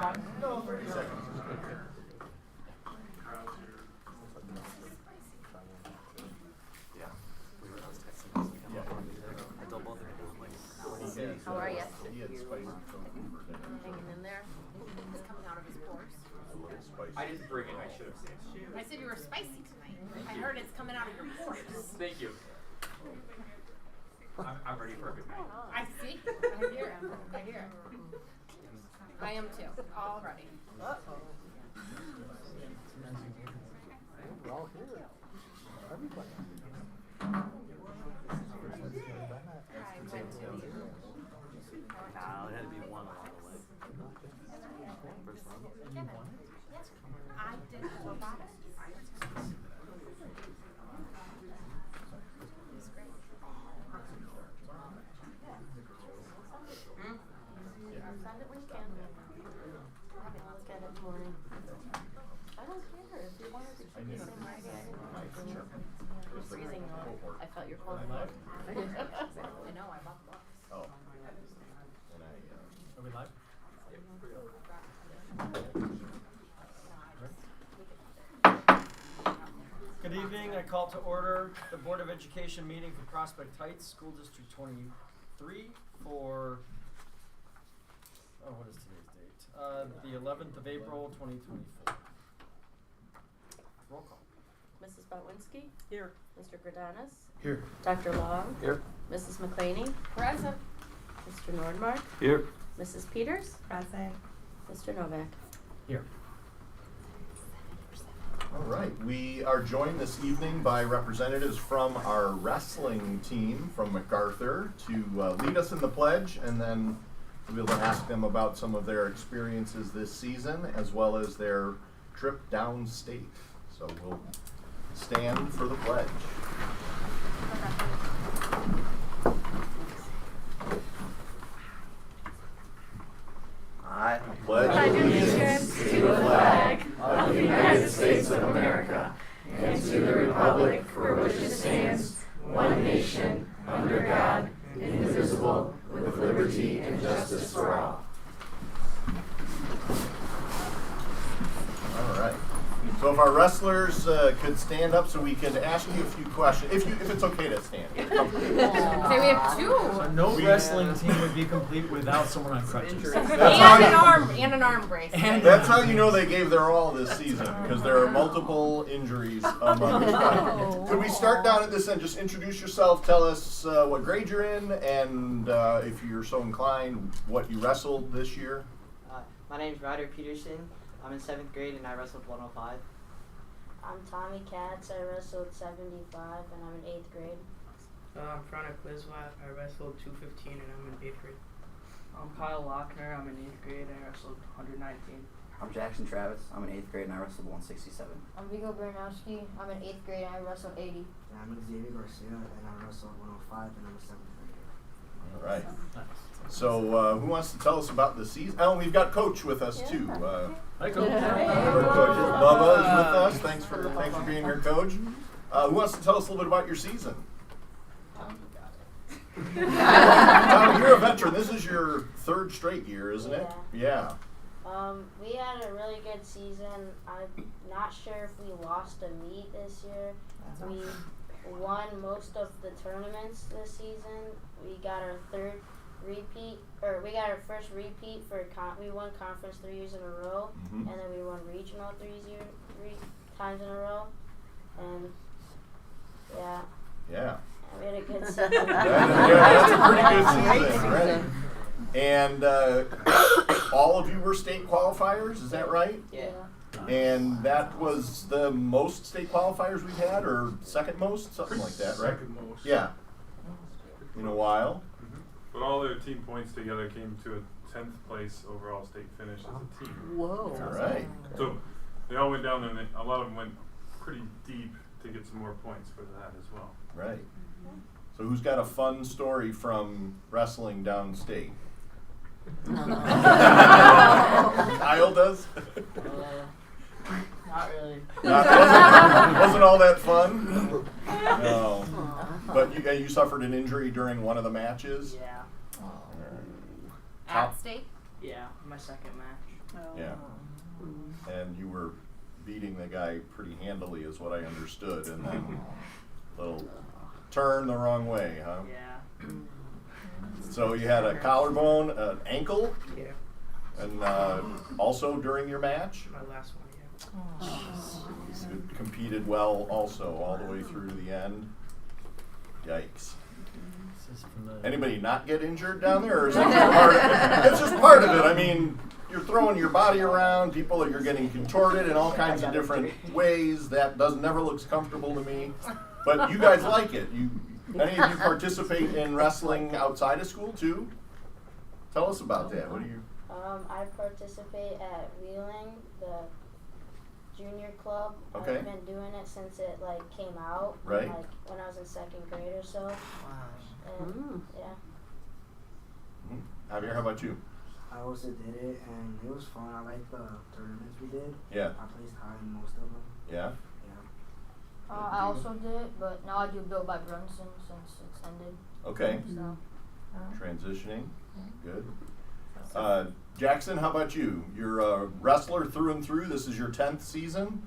long? No, 30 seconds. How are you? He had spicy tofu for dinner. Hanging in there? It's coming out of his pores. A little spicy. I didn't bring it. I should have saved. I said you were spicy tonight. I heard it's coming out of your pores. Thank you. I'm ready for a good night. I see. I hear him. I hear him. I am too. All ready. We're all here. Everybody. I went to. Nah, it had to be one along the way. First one. I did robotics. Send it when you can. Let's get it in the morning. I don't care if you wanted to keep the same way. You're freezing. I felt your cold. I know. I bought the book. Oh. And Are we live? Good evening. I call to order the Board of Education meeting for Prospect Heights, School District 23 for, what is today's date? The 11th of April, 2024. Roll call. Mrs. Botwinski? Here. Mr. Gradanis? Here. Dr. Long? Here. Mrs. McClaney? Present. Mr. Nordmark? Here. Mrs. Peters? Present. Mr. Novak? Here. All right, we are joined this evening by representatives from our wrestling team from MacArthur to lead us in the pledge, and then we'll be able to ask them about some of their experiences this season as well as their trip downstate. So we'll stand for the pledge. I Pledge allegiance to the flag of the United States of America and to the republic for which it stands, one nation, under God, indivisible, with liberty and justice for all. All right. So if our wrestlers could stand up so we could ask you a few questions, if it's okay to stand. Okay, we have two. So no wrestling team would be complete without someone on crutches. And an arm brace. That's how you know they gave their all this season, because there are multiple injuries among them. Could we start down at this end? Just introduce yourself, tell us what grade you're in, and if you're so inclined, what you wrestled this year. My name's Ryder Peterson. I'm in 7th grade and I wrestled 105. I'm Tommy Katz. I wrestled 75 and I'm in 8th grade. I'm Frana Klizwat. I wrestled 215 and I'm in 8th grade. I'm Kyle Lochner. I'm in 8th grade and I wrestled 119. I'm Jackson Travis. I'm in 8th grade and I wrestled 167. I'm Vigo Bernowski. I'm in 8th grade and I wrestled 80. And I'm Xavier Garcia and I wrestled 105 and I'm a 7th grader. All right. So who wants to tell us about the season? Oh, we've got Coach with us too. Hi, Coach. Coach Bubba is with us. Thanks for being here, Coach. Who wants to tell us a little bit about your season? Tommy, you're a veteran. This is your 3rd straight year, isn't it? Yeah. We had a really good season. I'm not sure if we lost a meet this year. We won most of the tournaments this season. We got our we got our first repeat for we won conference 3 years in a row, and then we won regional 3 times in a row, and yeah, we had a good season. That's a pretty good season, right? And all of you were state qualifiers, is that right? Yeah. And that was the most state qualifiers we've had, or second most, something like that, right? Second most. Yeah. In a while. But all their team points together came to a 10th place overall state finish as a team. Whoa. All right. So they all went down, and a lot of them went pretty deep to get some more points for that as well. Right. So who's got a fun story from wrestling downstate? Kyle does? Not really. Wasn't all that fun? No. But you suffered an injury during one of the matches? Yeah. At state? Yeah. My second match. Yeah. And you were beating the guy pretty handily is what I understood, and then little turn the wrong way, huh? Yeah. So you had a collarbone, an ankle, Yeah. and also during your match? My last one, yeah. You competed well also all the way through the end. Yikes. Anybody not get injured down there, or is it just part of it? It's just part of it. I mean, you're throwing your body around, you're getting contorted in all kinds of different ways. That never looks comfortable to me. But you guys like it. Any of you participate in wrestling outside of school too? Tell us about that. What do you? I participate at Wheeling, the junior club. Okay. I've been doing it since it came out. Right. When I was in second grade or so. And yeah. Javier, how about you? I also did it, and it was fun. I liked the tournaments we did. Yeah. I placed high in most of them. Yeah. I also did it, but now I do Built by Brunson since it's ended. Okay. So. Transitioning. Good. Jackson, how about you? You're a wrestler through and through. This is your 10th season?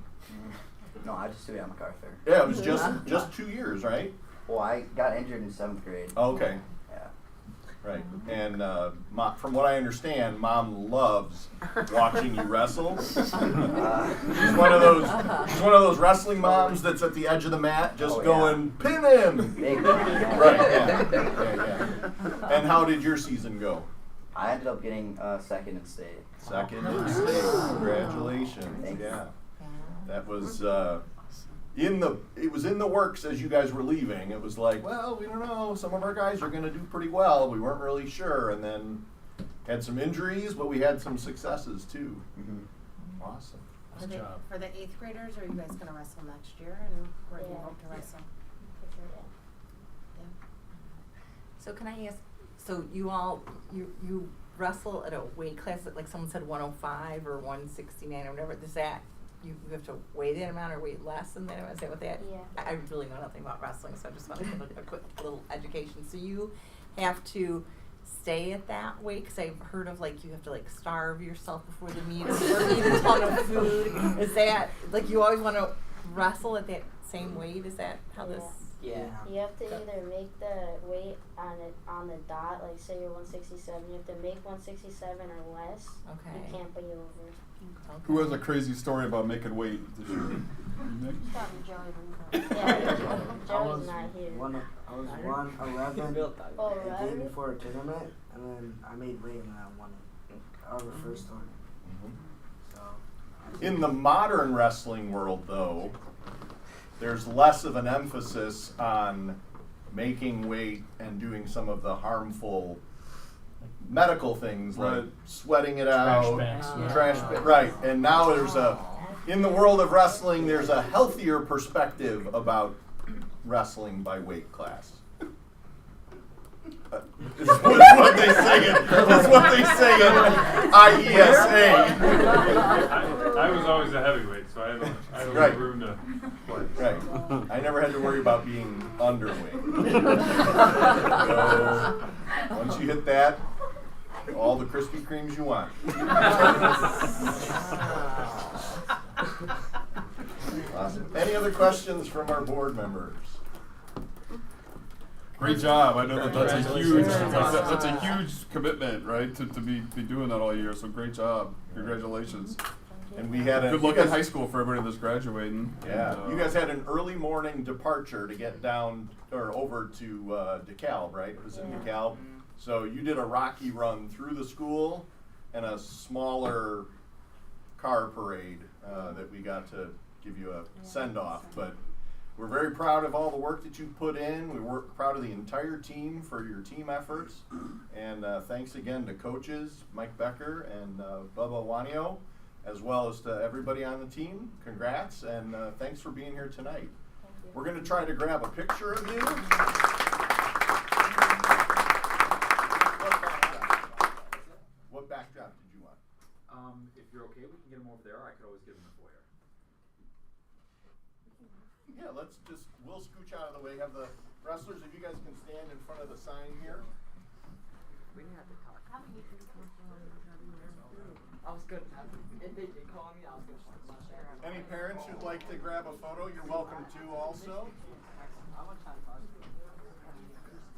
No, I just do it at MacArthur. Yeah, it was just 2 years, right? Well, I got injured in 7th grade. Oh, okay. Yeah. Right. And from what I understand, Mom loves watching you wrestle. She's one of those wrestling moms that's at the edge of the mat just going, pin him! Right, yeah. And how did your season go? I ended up getting second in state. Second in state. Congratulations. Thanks. Yeah. That was it was in the works as you guys were leaving. It was like, well, we don't know. Some of our guys are going to do pretty well. We weren't really sure, and then had some injuries, but we had some successes too. Mm-hmm. Awesome. For the 8th graders, are you guys going to wrestle next year? And where do you hope to wrestle? Yeah. So can I ask? So you all you wrestle at a weight class that, like someone said, 105 or 169 or whatever. Does that you have to weigh that amount or weigh less than that amount? Is that what that? Yeah. I really know nothing about wrestling, so I just want to give a quick little education. So you have to stay at that weight, because I've heard of you have to starve yourself before the meet or eat a ton of food. Is that you always want to wrestle at that same weight? Is that how this? Yeah. You have to either make the weight on the dot, say you're 167, you have to make 167 or less. Okay. You can't be over. Okay. Who has a crazy story about making weight this year? Nick? Yeah, Joey's not here. I was 111 Oh, the day really? before a tournament, and then I made weight and then I won it. Our first tournament. So. In the modern wrestling world, though, there's less of an emphasis on making weight and doing some of the harmful medical things like sweating it out, right. And now in the world of wrestling, there's a healthier perspective about wrestling by weight class. That's what they say in IESA. I was always a heavyweight, so I had Right. room to play. Right. I never had to worry about being underweight. So once you hit that, all the Krispy Kremes you want. Awesome. Any other questions from our board members? Great job. I know that's a huge commitment, right? To be doing that all year. So great job. Congratulations. And we had good luck in high school for everybody that's graduating. Yeah, And, you guys had an early morning departure to get down or over to DeKalb, right? Was it DeKalb? So you did a rocky run through the school and a smaller car parade that we got to give you a send off. But we're very proud of all the work that you put in. We're proud of the entire team for your team efforts. And thanks again to coaches Mike Becker and Bubba Wanio, as well as to everybody on the team. Congrats, and thanks for being here tonight. We're going to try to grab a picture of you. What backdrop did you want? If you're okay, we can get them over there. I could always get them in the foyer. Yeah, we'll scooch out of the way. Have the wrestlers, if you guys can stand in front of the sign here. We didn't have to talk. I was good. If they did call me, I was gonna. Any parents who'd like to grab a photo, you're welcome to also. How much time was it?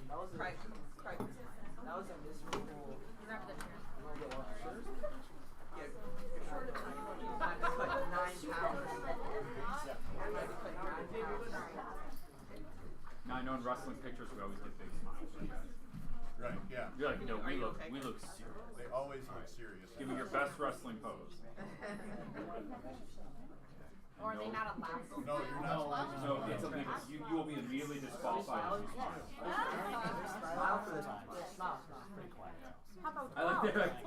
That was Craig. That was a miserable. Grab the chair. Yeah, short of time. I had to cut 9 pounds. Now I know in wrestling pictures we always get big smiles from you guys. Right, yeah. You're like, no, Are we you look okay? serious. They always look serious. Give me your best wrestling pose. Or are they not allowed to? No, you're not allowed to. No, it's illegal. You will be immediately disqualified if you smile. Smile for the time. Smile. Pretty quiet house. How about I like that.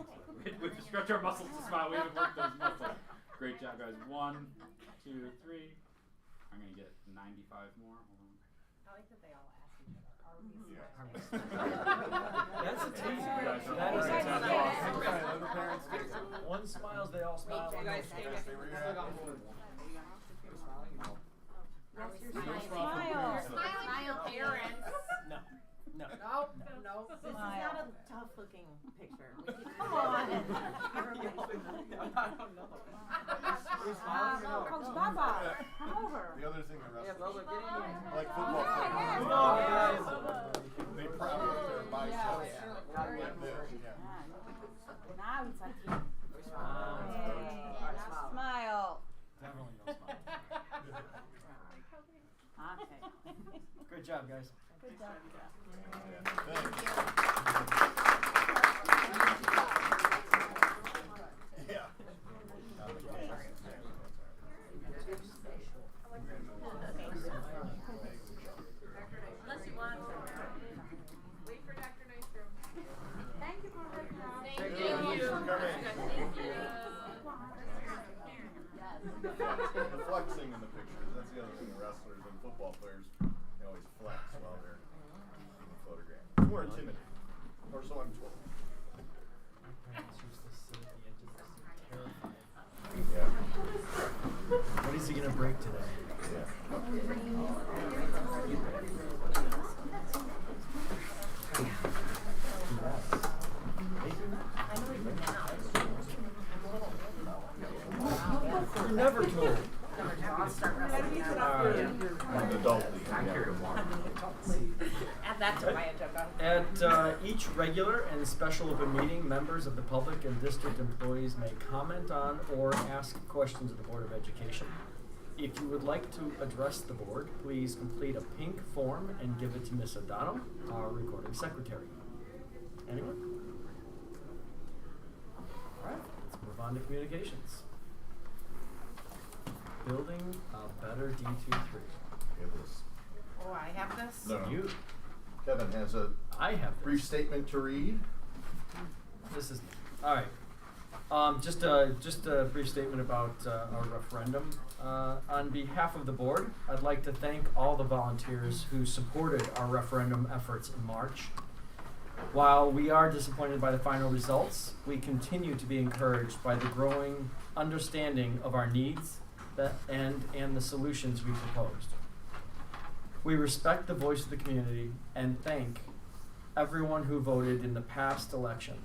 We have to stretch our muscles to smile. We haven't worked those muscles. Great job, guys. 1, 2, 3. I'm gonna get 95 more. Hold on. I like that they all ask each other, are we Yeah. That's a team. That That is a Guys, team. guys, Let the parents get One smiles, they all smile. You guys stay where you're at. Smile. Smile, parents. No. No. This is not a tough looking picture. Come on. Coach Baba, come over. The other thing the Yeah, wrestlers, Bubba, get in here. like football Yeah, players, yeah. they prop up their biceps Yeah. like this. Yeah. Now it's a team. Smile. Definitely no smile. Okay. Good job, guys. Good job. Thanks. Yeah. Unless you want. Wait for Dr. Nystrom. Thank you for working out. Thank you. The flexing in the pictures, that's the other thing, the wrestlers and football players, they always flex while they're being photographed. It's more intimidating, or so I'm told. My parents used to sit at the edge of the seat, terrified. Yeah. What is he gonna break today? You're never told. An adult league, Add that to my agenda. At each regular and special open meeting, members of the public and district employees may comment on or ask questions of the Board of Education. If you would like to address the board, please complete a pink form and give it to Ms. O'Donnell, our recording secretary. Anyone? All right, let's move on to communications. Building a better D23. Oh, I have this? No. You. Kevin has a I have brief this. statement to read. This is all right. Just a brief statement about our referendum. On behalf of the board, I'd like to thank all the volunteers who supported our referendum efforts in March. While we are disappointed by the final results, we continue to be encouraged by the growing understanding of our needs and the solutions we proposed. We respect the voice of the community and thank everyone who voted in the past election.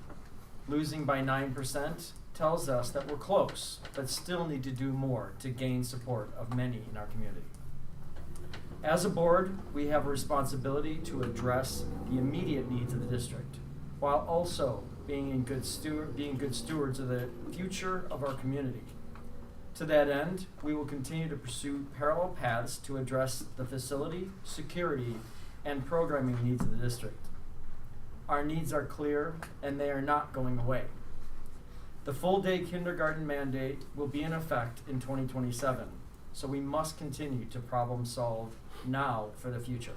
Losing by 9% tells us that we're close, but still need to do more to gain support of many in our community. As a board, we have a responsibility to address the immediate needs of the district, while also being good stewards of the future of our community. To that end, we will continue to pursue parallel paths to address the facility, security, and programming needs of the district. Our needs are clear, and they are not going away. The full-day kindergarten mandate will be in effect in 2027, so we must continue to problem solve now for the future.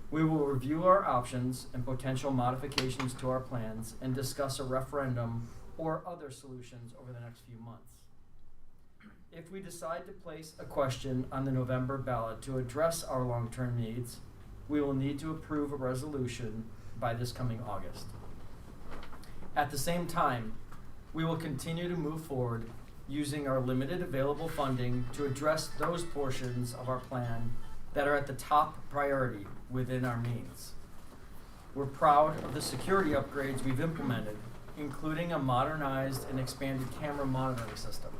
We will review our options and potential modifications to our plans and discuss a referendum or other solutions over the next few months. If we decide to place a question on the November ballot to address our long-term needs, we will need to approve a resolution by this coming August. At the same time, we will continue to move forward using our limited available funding to address those portions of our plan that are at the top priority within our means. We're proud of the security upgrades we've implemented including a modernized and expanded camera monitoring system.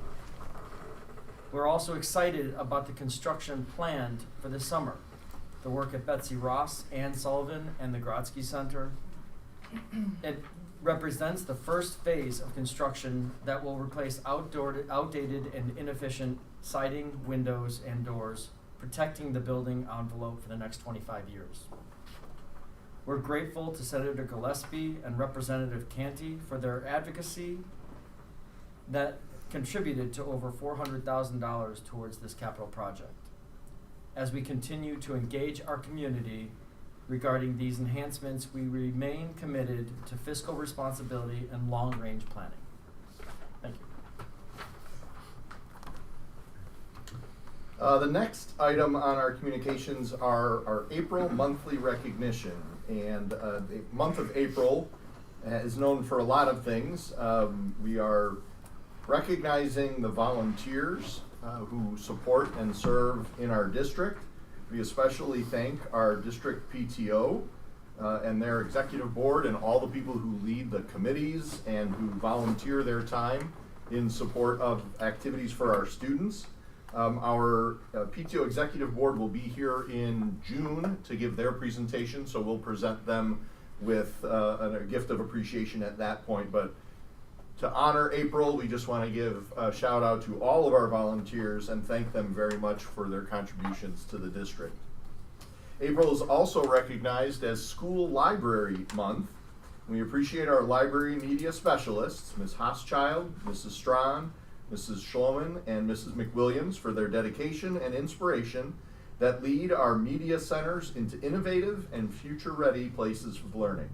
We're also excited about the construction planned for this summer. The work at Betsy Ross, Ann Sullivan, and the Grodzki Center. It represents the first phase of construction that will replace outdated and inefficient siding, windows, and doors, protecting the building envelope for the next 25 years. We're grateful to Senator Gillespie and Representative Canty for their advocacy that contributed to over $400,000 towards this capital project. As we continue to engage our community regarding these enhancements, we remain committed to fiscal responsibility and long-range planning. Thank you. The next item on our communications are our April monthly recognition. And the month of April is known for a lot of things. We are recognizing the volunteers who support and serve in our district. We especially thank our district PTO and their executive board and all the people who lead the committees and who volunteer their time in support of activities for our students. Our PTO executive board will be here in June to give their presentation, so we'll present them with a gift of appreciation at that point. But to honor April, we just want to give a shout out to all of our volunteers and thank them very much for their contributions to the district. April is also recognized as School Library Month. We appreciate our library media specialists, Ms. Hoschild, Mrs. Strawn, Mrs. Schloman, and Mrs. McWilliams for their dedication and inspiration that lead our media centers into innovative and future-ready places of learning.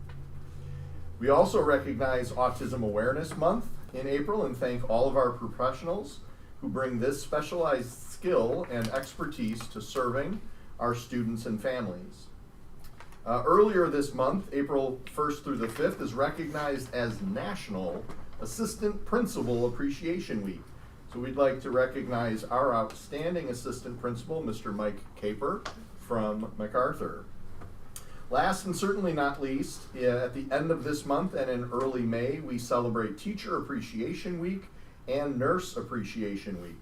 We also recognize Autism Awareness Month in April and thank all of our professionals who bring this specialized skill and expertise to serving our students and families. Earlier this month, April 1st through the 5th, is recognized as National Assistant Principal Appreciation Week. So we'd like to recognize our outstanding assistant principal, Mr. Mike Caper from MacArthur. Last and certainly not least, at the end of this month and in early May, we celebrate Teacher Appreciation Week and Nurse Appreciation Week.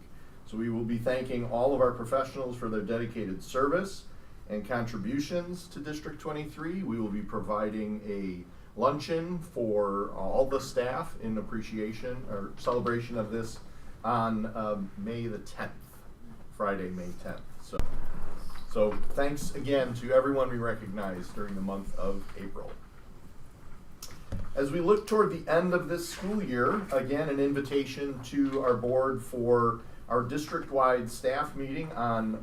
So we will be thanking all of our professionals for their dedicated service and contributions to District 23. We will be providing a luncheon for all the staff in appreciation or celebration of this on May the 10th, Friday, May 10th. So thanks again to everyone we recognize during the month of April. As we look toward the end of this school year, again, an invitation to our board for our district-wide staff meeting on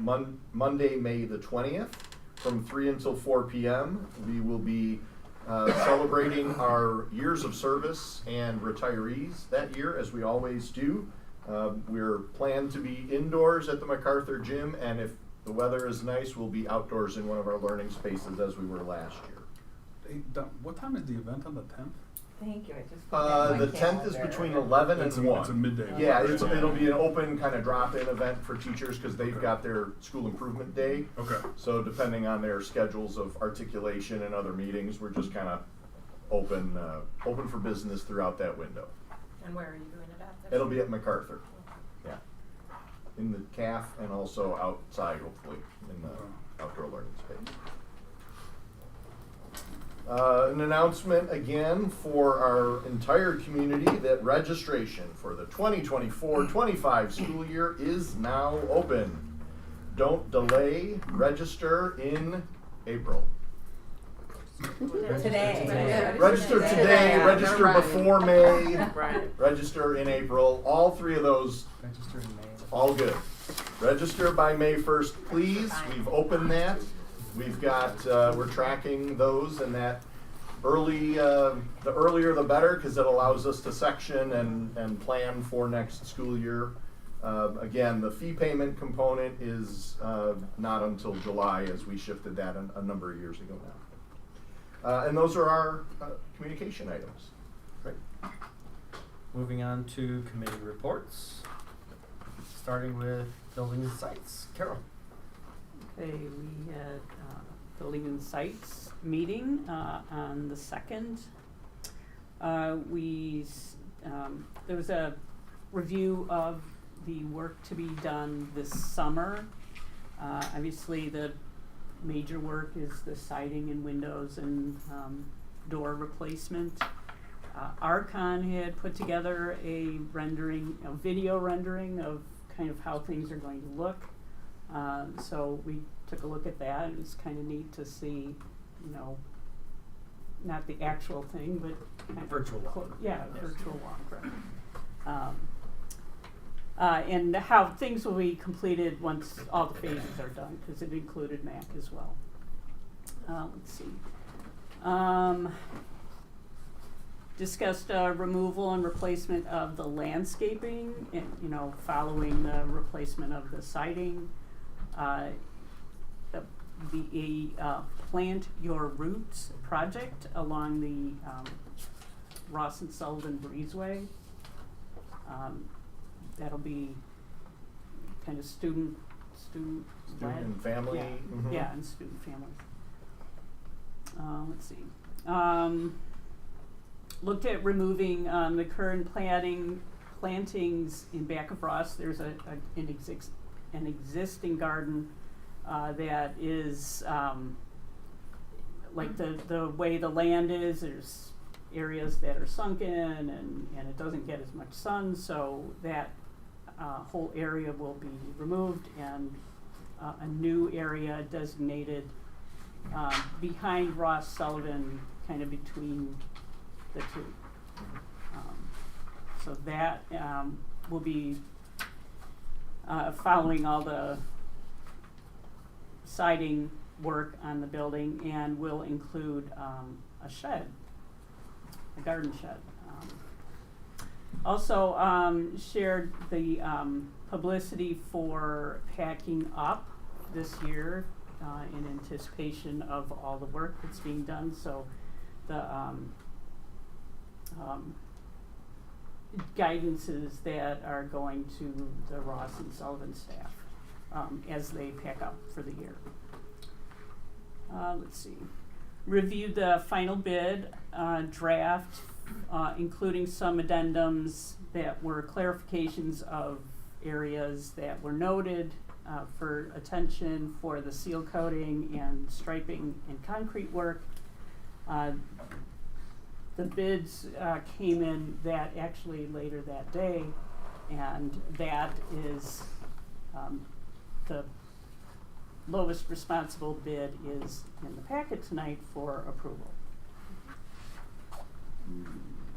Monday, May the 20th from 3 until 4 p.m. We will be celebrating our years of service and retirees that year, as we always do. We're planned to be indoors at the MacArthur Gym, and if the weather is nice, we'll be outdoors in one of our learning spaces as we were last year. Hey, what time is the event on the 10th? Thank you. I just put that in my The 10th is calendar. between 11 and 1. It's a midday. Yeah, right? it'll be an open kind of drop-in event for teachers because they've got their school improvement day. Okay. So depending on their schedules of articulation and other meetings, we're just kind of open for business throughout that window. And where are you doing it at? It'll be at MacArthur. Yeah. In the CAF and also outside, hopefully, in the outdoor learning space. An announcement again for our entire community that registration for the 2024-25 school year is now open. Don't delay, register in April. Today. Register today, register before May, Right. register in April. All three of those, Register in May. all good. Register by May 1st, please. We've opened that. We've got, we're tracking those, and that early, the earlier the better, because it allows us to section and plan for next school year. Again, the fee payment component is not until July, as we shifted that a number of years ago now. And those are our communication items. Great. Moving on to committee reports, starting with building and sites. Carol. Okay, we had Building and Sites meeting on the 2nd. there was a review of the work to be done this summer. Obviously, the major work is the siding and windows and door replacement. Archon had put together a video rendering of kind of how things are going to look. So we took a look at that, and it's kind of neat to see, not the actual thing, but kind of Virtual walk. Virtual walk, right. And how things will be completed once all the phases are done, because it included MAC as well. Let's see. Discussed removal and replacement of the landscaping, and, following the replacement of the siding. The Plant Your Roots project along the Ross and Sullivan Breezeway. That'll be kind of student and family. Yeah, Mhm. yeah, and student families. Let's see. Looked at removing the current plantings in back of Ross. There's an existing garden that is like the way the land is. There's areas that are sunken and it doesn't get as much sun, so that whole area will be removed, and a new area designated behind Ross Sullivan, kind of between the two. So that will be following all the siding work on the building, and will include a shed, a garden shed. Also shared the publicity for packing up this year in anticipation of all the work that's being done. So the guidances that are going to the Ross and Sullivan staff as they pack up for the year. Let's see. Reviewed the final bid draft, including some addendums that were clarifications of areas that were noted for attention for the seal coating and striping and concrete work. The bids came in actually later that day, and that is the lowest responsible bid is in the packet tonight for approval.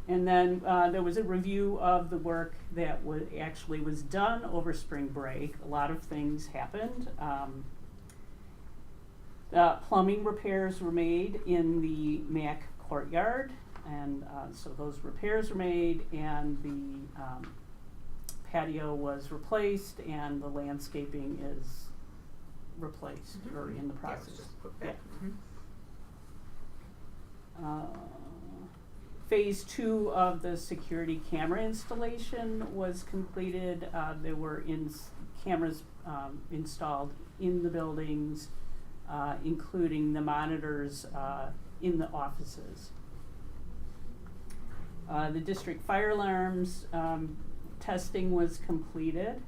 And then there was a review of the work that actually was done over spring break. A lot of things happened. Plumbing repairs were made in the MAC courtyard, and so those repairs were made, and the patio was replaced, and the landscaping is replaced or in the process. Phase 2 of the security camera installation was completed. There were cameras installed in the buildings, including the monitors in the offices. The district fire alarms testing was completed.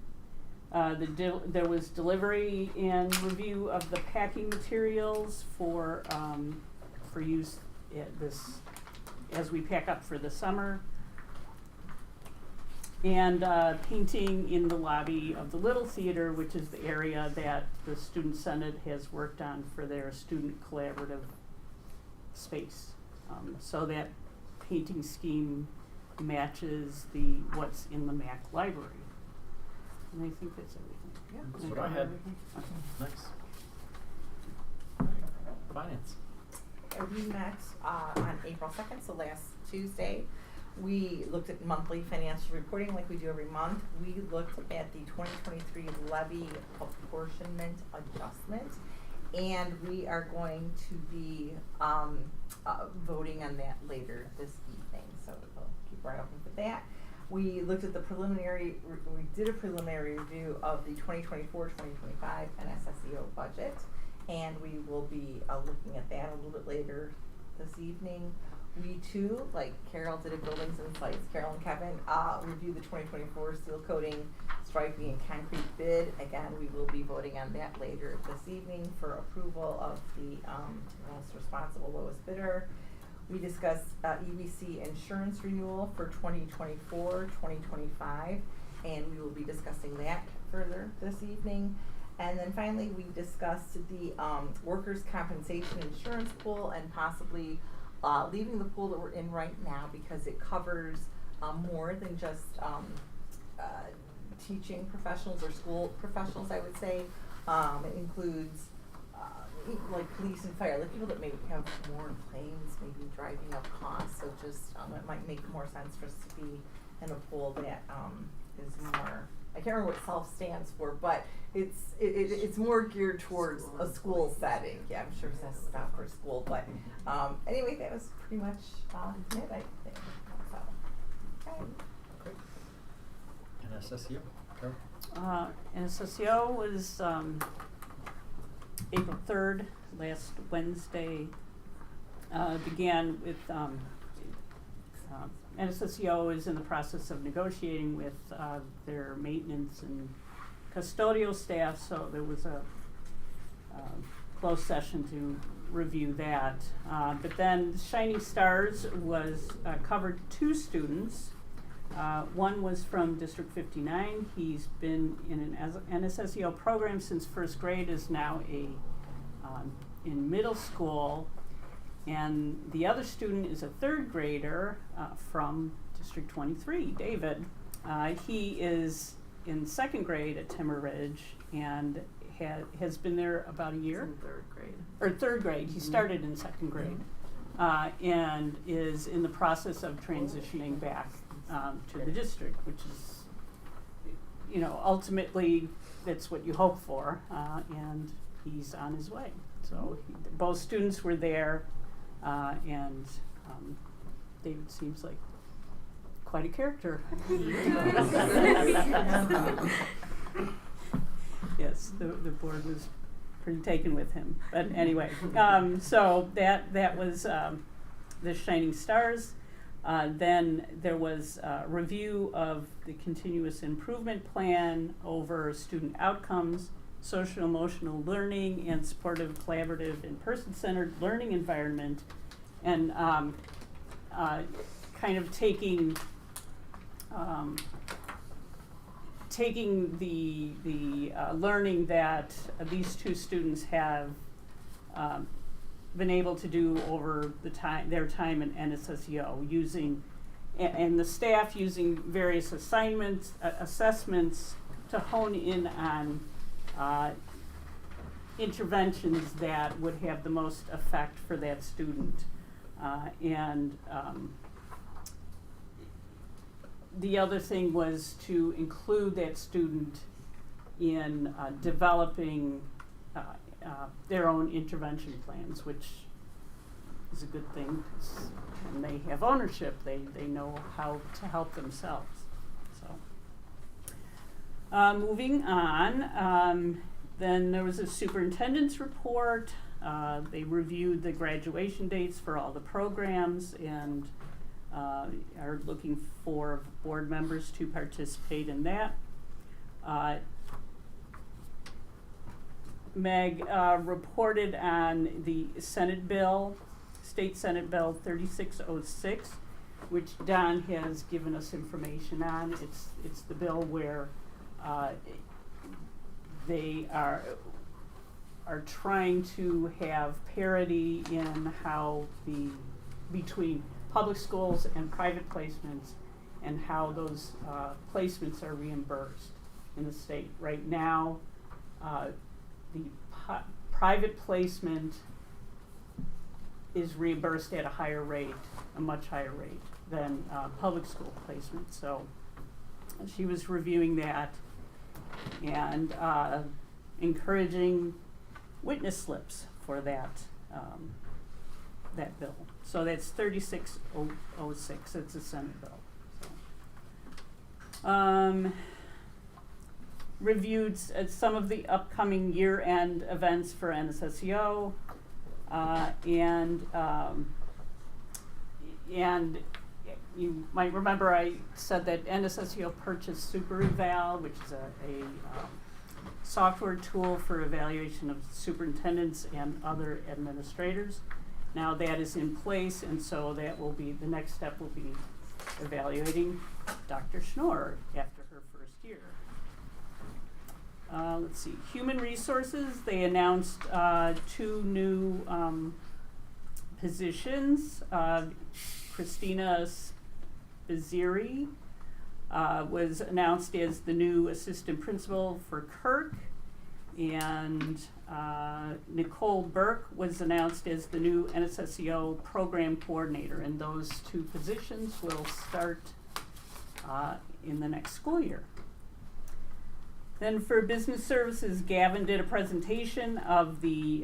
There was delivery and review of the packing materials for use as we pack up for the summer, and painting in the lobby of the Little Theater, which is the area that the Student Senate has worked on for their student collaborative space. So that painting scheme matches what's in the MAC library. And I think that's everything. Yeah, that's what I had. Everything? Okay. Nice. Finance. We met on April 2nd, so last Tuesday. We looked at monthly financial reporting like we do every month. We looked at the 2023 levy apportionment adjustment, and we are going to be voting on that later this evening, so we'll keep right open for that. We looked at we did a preliminary review of the 2024-2025 NSSEO budget, and we will be looking at that a little bit later this evening. we too, like Carol did at Buildings and Sites, Carol and Kevin, reviewed the 2024 seal coating, striping, and concrete bid. Again, we will be voting on that later this evening for approval of the most responsible lowest bidder. We discussed EVC insurance renewal for 2024-2025, and we will be discussing that further this evening. And then finally, we discussed the workers' compensation insurance pool and possibly leaving the pool that we're in right now because it covers more than just teaching professionals or school professionals, I would say. It includes like police and fire, like people that may have more claims, maybe driving up costs. So just it might make more sense for us to be in a pool that is more. I can't remember what SELF stands for, but it's more geared towards a school setting. Yeah, I'm sure that's not for school, but anyway, that was pretty much it, I think. So, okay. NSSEO. Carol? NSSEO was April 3rd, last Wednesday. Began with NSSEO is in the process of negotiating with their maintenance and custodial staff, so there was a closed session to review that. But then Shining Stars was covered 2 students. One was from District 59. He's been in an NSSEO program since 1st grade, is now in middle school. And the other student is a 3rd grader from District 23, David. He is in 2nd grade at Timber Ridge and has been there about a year. In 3rd grade. Or 3rd grade. He started in 2nd grade and is in the process of transitioning back to the district, which is, you know, ultimately that's what you hope for, and he's on his way. So both students were there. And David seems like quite a character. Yes, the board was pretty taken with him. But anyway, so that was the Shining Stars. Then there was a review of the continuous improvement plan over student outcomes, social emotional learning, and supportive, collaborative, and person-centered learning environment, and kind of taking the learning that these 2 students have been able to do over their time in NSSEO, using and the staff using various assessments to hone in on interventions that would have the most effect for that student. The other thing was to include that student in developing their own intervention plans, which is a good thing, and they have ownership. They know how to help themselves. So, moving on, then there was a superintendent's report. They reviewed the graduation dates for all the programs and are looking for board members to participate in that. Meg reported on the Senate bill, State Senate Bill 3606, which Don has given us information on. It's the bill where they are trying to have parity in how between public schools and private placements, and how those placements are reimbursed in the state. Right now, the private placement is reimbursed at a much higher rate than public school placement. So she was reviewing that and encouraging witness slips for that bill. So that's 3606. It's a Senate bill. So. Reviewed some of the upcoming year-end events for NSSEO, and and you might remember I said that NSSEO purchased SuperEval, which is a software tool for evaluation of superintendents and other administrators. Now that is in place, and so that will be, the next step will be evaluating Dr. Schnorr after her first year. Let's see, Human Resources, they announced 2 new positions. Christina Baziri was announced as the new assistant principal for Kirk, and Nicole Burke was announced as the new NSSEO program coordinator, and those 2 positions will start in the next school year. Then for business services, Gavin did a presentation of the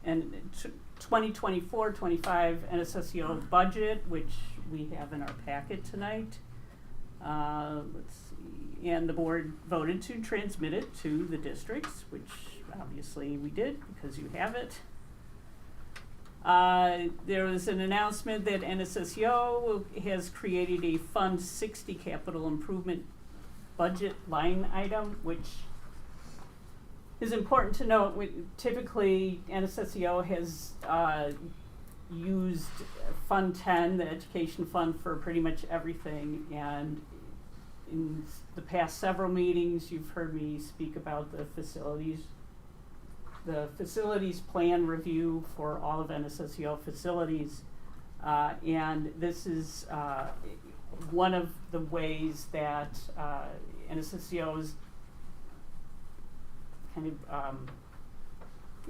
2024-25 NSSEO budget, which we have in our packet tonight. Let's see, and the board voted to transmit it to the districts, which obviously we did because you have it. There was an announcement that NSSEO has created a Fund 60 capital improvement budget line item, which is important to note. Typically, NSSEO has used Fund 10, the education fund, for pretty much everything, and in the past several meetings you've heard me speak about the facilities plan review for all of NSSEO facilities, and this is one of the ways that NSSEO is kind of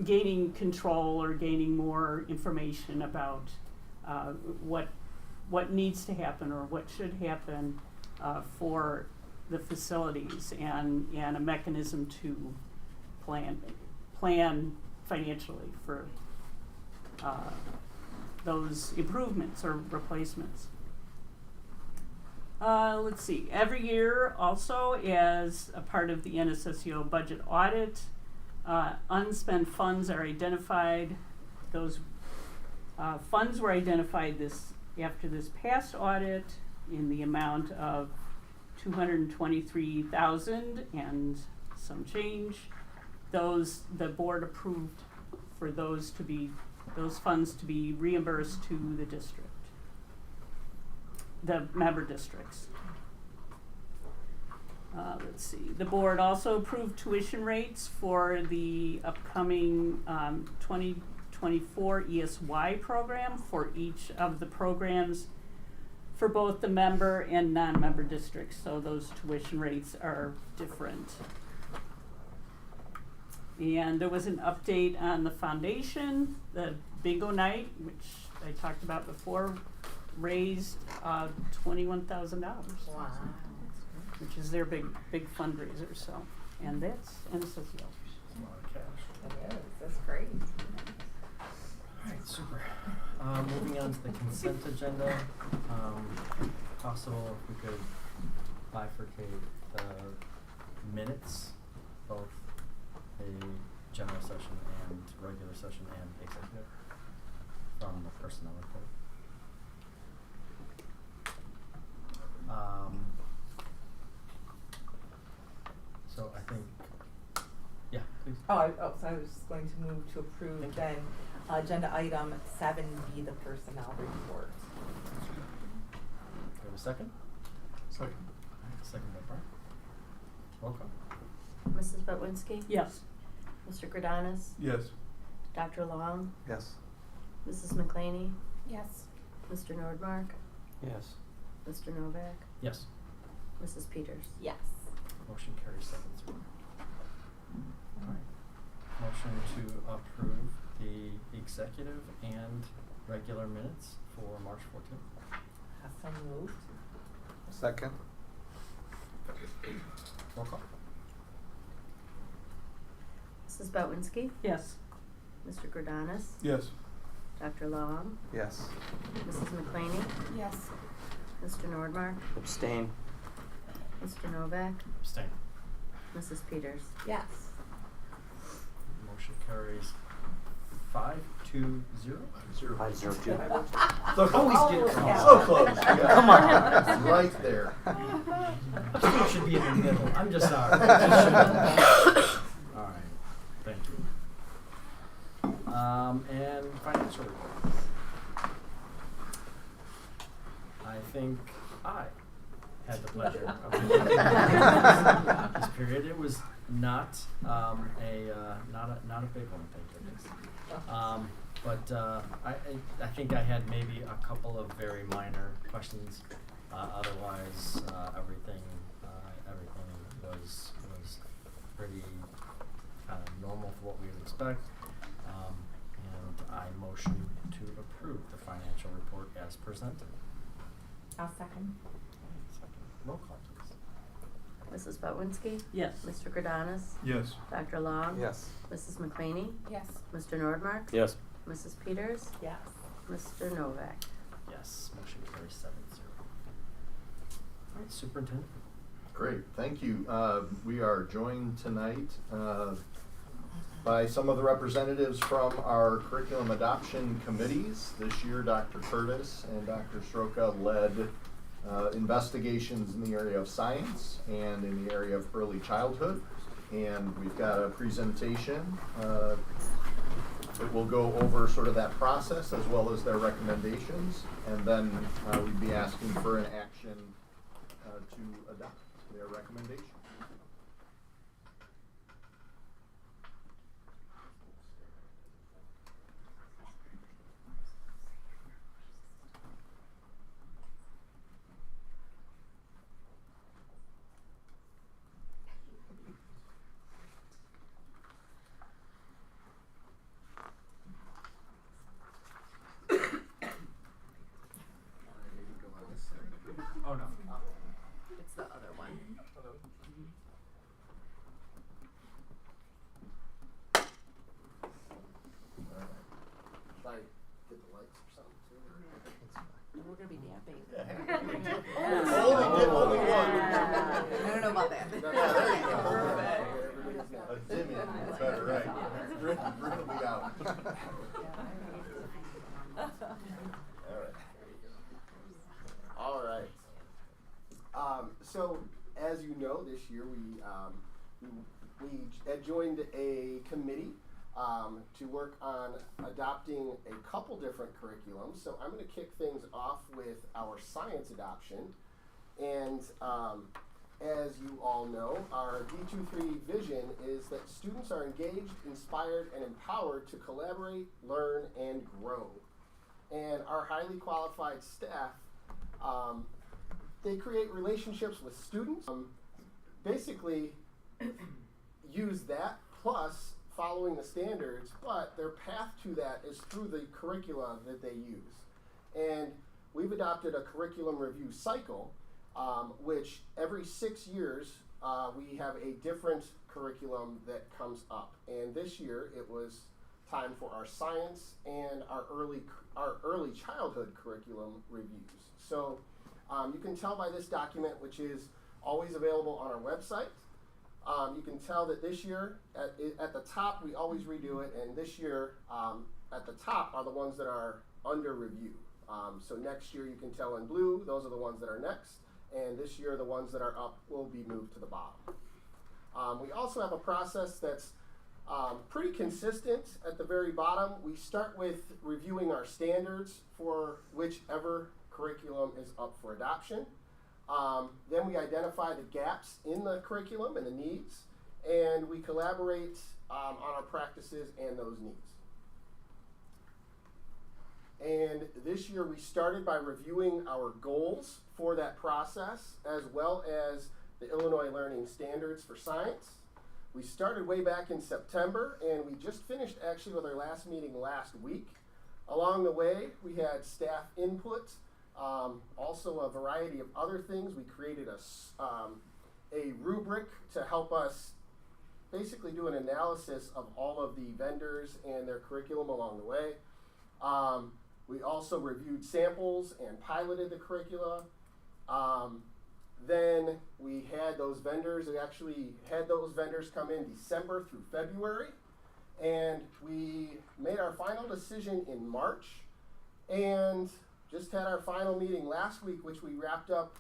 gaining control or gaining more information about what needs to happen or what should happen for the facilities, and a mechanism to plan financially for those improvements or replacements. Let's see, every year also, as a part of the NSSEO budget audit, unspent funds are identified. Those funds were identified after this past audit in the amount of $223,000 and some change. The board approved for those funds to be reimbursed to the district, the member districts. Let's see, the board also approved tuition rates for the upcoming 2024 ESY program for each of the programs for both the member and non-member districts, so those tuition rates are different. And there was an update on the foundation. The bingo night, which I talked about before, raised $21,000. Wow. Which is their big fundraiser. So, and that's NSSEO. A lot of cash. It is. That's great. All right, super. Moving on to the consent agenda. Possible if we could bifurcate the minutes, both a general session and regular session and executive, from the personnel report. So I think, yeah, please. So I was going to move to approve then agenda item 7B, the personnel report. Do we have a second? Second. All right, second by Brian. Roll call. Mrs. Butwinski? Yes. Mr. Gradanis? Yes. Dr. Long? Yes. Mrs. McClaney? Yes. Mr. Nordmark? Yes. Mr. Novak? Yes. Mrs. Peters? Yes. Motion carries 7-0. All right. Motion to approve the executive and regular minutes for March 14th. Have some moved. Second. Roll call. Mrs. Butwinski? Yes. Mr. Gradanis? Yes. Dr. Long? Yes. Mrs. McClaney? Yes. Mr. Nordmark? Abstain. Mr. Novak? Abstain. Mrs. Peters? Yes. Motion carries 5-2-0. 5-0-2. Look, always get Oh, close. yeah. So close. Yeah. Come on. Right there. It should be in the middle. I'm just sorry. It just shouldn't. All right. Thank you. And financial report. I think I had the pleasure of this period. It was not not a big one, thank goodness. But I think I had maybe a couple of very minor questions. Otherwise, everything was pretty kind of normal for what we would expect. And I motion to approve the financial report as presented. I'll second. Roll call, please. Mrs. Botwinski? Yes. Mr. Gradanis? Yes. Dr. Long? Yes. Mrs. McClaney? Yes. Mr. Nordmark? Yes. Mrs. Peters? Yes. Mr. Novak? Yes, motion carries 7-0. All right, Superintendent. Great, thank you. We are joined tonight by some of the representatives from our curriculum adoption committees. This year, Dr. Curtis and Dr. Stroka led investigations in the area of science and in the area of early childhood. And we've got a presentation that will go over sort of that process as well as their recommendations. And then we'd be asking for an action to adopt their recommendation. Oh no. It's the other one. Should I get the lights or something too? We're gonna be napping. Yeah. Only one. I don't know about that. A dimming is better, right? We're gonna be out. All right. So, as you know, this year we had joined a committee to work on adopting a couple different curriculums. So I'm going to kick things off with our science adoption. And as you all know, our D23 vision is that students are engaged, inspired, and empowered to collaborate, learn, and grow. And our highly qualified staff, they create relationships with students, basically use that plus following the standards, but their path to that is through the curricula that they use. And we've adopted a curriculum review cycle, which every 6 years we have a different curriculum that comes up. And this year it was time for our science and our early childhood curriculum reviews. So you can tell by this document, which is always available on our website. You can tell that this year, at the top, we always redo it, and this year, at the top are the ones that are under review. So next year, you can tell in blue, those are the ones that are next, and this year, the ones that are up will be moved to the bottom. We also have a process that's pretty consistent at the very bottom. We start with reviewing our standards for whichever curriculum is up for adoption. Then we identify the gaps in the curriculum and the needs, and we collaborate on our practices and those needs. And this year we started by reviewing our goals for that process, as well as the Illinois Learning Standards for Science. We started way back in September, and we just finished actually with our last meeting last week. Along the way, we had staff input, also a variety of other things. We created a rubric to help us basically do an analysis of all of the vendors and their curriculum along the way. We also reviewed samples and piloted the curricula. Then we had those vendors, we actually had those vendors come in December through February. And we made our final decision in March and just had our final meeting last week, which we wrapped up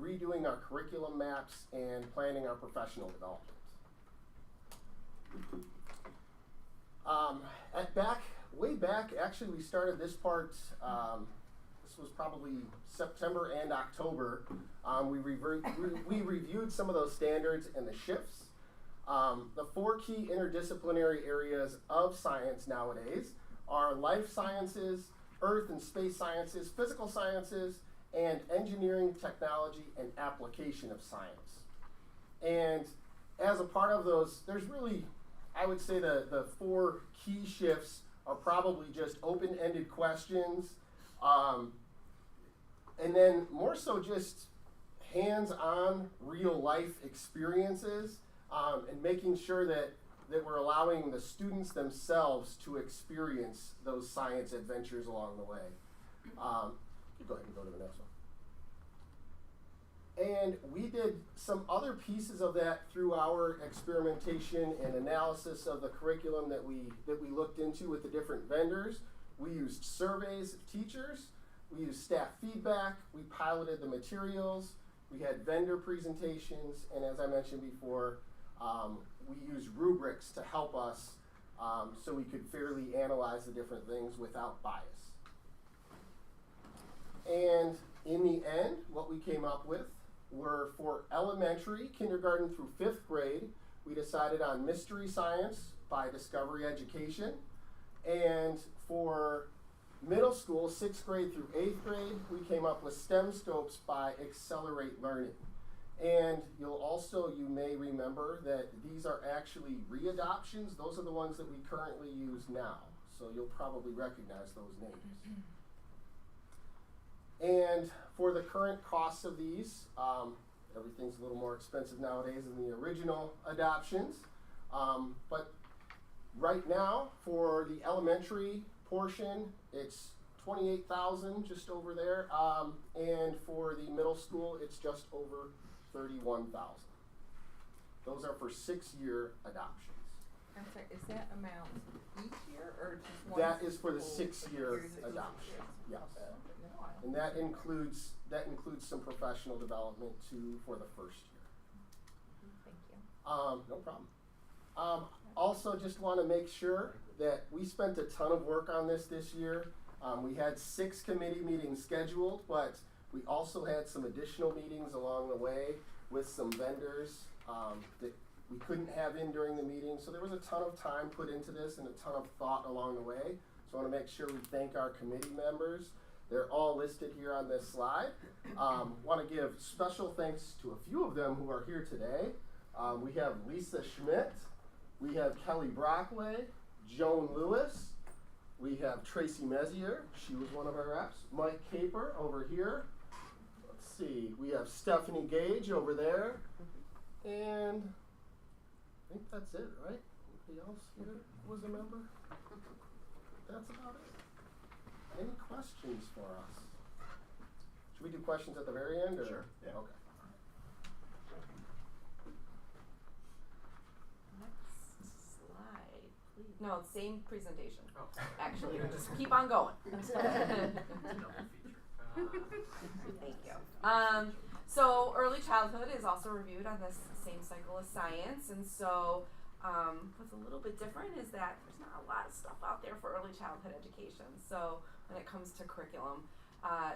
redoing our curriculum maps and planning our professional development. Way back, actually we started this part, this was probably September and October. We reviewed some of those standards and the shifts. The 4 key interdisciplinary areas of science nowadays are life sciences, earth and space sciences, physical sciences, and engineering, technology, and application of science. And as a part of those, there's really, I would say the 4 key shifts are probably just open-ended questions, and then more so just hands-on real-life experiences, and making sure that we're allowing the students themselves to experience those science adventures along the way. You go ahead and go to the next one. And we did some other pieces of that through our experimentation and analysis of the curriculum that we looked into with the different vendors. We used surveys of teachers, we used staff feedback, we piloted the materials, we had vendor presentations, and as I mentioned before, we used rubrics to help us so we could fairly analyze the different things without bias. And in the end, what we came up with were for elementary, kindergarten through 5th grade, we decided on mystery science by Discovery Education. And for middle school, 6th grade through 8th grade, we came up with STEM scopes by Accelerate Learning. And you may remember that these are actually readoptions. Those are the ones that we currently use now. So you'll probably recognize those names. And for the current costs of these, everything's a little more expensive nowadays than the original adoptions. But right now, for the elementary portion, it's $28,000, just over there. And for the middle school, it's just over $31,000. Those are for 6-year adoptions. I'm sorry, is that amount each year or just one? That is for the 6-year adoption. Yes. And that includes some professional development too for the first year. Thank you. No problem. Also, just want to make sure that we spent a ton of work on this year. We had 6 committee meetings scheduled, but we also had some additional meetings along the way with some vendors that we couldn't have in during the meeting. So there was a ton of time put into this and a ton of thought along the way. So I want to make sure we thank our committee members. They're all listed here on this slide. Want to give special thanks to a few of them who are here today. We have Lisa Schmidt, we have Kelly Brockway, Joan Lewis, we have Tracy Mezier, she was one of our reps, Mike Caper over here. Let's see, we have Stephanie Gage over there, and I think that's it, right? Anybody else here was a member? That's about it. Any questions for us? Should we do questions at the very end? Or? Sure. Yeah. Okay. Next slide, please. No, same presentation. Oh. Actually, just keep on going. Thank you. So early childhood is also reviewed on this same cycle as science, and so what's a little bit different is that there's not a lot of stuff out there for early childhood education. So when it comes to curriculum,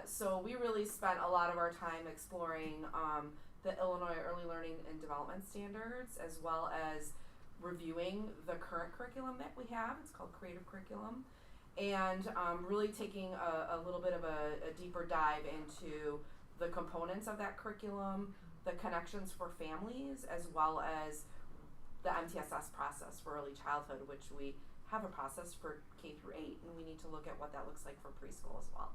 so we really spent a lot of our time exploring the Illinois Early Learning and Development Standards, as well as reviewing the current curriculum that we have. It's called Creative Curriculum, and really taking a little bit of a deeper dive into the components of that curriculum, the connections for families, as well as the MTSS process for early childhood, which we have a process for K through 8, and we need to look at what that looks like for preschool as well.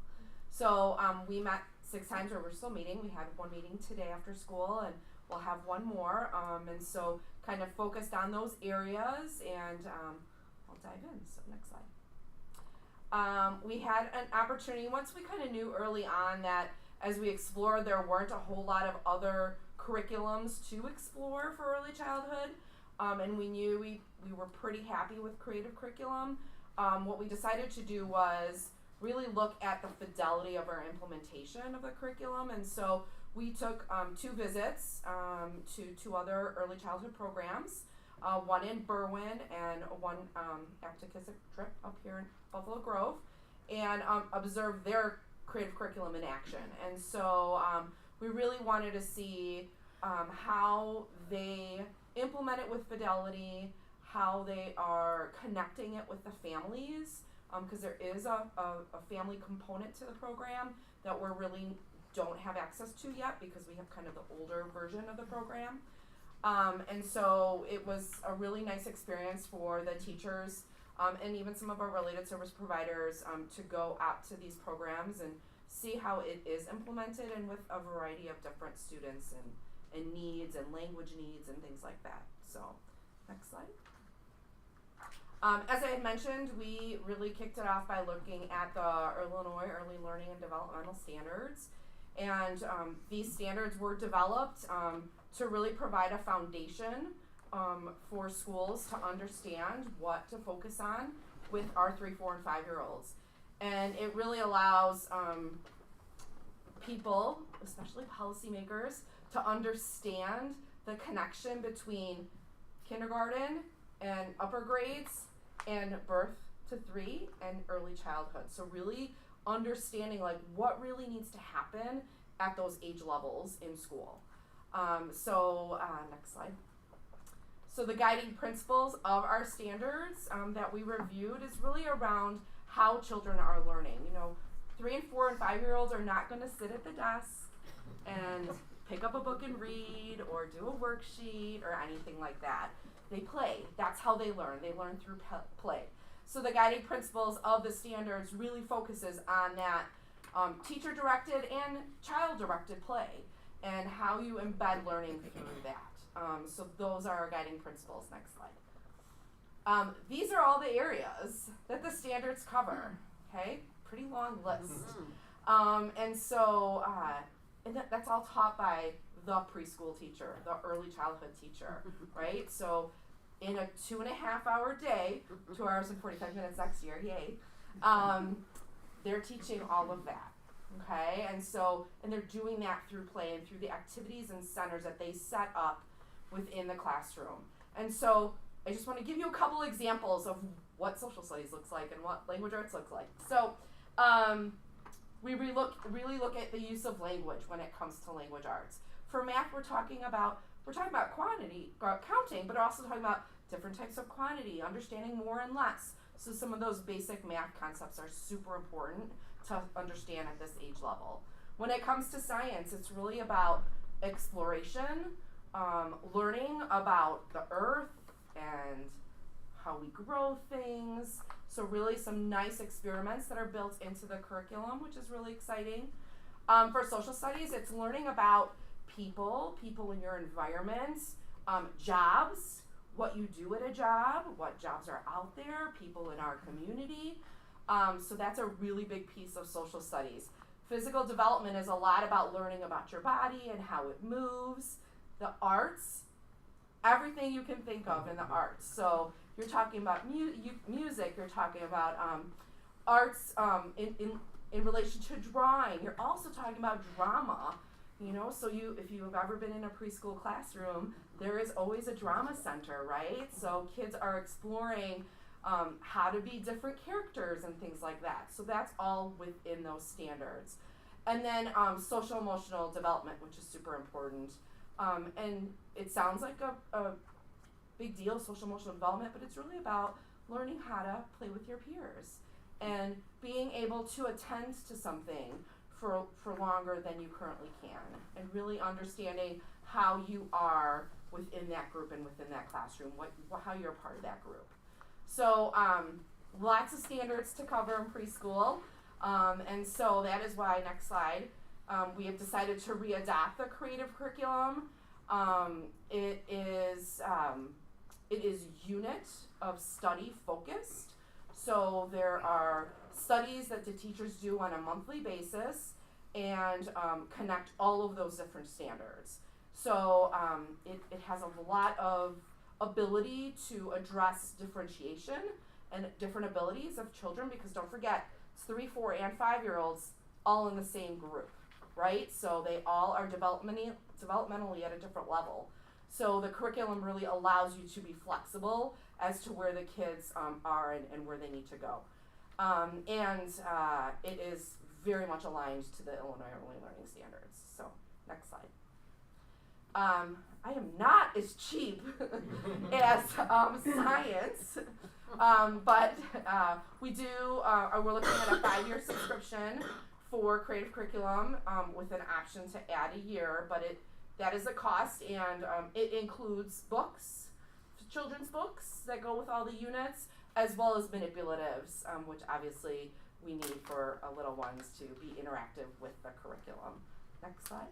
So we met 6 times, or we're still meeting. We had one meeting today after school, and we'll have one more. And so kind of focused on those areas, and I'll dive in. So next slide. We had an opportunity, once we kind of knew early on that as we explored, there weren't a whole lot of other curriculums to explore for early childhood. and we knew we were pretty happy with creative curriculum. What we decided to do was really look at the fidelity of our implementation of the curriculum, and so we took 2 visits to 2 other early childhood programs, one in Berwyn and one Aptekissic trip up here in Buffalo Grove, and observed their creative curriculum in action. And so we really wanted to see how they implement it with fidelity, how they are connecting it with the families, because there is a family component to the program that we're really don't have access to yet because we have kind of the older version of the program. And so it was a really nice experience for the teachers and even some of our related service providers to go out to these programs and see how it is implemented and with a variety of different students and needs and language needs and things like that. So, next slide. As I had mentioned, we really kicked it off by looking at the Illinois Early Learning and Developmental Standards. And these standards were developed to really provide a foundation for schools to understand what to focus on with our 3, 4, and 5-year-olds. And it really allows people, especially policymakers, to understand the connection between kindergarten and upper grades and birth to 3 and early childhood. So really understanding like what really needs to happen at those age levels in school. Next slide. So the guiding principles of our standards that we reviewed is really around how children are learning. 3 and 4 and 5-year-olds are not going to sit at the desk and pick up a book and read or do a worksheet or anything like that. They play. That's how they learn. They learn through play. So the guiding principles of the standards really focuses on that teacher-directed and child-directed play and how you embed learning through that. So those are our guiding principles. Next slide. These are all the areas that the standards cover. Okay, pretty long list. And that's all taught by the preschool teacher, the early childhood teacher, right? So in a 2.5-hour day, 2 hours and 45 minutes next year, yay, they're teaching all of that, okay? And they're doing that through play and through the activities and centers that they set up within the classroom. And so I just want to give you a couple examples of what social studies looks like and what language arts looks like. So we really look at the use of language when it comes to language arts. For math, we're talking about quantity, counting, but also talking about different types of quantity, understanding more and less. So some of those basic math concepts are super important to understand at this age level. When it comes to science, it's really about exploration, learning about the earth and how we grow things. So really some nice experiments that are built into the curriculum, which is really exciting. For social studies, it's learning about people in your environment, jobs, what you do at a job, what jobs are out there, people in our community. So that's a really big piece of social studies. Physical development is a lot about learning about your body and how it moves. The arts, everything you can think of in the arts. So you're talking about music, you're talking about arts in relation to drawing. You're also talking about drama. So if you've ever been in a preschool classroom, there is always a drama center, right? So kids are exploring how to be different characters and things like that. So that's all within those standards. And then social emotional development, which is super important. And it sounds like a big deal, social emotional development, but it's really about learning how to play with your peers and being able to attend to something for longer than you currently can, and really understanding how you are within that group and within that classroom, how you're a part of that group. So lots of standards to cover in preschool, and so that is why, next slide, we have decided to readopt the creative curriculum. It is unit of study focused. So there are studies that the teachers do on a monthly basis and connect all of those different standards. So it has a lot of ability to address differentiation and different abilities of children, because don't forget, it's 3, 4, and 5-year-olds all in the same group, right? So they all are developmentally at a different level. So the curriculum really allows you to be flexible as to where the kids are and where they need to go. It is very much aligned to the Illinois Early Learning Standards. So, next slide. I am not as cheap as science, but we do, we're looking at a 5-year subscription for creative curriculum with an option to add a year, but that is a cost, and it includes books, children's books that go with all the units, as well as manipulatives, which obviously we need for little ones to be interactive with the curriculum. Next slide.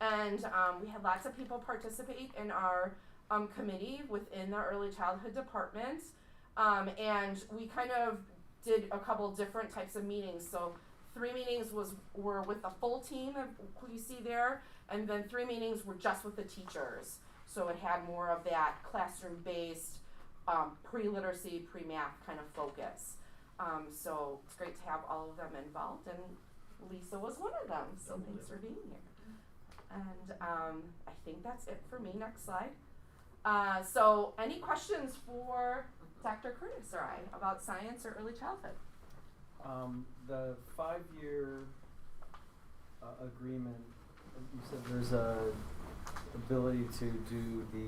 And we had lots of people participate in our committee within the early childhood department, and we kind of did a couple different types of meetings. So 3 meetings were with the full team of who you see there, and then 3 meetings were just with the teachers. So it had more of that classroom-based, pre-literacy, pre-math kind of focus. So it's great to have all of them involved, and Lisa was one of them, so thanks for being here. And I think that's it for me. Next slide. So any questions for Dr. Curtis or I about science or early childhood? The 5-year agreement, you said there's a ability to do the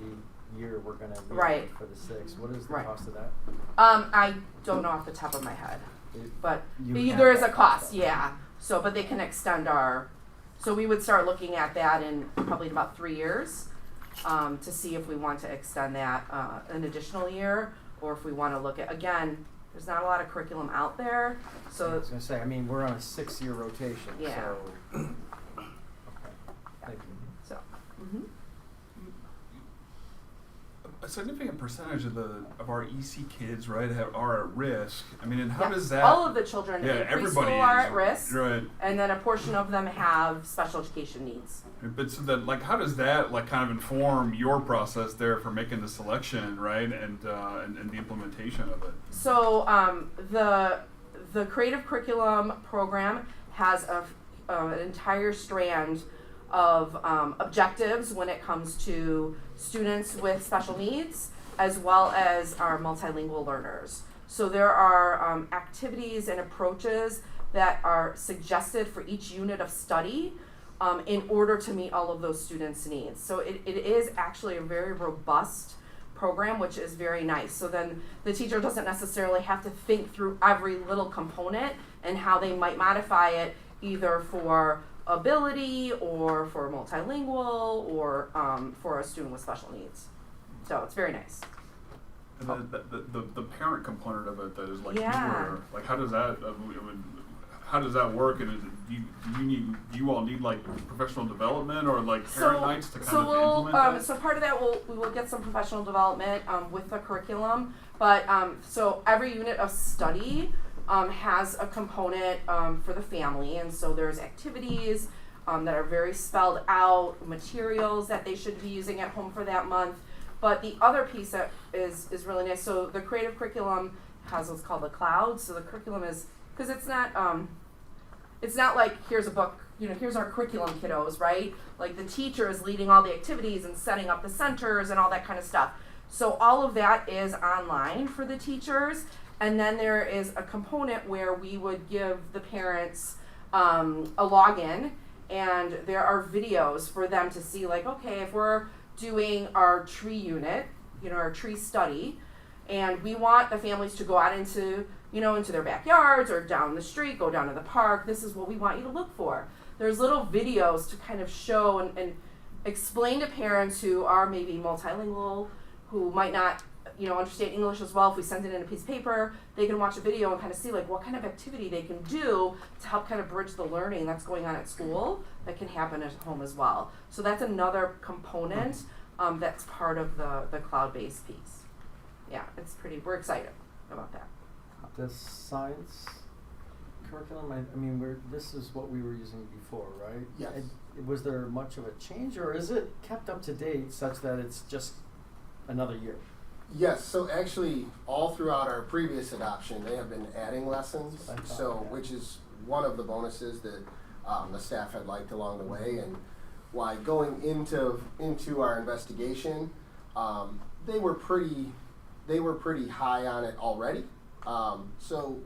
year we're going to be for the 6. What is the cost of that? I don't know off the top of my head, but there is a cost, yeah. So, but they can extend our, so we would start looking at that in probably about 3 years to see if we want to extend that an additional year, or if we want to look at, again, there's not a lot of curriculum out there. So I was going to say, I mean, we're on a 6-year rotation. Yeah. So, okay. Thank you. So, A significant percentage of our EC kids, right, are at risk. I mean, and how does that? All of the children in everybody preschool are is, at risk, right? And then a portion of them have special education needs. But so that, like, how does that, like, kind of inform your process there for making the selection, right, and the implementation of it? So the creative curriculum program has an entire strand of objectives when it comes to students with special needs, as well as our multilingual learners. So there are activities and approaches that are suggested for each unit of study in order to meet all of those students' needs. So it is actually a very robust program, which is very nice. So then the teacher doesn't necessarily have to think through every little component and how they might modify it, either for ability or for multilingual or for a student with special needs. So it's very nice. And the parent component of it, that is like, like, how does that work? And do you all need like professional development or like parent nights to kind of implement that? So part of that we will get some professional development with the curriculum, but so every unit of study has a component for the family, and so there's activities that are very spelled out, materials that they should be using at home for that month. But the other piece that is really nice, so the creative curriculum has what's called the cloud. So the curriculum is, because it's not like here's a book, here's our curriculum, kiddos, right? Like the teacher is leading all the activities and setting up the centers and all that kind of stuff. So all of that is online for the teachers. And then there is a component where we would give the parents a login, and there are videos for them to see, like, okay, if we're doing our tree unit, our tree study, and we want the families to go out into their backyards or down the street, go down to the park, this is what we want you to look for. There's little videos to kind of show and explain to parents who are maybe multilingual, who might not understand English as well. If we send it in a piece of paper, they can watch a video and kind of see like what kind of activity they can do to help kind of bridge the learning that's going on at school that can happen at home as well. So that's another component that's part of the cloud-based piece. Yeah, we're excited about that. The science curriculum, I mean, this is what we were using before, right? Yes. Was there much of a change, or is it kept up to date such that it's just another year? Yes, so actually, all throughout our previous adoption, they have been adding lessons, which is one of the bonuses that the staff had liked along the way, and why going into our investigation, they were pretty high on it already. So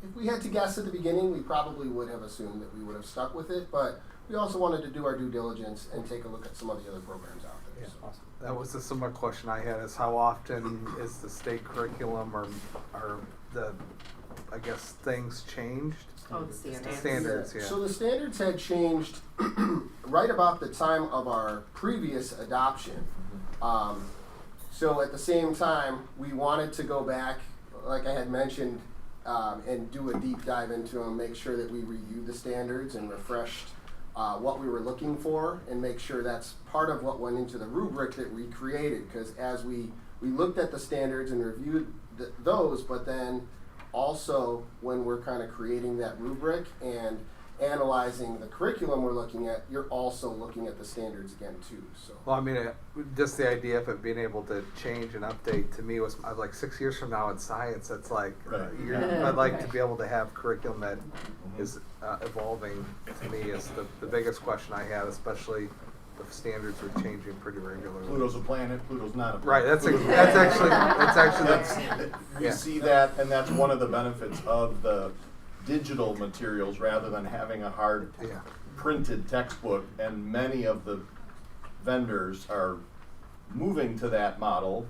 if we had to guess at the beginning, we probably would have assumed that we would have stuck with it, but we also wanted to do our due diligence and take a look at some of the other programs out there. Yeah, so. awesome. That was a similar question I had, is how often is the state curriculum or the, I guess, things changed? Oh, the standards. Standards, yeah. So the standards had changed right about the time of our previous adoption. So at the same time, we wanted to go back, like I had mentioned, and do a deep dive into them, make sure that we reviewed the standards and refreshed what we were looking for, and make sure that's part of what went into the rubric that we created. Because as we looked at the standards and reviewed those, but then also when we're kind of creating that rubric and analyzing the curriculum we're looking at, you're also looking at the standards again too. So. Well, I mean, just the idea of it being able to change and update to me was like 6 years from now in science. It's like I'd like to be able to have curriculum that is evolving. To me, is the biggest question I had, especially if standards are changing pretty regularly. Pluto's a planet. Pluto's not a planet. Right. That's actually we see that, and that's one of the benefits of the digital materials rather than having a hard printed textbook, and many of the vendors are moving to that model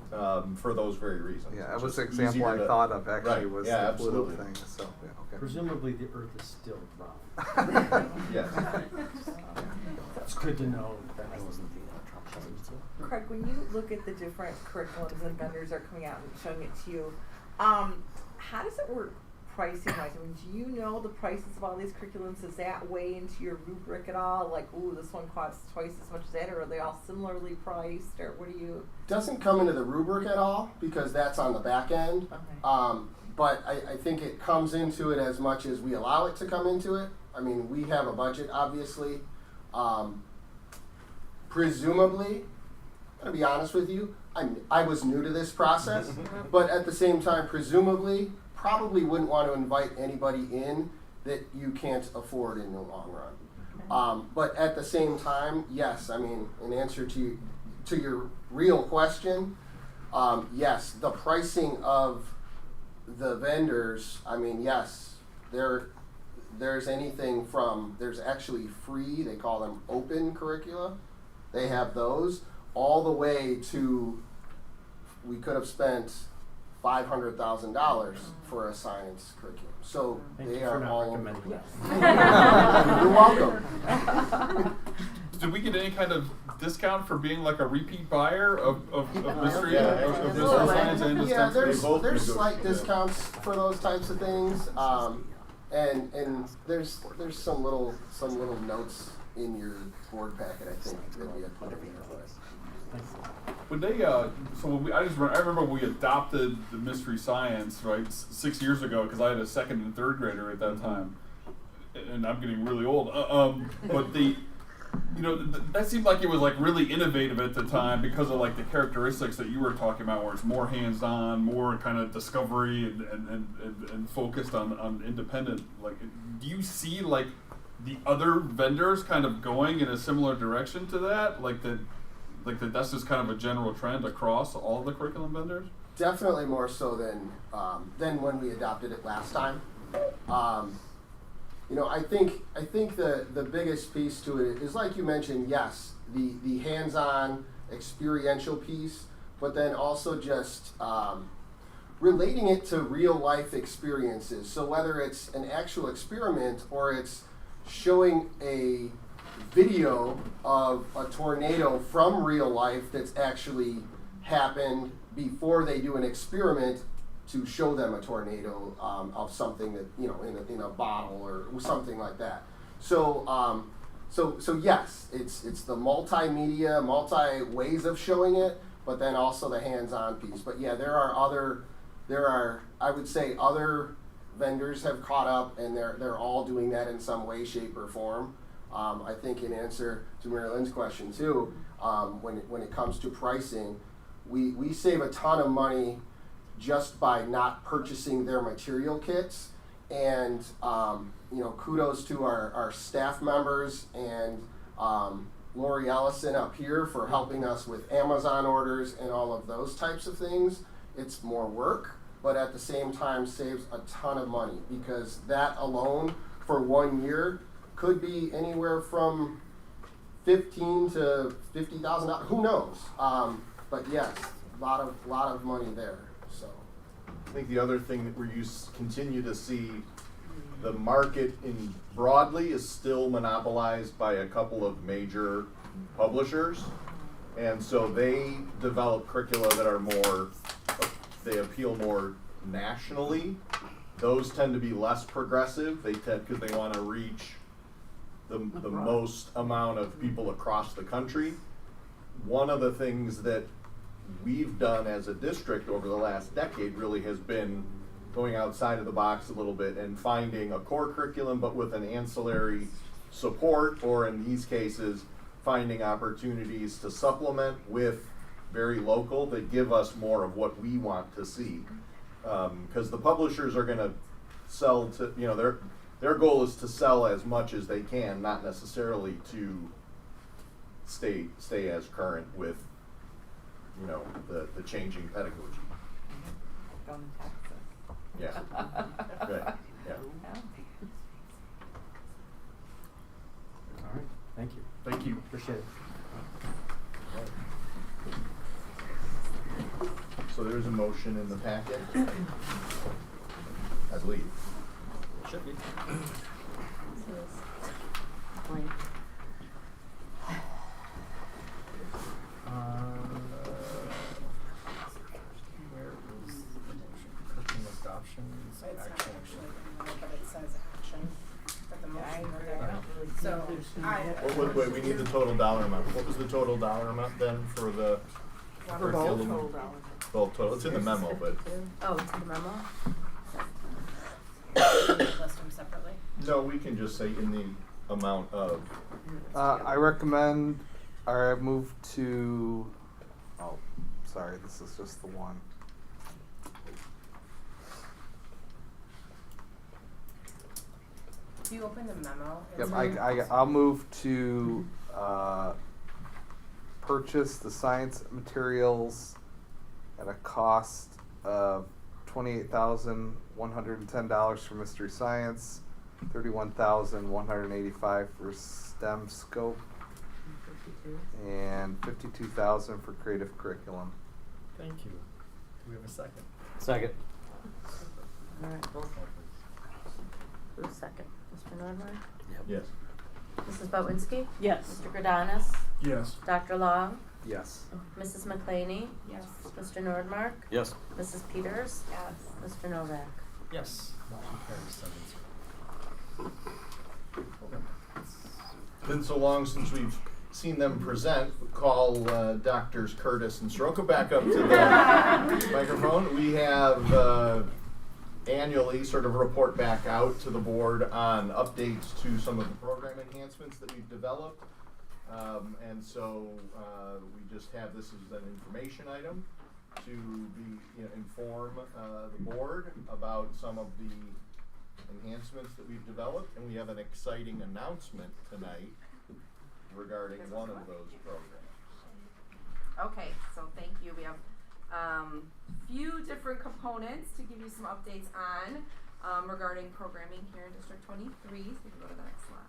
for those very reasons. Yeah, that was the example I thought of actually, was the Pluto absolutely. thing. So, yeah, okay. Presumably the Earth is still round. Yes. It's good to know. That wasn't the Craig, when you look at the different curriculums and vendors are coming out and showing it to you, how does it work pricing wise? I mean, do you know the prices of all these curriculums? Does that weigh into your rubric at all? Like, ooh, this one costs twice as much as that, or are they all similarly priced, or what do you? Doesn't come into the rubric at all, because that's on the back end. Okay. But I think it comes into it as much as we allow it to come into it. I mean, we have a budget, obviously. Presumably, I'm gonna be honest with you, I was new to this process, but at the same time, presumably, probably wouldn't want to invite anybody in that you can't afford in the long run. But at the same time, yes, I mean, in answer to your real question, yes, the pricing of the vendors, I mean, yes, there's anything from, there's actually free, they call them open curricula, they have those, all the way to, we could have spent $500,000 for a science curriculum. So they are all recommending. You're welcome. Did we get any kind of discount for being like a repeat buyer of mystery of mystery science and yeah, there's slight discounts for those types of things, and there's some little notes in your board packet, I think, that we had put in there. When they, I remember when we adopted the mystery science, right, 6 years ago, because I had a second and third grader at that time, and I'm getting really old. But that seemed like it was like really innovative at the time because of like the characteristics that you were talking about, where it's more hands-on, more kind of discovery and focused on independent. Like, do you see like the other vendors kind of going in a similar direction to that? That's just kind of a general trend across all the curriculum vendors? Definitely more so than when we adopted it last time. I think the biggest piece to it is, like you mentioned, yes, the hands-on experiential piece, but then also just relating it to real life experiences. So whether it's an actual experiment or it's showing a video of a tornado from real life that's actually happened before they do an experiment to show them a tornado of something that, in a bottle or something like that. So yes, it's the multimedia, multi ways of showing it, but then also the hands-on piece. But yeah, there are I would say other vendors have caught up, and they're all doing that in some way, shape, or form. I think in answer to Mary Lynn's question too, when it comes to pricing, we save a ton of money just by not purchasing their material kits. And kudos to our staff members and Lori Ellison up here for helping us with Amazon orders and all of those types of things. It's more work, but at the same time saves a ton of money, because that alone for 1 year could be anywhere from $15,000 to $50,000. Who knows? But yes, a lot of money there. So I think the other thing that continue to see, the market broadly is still monopolized by a couple of major publishers, and so they develop curricula that are they appeal more nationally. Those tend to be less progressive. Because they want to reach the most amount of people across the country. One of the things that we've done as a district over the last decade really has been going outside of the box a little bit and finding a core curriculum, but with an ancillary support, or in these cases, finding opportunities to supplement with very local that give us more of what we want to see. Because the publishers are going to sell to, their goal is to sell as much as they can, not necessarily to stay as current with, the changing pedagogy. Going to Texas. Yeah. Right. Yeah. All right. Thank you. Thank you. Appreciate it. So there's a motion in the packet, I believe. Should be. Where is the motion? Curriculum adoptions, It's not action. actually, but it says action for the motion. Really So, Wait, we need the total dollar amount. What was the total dollar amount then for the curriculum? Well, total, it's in the memo, but. Oh, it's in the memo? list them separately. No, we can just say in the amount of. I move to, sorry, this is just the one. Do you open the memo? Yep, I'll move to purchase the science materials at a cost of $28,110 for mystery science, $31,185 for STEM scope, and $52,000 for creative curriculum. Thank you. Do we have a second? Second. All right. Roll call, please. Who's second? Mr. Nordmark? Yes. Mrs. Bowenski? Yes. Mr. Gradanis? Yes. Dr. Long? Yes. Mrs. McClaney? Yes. Mr. Nordmark? Yes. Mrs. Peters? Yes. Mr. Novak? Yes. Motion carries 7-0. Okay. Been so long since we've seen them present. Call Doctors Curtis and Soroka back up to the microphone. We have annually sort of report back out to the board on updates to some of the program enhancements that we've developed. And so we just have this as an information item to inform the board about some of the enhancements that we've developed, and we have an exciting announcement tonight regarding one of those programs. Okay, so thank you. We have few different components to give you some updates on regarding programming here in District 23. So we can go to the next slide.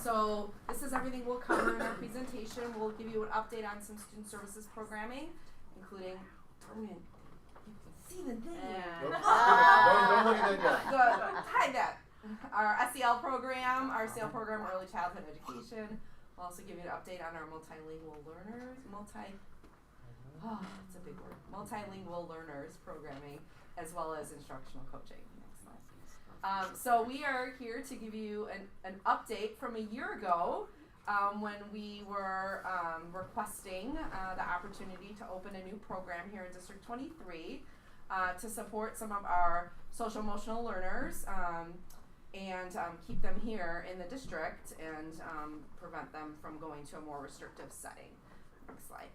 So this is everything we'll cover in our presentation. We'll give you an update on some student services programming, including permanent. You can see the thing. Don't look at that yet. Good. Hide that. Our SEL program, our SEL program, early childhood education. We'll also give you an update on our multilingual learners, it's a big word. Multilingual learners programming, as well as instructional coaching. Next slide. So we are here to give you an update from a year ago when we were requesting the opportunity to open a new program here in District 23 to support some of our social emotional learners and keep them here in the district and prevent them from going to a more restrictive setting. Next slide.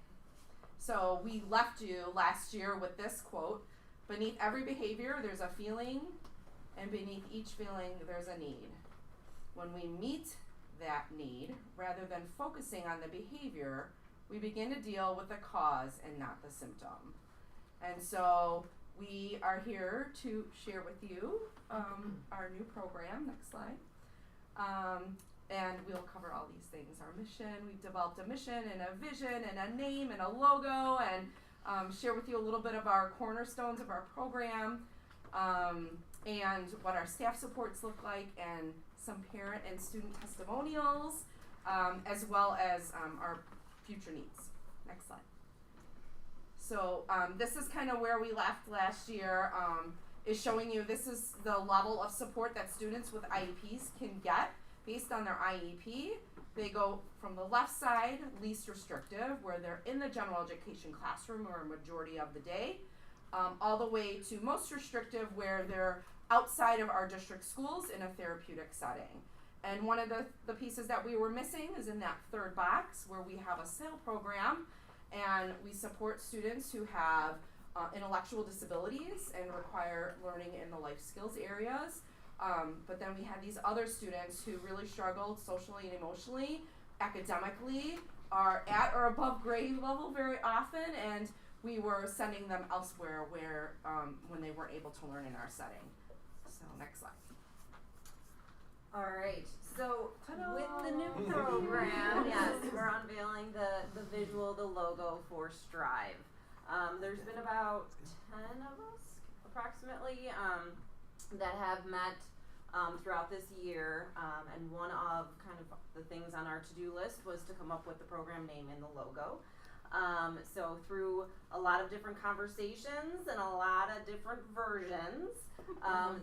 So we left you last year with this quote: beneath every behavior, there's a feeling, and beneath each feeling, there's a need. When we meet that need, rather than focusing on the behavior, we begin to deal with the cause and not the symptom. And so we are here to share with you our new program. Next slide. And we'll cover all these things. Our mission, we've developed a mission and a vision and a name and a logo, and share with you a little bit of our cornerstones of our program, and what our staff supports look like, and some parent and student testimonials, as well as our future needs. Next slide. So this is kind of where we left last year, is showing you this is the level of support that students with IEPs can get based on their IEP. They go from the left side, least restrictive, where they're in the general education classroom or a majority of the day, all the way to most restrictive, where they're outside of our district schools in a therapeutic setting. And one of the pieces that we were missing is in that third box, where we have a SAIL program, and we support students who have intellectual disabilities and require learning in the life skills areas. But then we had these other students who really struggled socially and emotionally, academically, are at or above grade level very often, and we were sending them elsewhere where when they weren't able to learn in our setting. So next slide. All right, so with the new program, yes, we're unveiling the visual, the logo for Strive. There's been about 10 of us, approximately, that have met throughout this year, and one of kind of the things on our to-do list was to come up with the program name and the logo. So through a lot of different conversations and a lot of different versions,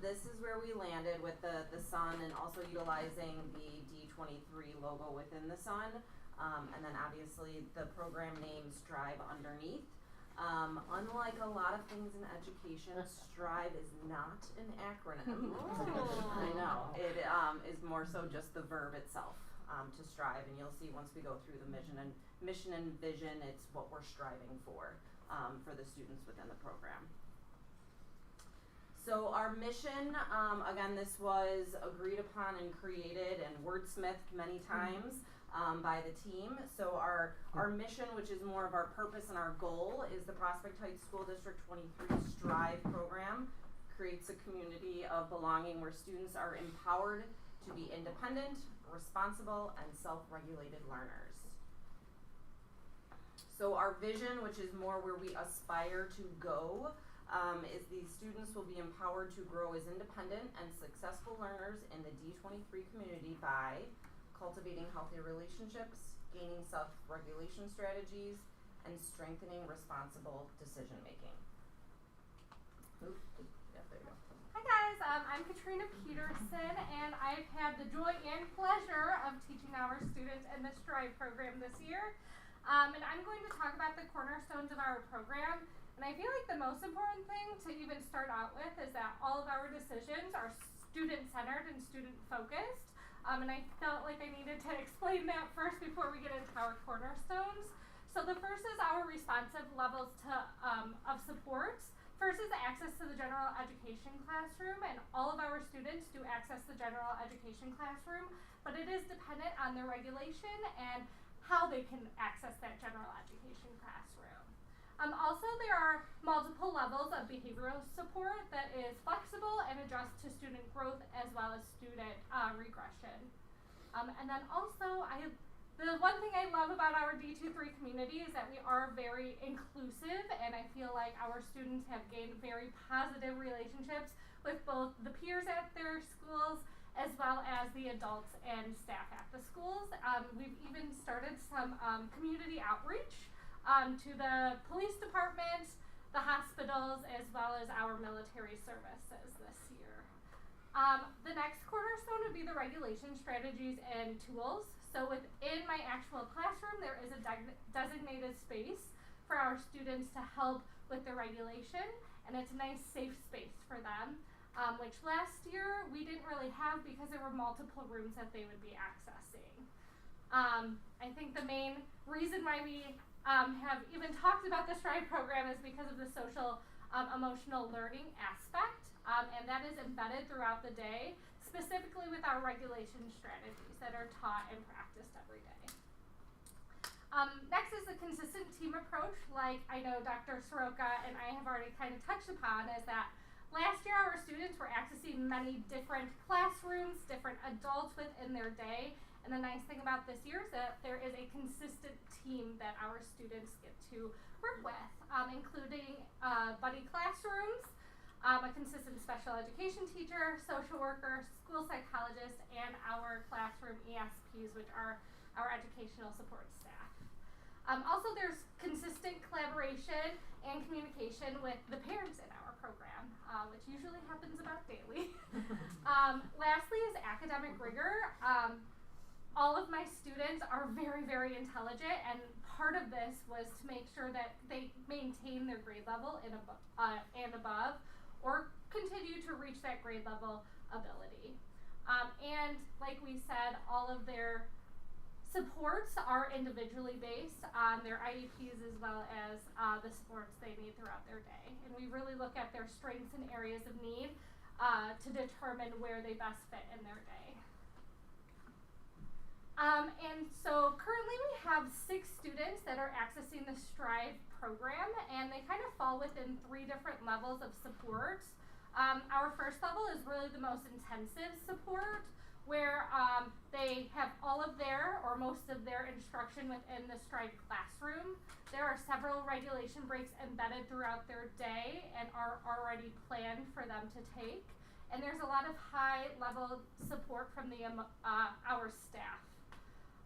this is where we landed with the sun, and also utilizing the D23 logo within the sun, and then obviously the program name Strive underneath. Unlike a lot of things in education, Strive is not an acronym. I know. It is more so just the verb itself, to strive, and you'll see once we go through the mission and vision, it's what we're striving for the students within the program. So our mission, again, this was agreed upon and created and wordsmithed many times by the team. So our mission, which is more of our purpose and our goal, is the Prospect Heights School District 23 Strive program creates a community of belonging where students are empowered to be independent, responsible, and self-regulated learners. So our vision, which is more where we aspire to go, is these students will be empowered to grow as independent and successful learners in the D23 community by cultivating healthy relationships, gaining self-regulation strategies, and strengthening responsible decision-making. There you go. Hi guys, I'm Katrina Peterson, and I've had the joy and pleasure of teaching our students in the Strive program this year. And I'm going to talk about the cornerstones of our program. And I feel like the most important thing to even start out with is that all of our decisions are student-centered and student-focused. And I felt like I needed to explain that first before we get into our cornerstones. So the first is our responsive levels of supports. First is access to the general education classroom, and all of our students do access the general education classroom, but it is dependent on their regulation and how they can access that general education classroom. Also, there are multiple levels of behavioral support that is flexible and adjusts to student growth as well as student regression. And then also, the one thing I love about our D23 community is that we are very inclusive, and I feel like our students have gained very positive relationships with both the peers at their schools as well as the adults and staff at the schools. We've even started some community outreach to the police department, the hospitals, as well as our military services this year. The next cornerstone would be the regulation strategies and tools. So within my actual classroom, there is a designated space for our students to help with the regulation, and it's a nice safe space for them, which last year we didn't really have because there were multiple rooms that they would be accessing. I think the main reason why we have even talked about the STRIVE program is because of the social emotional learning aspect, and that is embedded throughout the day, specifically with our regulation strategies that are taught and practiced every day. Next is the consistent team approach, like I know Dr. Soroka and I have already kind of touched upon, is that last year our students were accessing many different classrooms, different adults within their day, and the nice thing about this year is that there is a consistent team that our students get to work with, including buddy classrooms, a consistent special education teacher, social worker, school psychologist, and our classroom ESPs, which are our educational support staff. Also, there's consistent collaboration and communication with the parents in our program, which usually happens about daily. Lastly is academic rigor. All of my students are very, very intelligent, and part of this was to make sure that they maintain their grade level and above, or continue to reach that grade level ability. And like we said, all of their supports are individually based on their IEPs as well as the supports they need throughout their day. And we really look at their strengths and areas of need to determine where they best fit in their day. And so currently we have 6 students that are accessing the STRIVE program, and they kind of fall within 3 different levels of support. Our first level is really the most intensive support, where they have all of their or most of their instruction within the STRIVE classroom. There are several regulation breaks embedded throughout their day and are already planned for them to take. And there's a lot of high level support from our staff.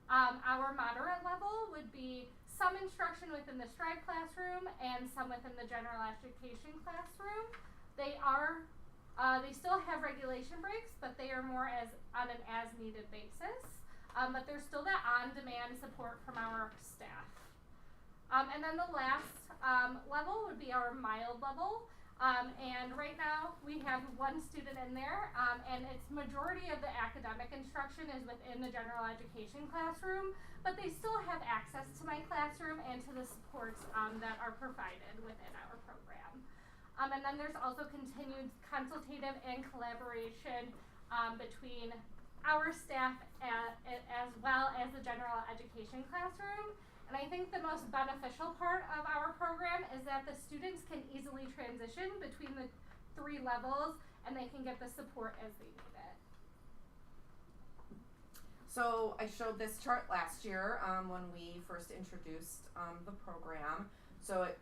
Our moderate level would be some instruction within the STRIVE classroom and some within the general education classroom. They still have regulation breaks, but they are more on an as-needed basis. But there's still that on-demand support from our staff. And then the last level would be our mild level. And right now we have 1 student in there, and its majority of the academic instruction is within the general education classroom, but they still have access to my classroom and to the supports that are provided within our program. And then there's also continued consultative and collaboration between our staff as well as the general education classroom. And I think the most beneficial part of our program is that the students can easily transition between the 3 levels, and they can get the support as they need it. So I showed this chart last year when we first introduced the program. So it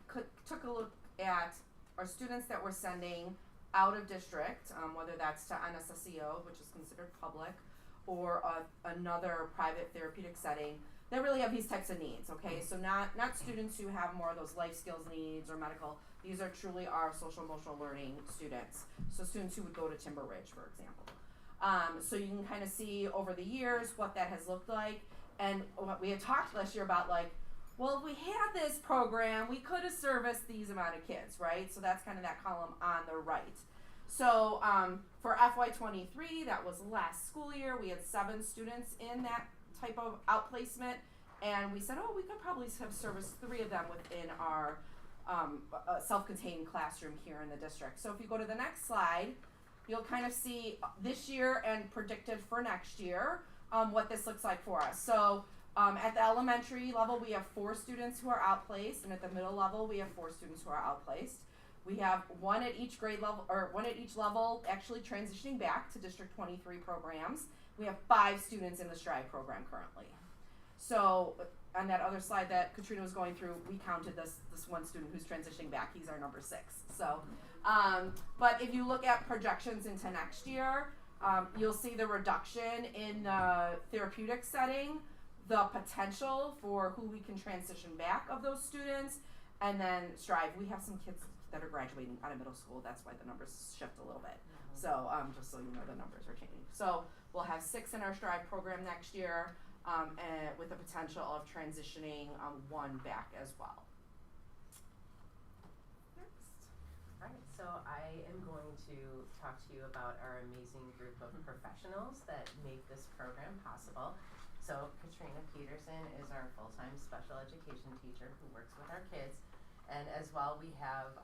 took a look at our students that we're sending out of district, whether that's to NSSEO, which is considered public, or another private therapeutic setting that really have these types of needs, okay? So not students who have more of those life skills needs or medical. These are truly our social emotional learning students. So students who would go to Timber Ridge, for example. So you can kind of see over the years what that has looked like. And what we had talked last year about, like, well, if we had this program, we could have serviced these amount of kids, right? So that's kind of that column on the right. So for FY23, that was last school year, we had 7 students in that type of outplacement, and we said, oh, we could probably have serviced 3 of them within our self-contained classroom here in the district. So if you go to the next slide, you'll kind of see this year and predicted for next year what this looks like for us. So at the elementary level, we have 4 students who are outplaced, and at the middle level, we have 4 students who are outplaced. We have 1 at each grade level, or 1 at each level actually transitioning back to District 23 programs. We have 5 students in the STRIVE program currently. So on that other slide that Katrina was going through, we counted this 1 student who's transitioning back. He's our number 6. So, but if you look at projections into next year, you'll see the reduction in the therapeutic setting, the potential for who we can transition back of those students, and then STRIVE. We have some kids that are graduating out of middle school. That's why the numbers shift a little bit. So just so you know, the numbers are changing. So we'll have 6 in our STRIVE program next year, and with the potential of transitioning 1 back as well. Next. Alright, so I am going to talk to you about our amazing group of professionals that make this program possible. So Katrina Peterson is our full-time special education teacher who works with our kids. And as well, we have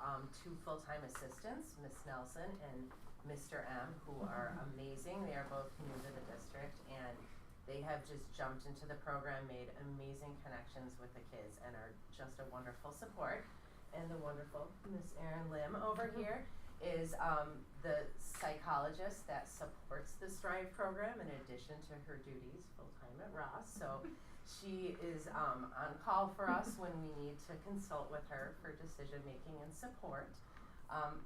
2 full-time assistants, Miss Nelson and Mr. M, who are amazing. They are both new to the district, and they have just jumped into the program, made amazing connections with the kids, and are just a wonderful support. And the wonderful Miss Erin Lim over here is the psychologist that supports the Strive program in addition to her duties full-time at Ross. So she is on call for us when we need to consult with her for decision-making and support.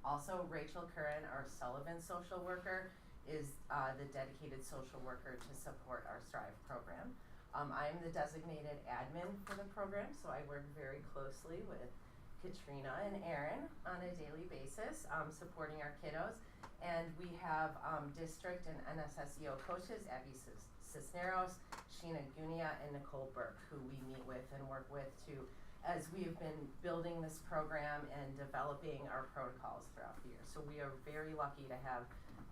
Also, Rachel Curran, our Sullivan social worker, is the dedicated social worker to support our Strive program. I'm the designated admin for the program, so I work very closely with Katrina and Erin on a daily basis, supporting our kiddos. And we have district and NSSEO coaches, Abby Cisneros, Sheena Gunia, and Nicole Burke, who we meet with and work with as we've been building this program and developing our protocols throughout the year. So we are very lucky to have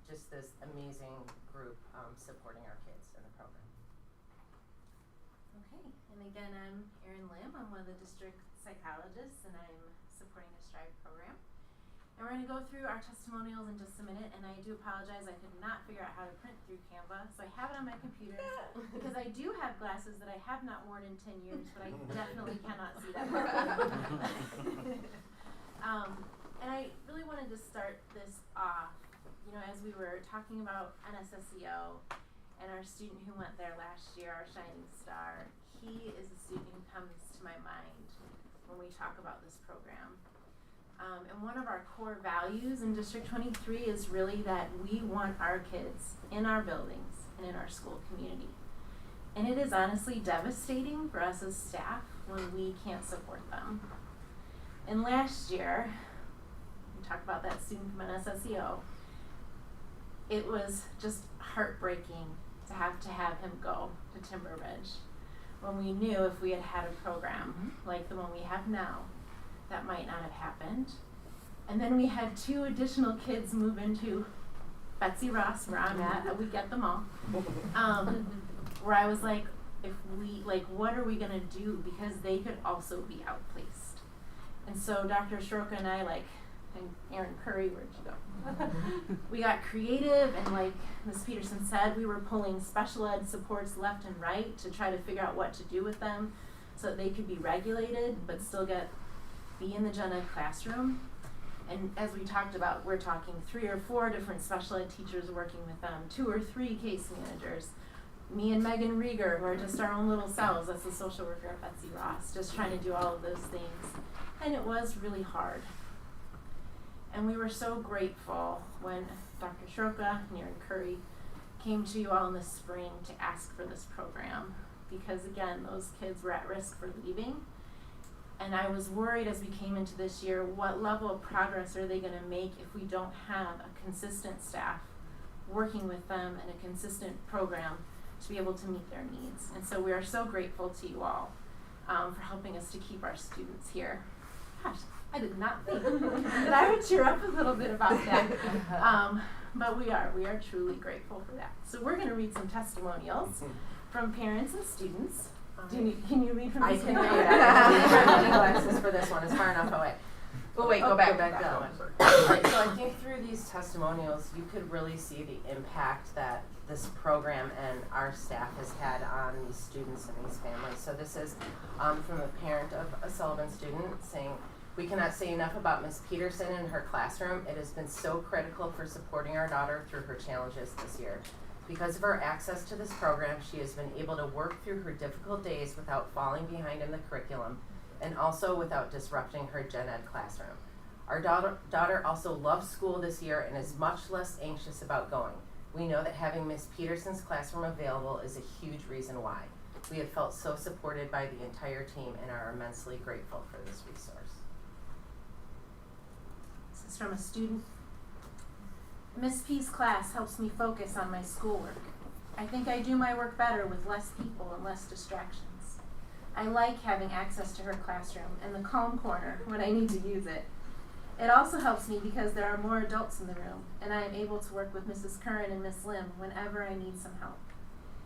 just this amazing group supporting our kids in the program. Okay, and again, I'm Erin Lim. I'm one of the district psychologists, and I'm supporting the Strive program. And we're going to go through our testimonials in just a minute, and I do apologize, I could not figure out how to print through Canva, so I have it on my computer, because I do have glasses that I have not worn in 10 years, but I definitely cannot see that properly. And I really wanted to start this off, you know, as we were talking about NSSEO, and our student who went there last year, our shining star, he is a student who comes to my mind when we talk about this program. And one of our core values in District 23 is really that we want our kids in our buildings and in our school community. And it is honestly devastating for us as staff when we can't support them. And last year, we talked about that student from NSSEO, it was just heartbreaking to have him go to Timber Ridge when we knew if we had had a program like the one we have now, that might not have happened. And then we had 2 additional kids move into Betsy Ross, where I'm at, we get them all, where I was like, what are we gonna do? Because they could also be outplaced. And so Dr. Shroka and I, and Aaron Curry, where'd you go? We got creative, and like Ms. Peterson said, we were pulling special ed supports left and right to try to figure out what to do with them so that they could be regulated but still be in the gen ed classroom. And as we talked about, we're talking 3 or 4 different special ed teachers working with them, 2 or 3 case managers, me and Megan Rieger, who are just our own little selves, that's the social worker at Betsy Ross, just trying to do all of those things. And it was really hard. And we were so grateful when Dr. Shroka and Aaron Curry came to you all in the spring to ask for this program, because again, those kids were at risk for leaving. And I was worried as we came into this year, what level of progress are they going to make if we don't have a consistent staff working with them and a consistent program to be able to meet their needs. And so we are so grateful to you all for helping us to keep our students here. Gosh, I did not think that I would cheer up a little bit about that. But we are truly grateful for that. So we're going to read some testimonials from parents and students. Can you read from this? I can read. I don't have glasses for this one. It's far enough away. Oh wait, go back that that one. one. Right, so I think through these testimonials, you could really see the impact that this program and our staff has had on these students and these families. So this is from a parent of a Sullivan student saying, "We cannot say enough about Ms. Peterson and her classroom. It has been so critical for supporting our daughter through her challenges this year. Because of her access to this program, she has been able to work through her difficult days without falling behind in the curriculum and also without disrupting her gen ed classroom. Our daughter also loves school this year and is much less anxious about going. We know that having Ms. Peterson's classroom available is a huge reason why. We have felt so supported by the entire team and are immensely grateful for this resource." This is from a student. "Miss P's class helps me focus on my schoolwork. I think I do my work better with less people and less distractions. I like having access to her classroom and the calm corner when I need to use it. It also helps me because there are more adults in the room, and I am able to work with Mrs. Curran and Miss Lim whenever I need some help.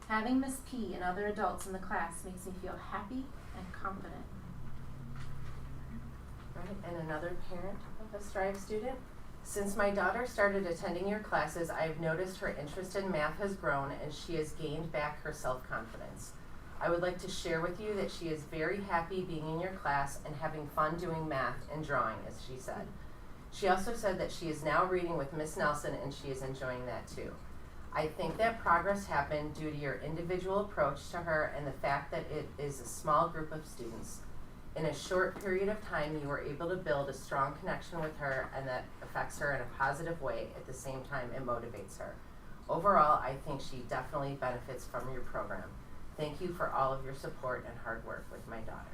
Having Miss P and other adults in the class makes me feel happy and confident. Right, and another parent of a Strive student. Since my daughter started attending your classes, I have noticed her interest in math has grown and she has gained back her self-confidence. I would like to share with you that she is very happy being in your class and having fun doing math and drawing, as she said. She also said that she is now reading with Miss Nelson and she is enjoying that too. I think that progress happened due to your individual approach to her and the fact that it is a small group of students. In a short period of time, you were able to build a strong connection with her and that affects her in a positive way. At the same time, it motivates her. Overall, I think she definitely benefits from your program. Thank you for all of your support and hard work with my daughter.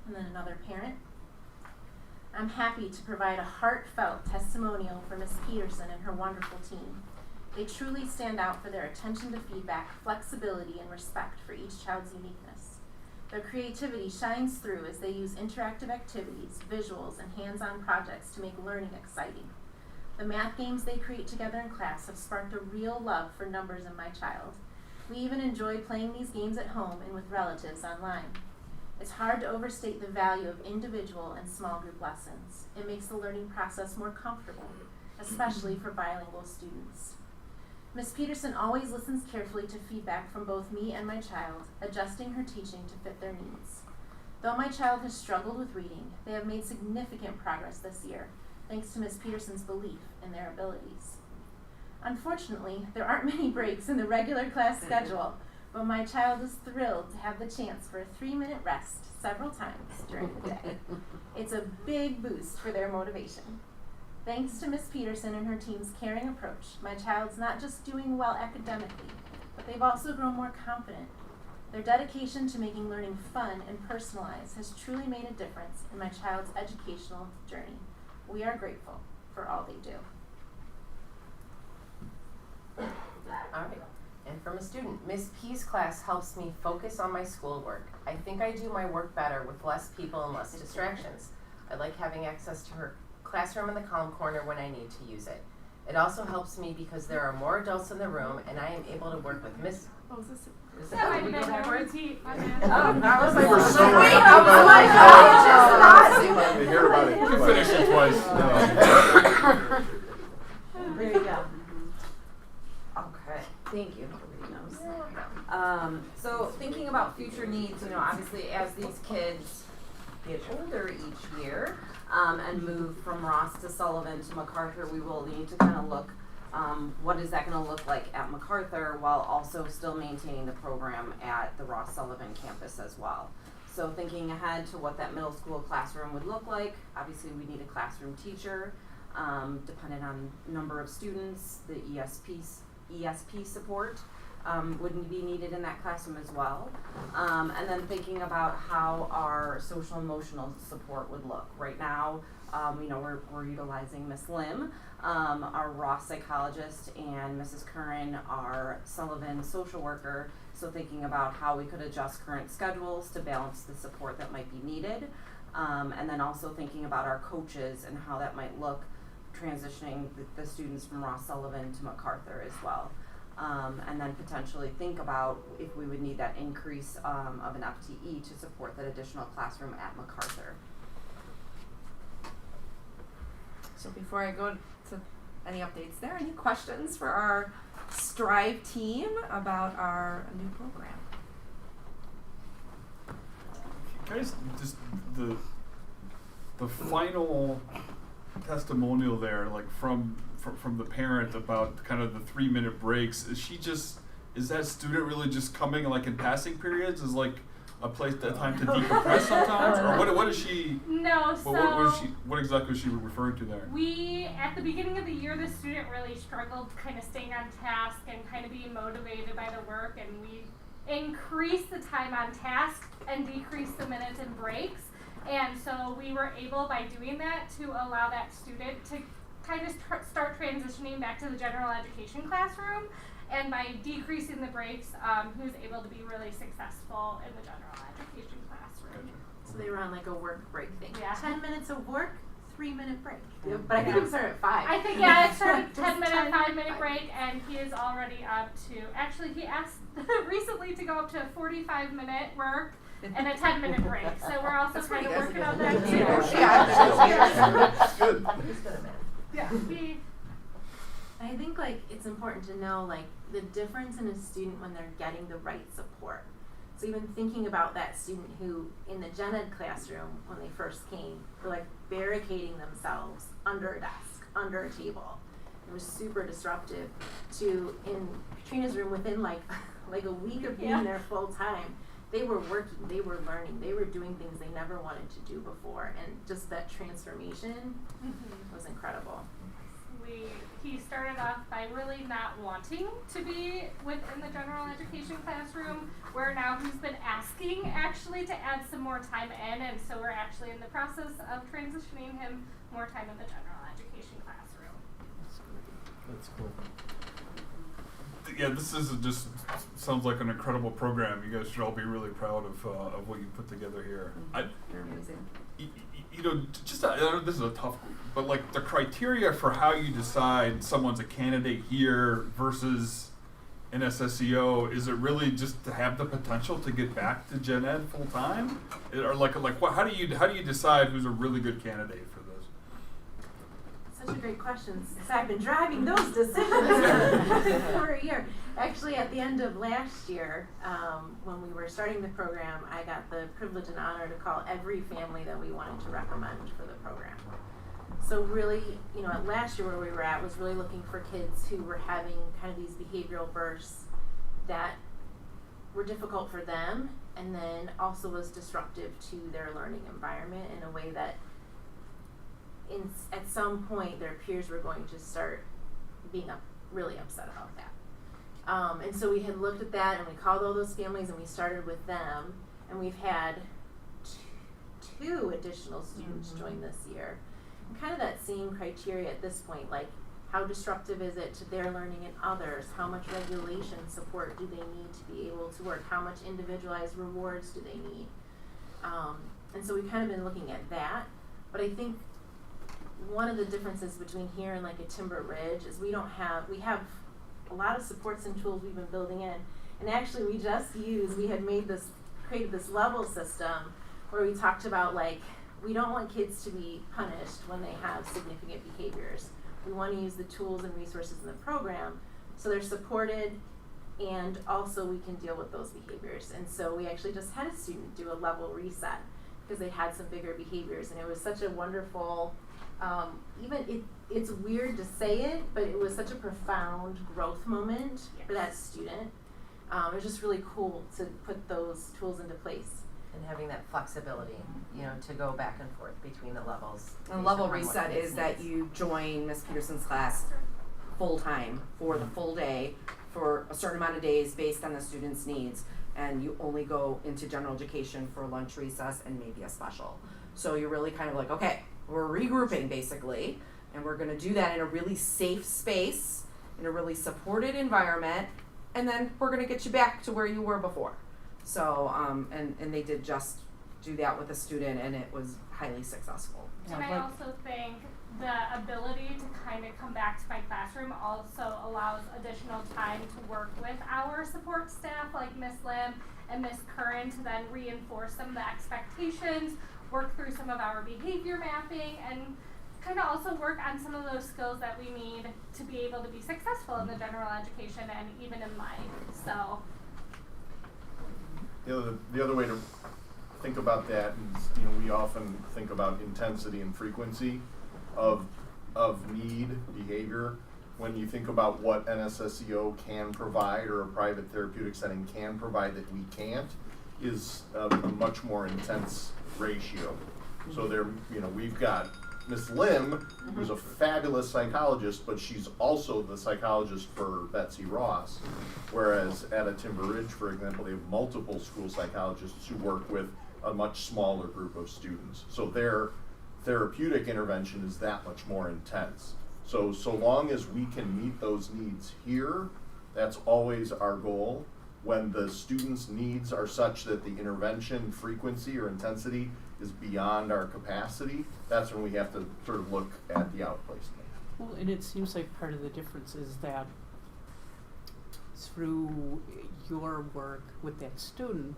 And then another parent. I'm happy to provide a heartfelt testimonial for Ms. Peterson and her wonderful team. They truly stand out for their attention to feedback, flexibility, and respect for each child's uniqueness. Their creativity shines through as they use interactive activities, visuals, and hands-on projects to make learning exciting. The math games they create together in class have sparked a real love for numbers in my child. We even enjoy playing these games at home and with relatives online. It's hard to overstate the value of individual and small group lessons. It makes the learning process more comfortable, especially for bilingual students. Ms. Peterson always listens carefully to feedback from both me and my child, adjusting her teaching to fit their needs. Though my child has struggled with reading, they have made significant progress this year, thanks to Ms. Peterson's belief in their abilities. Unfortunately, there aren't many breaks in the regular class schedule, but my child is thrilled to have the chance for a 3-minute rest several times during the day. It's a big boost for their motivation. Thanks to Ms. Peterson and her team's caring approach, my child's not just doing well academically, but they've also grown more confident. Their dedication to making learning fun and personalized has truly made a difference in my child's educational journey. We are grateful for all they do. All right. And from a student, Miss P's class helps me focus on my schoolwork. I think I do my work better with less people and less distractions. I like having access to her classroom in the calm corner when I need to use it. It also helps me because there are more adults in the room and I am able to work with Miss. Oh, is this? Is That might we have go been a backwards? repeat. My Oh, bad. I was like, We're so wait, happy I was about like, it. oh, just not. We hear about it You can twice. finish it twice. There you go. Okay, thank you for reading those. So thinking about future needs, obviously as these kids get older each year and move from Ross to Sullivan to MacArthur, we will need to kind of look what is that going to look like at MacArthur while also still maintaining the program at the Ross Sullivan campus as well. So thinking ahead to what that middle school classroom would look like, obviously we need a classroom teacher, depending on number of students, the ESP support would be needed in that classroom as well. And then thinking about how our social emotional support would look. Right now, we're utilizing Miss Lim, our Ross psychologist, and Mrs. Curran, our Sullivan social worker. So thinking about how we could adjust current schedules to balance the support that might be needed. And then also thinking about our coaches and how that might look transitioning the students from Ross Sullivan to MacArthur as well. And then potentially think about if we would need that increase of an FTE to support that additional classroom at MacArthur. So before I go to any updates there, any questions for our Strive team about our new program? Guys, just the final testimonial there, like from the parent about kind of the 3-minute breaks. Is that student really just coming like in passing periods? Is like a time to decompress sometimes, or what is she? No, What exactly was she referring to there? We, at the beginning of the year, the student really struggled kind of staying on task and kind of being motivated by the work, and we increased the time on task and decreased the minutes and breaks. And so we were able, by doing that, to allow that student to kind of start transitioning back to the general education classroom. And by decreasing the breaks, he was able to be really successful in the general education classroom. So they were on like a work break thing. Yeah. 10 minutes of work, 3-minute break. But I think it started at 5. I think, yeah, it started 10-minute, 5-minute break, and he is already up to, actually, he asked recently to go up to a 45-minute work and a 10-minute break. So we're also kind of working on that too. That's good. Yeah. I think like it's important to know like the difference in a student when they're getting the right support. So even thinking about that student who in the gen ed classroom when they first came were like barricading themselves under a desk, under a table. It was super disruptive to in Katrina's room within like a week of being there full time. They were working, they were learning, they were doing things they never wanted to do before, and just that transformation was incredible. He started off by really not wanting to be within the general education classroom, where now he's been asking actually to add some more time in, and so we're actually in the process of transitioning him more time in the general education classroom. That's cool. Yeah, this is just sounds like an incredible program. You guys should all be really proud of what you put together here. They're amazing. You know, just I know this is a tough, but like the criteria for how you decide someone's a candidate here versus NSSEO, is it really just to have the potential to get back to gen ed full time, or like what? How do you decide who's a really good candidate for this? Such a great question. So I've been driving those decisions for a year. Actually, at the end of last year, when we were starting the program, I got the privilege and honor to call every family that we wanted to recommend for the program. So really, you know, at last year where we were at was really looking for kids who were having kind of these behavioral bursts that were difficult for them, and then also was disruptive to their learning environment in a way that at some point their peers were going to start being really upset about that. And so we had looked at that and we called all those families and we started with them, and we've had two additional students join this year. And kind of that same criteria at this point, like how disruptive is it to their learning and others? How much regulation support do they need to be able to work? How much individualized rewards do they need? And so we've kind of been looking at that. But I think one of the differences between here and like a Timber Ridge is we have a lot of supports and tools we've been building in. And actually we had created this level system where we talked about like, we don't want kids to be punished when they have significant behaviors. We want to use the tools and resources in the program so they're supported, and also we can deal with those behaviors. And so we actually just had a student do a level reset because they had some bigger behaviors, and it was such a wonderful, it's weird to say it, but it was such a profound growth moment for that student. It was just really cool to put those tools into place. And having that flexibility, you know, to go back and forth between the levels. And level reset is that you join Ms. Peterson's class full time for the full day for a certain amount of days based on the student's needs, and you only go into general education for lunch, recess, and maybe a special. So you're really kind of like, okay, we're regrouping basically, and we're going to do that in a really safe space, in a really supported environment, and then we're going to get you back to where you were before. So, and they did just do that with a student, and it was highly successful. And I also think the ability to kind of come back to my classroom also allows additional time to work with our support staff like Miss Lim and Miss Curran to then reinforce some of the expectations, work through some of our behavior mapping, and kind of also work on some of those skills that we need to be able to be successful in the general education and even in life. So the other way to think about that is, you know, we often think about intensity and frequency of need behavior. When you think about what NSSEO can provide or a private therapeutic setting can provide that we can't, is a much more intense ratio. So there, you know, we've got Miss Lim, who's a fabulous psychologist, but she's also the psychologist for Betsy Ross. Whereas at a Timber Ridge, for example, they have multiple school psychologists who work with a much smaller group of students. So their therapeutic intervention is that much more intense. So long as we can meet those needs here, that's always our goal. when the student's needs are such that the intervention frequency or intensity is beyond our capacity, that's when we have to sort of look at the outplacement. Well, and it seems like part of the difference is that through your work with that student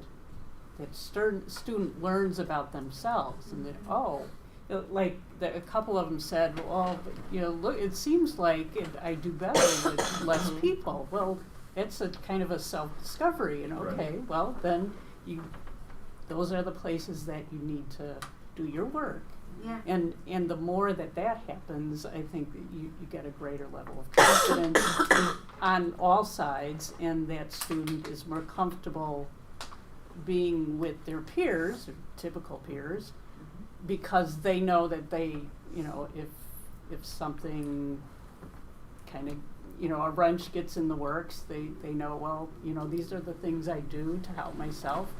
learns about themselves, and that, a couple of them said, well, look, it seems like I do better with less people. Well, it's a kind of a self-discovery, okay, Right. well, then those are the places that you need to do your work. Yeah. And the more that happens, I think that you get a greater level of confidence on all sides, and that student is more comfortable being with their peers, or typical peers, because they know that they, if something kind of, a wrench gets in the works, they know, well, these are the things I do to help myself,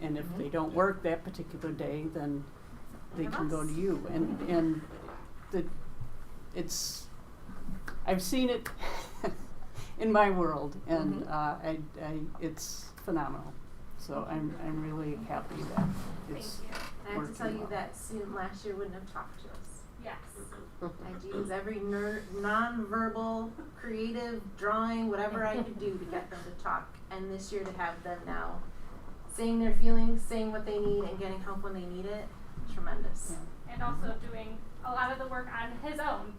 and if they don't work that particular day, then they can go to you, and I've seen it in my world, and it's phenomenal. So I'm really happy that it's I have to tell you that student last year wouldn't have talked to us. Yes. I'd use every non-verbal, creative, drawing, whatever I could do to get them to talk. And this year to have them now saying their feelings, saying what they need, and getting help when they need it, tremendous. Yeah. And also doing a lot of the work on his own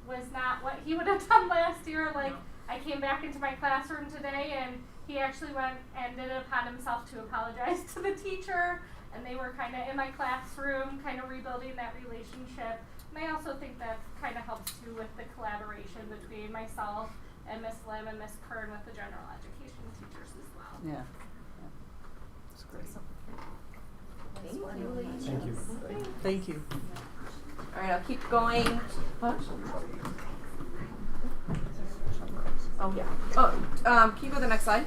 was not what he would have done last year. Like, I came back into my classroom today, and he actually went and did it upon himself to apologize to the teacher, and they were kind of in my classroom, kind of rebuilding that relationship. And I also think that kind of helps too with the collaboration between myself and Miss Lim and Miss Kern with the general education teachers as well. Yeah. It's great. Thank you. Thank you. All right, I'll keep going. Huh? Oh, yeah. Can you go to the next slide?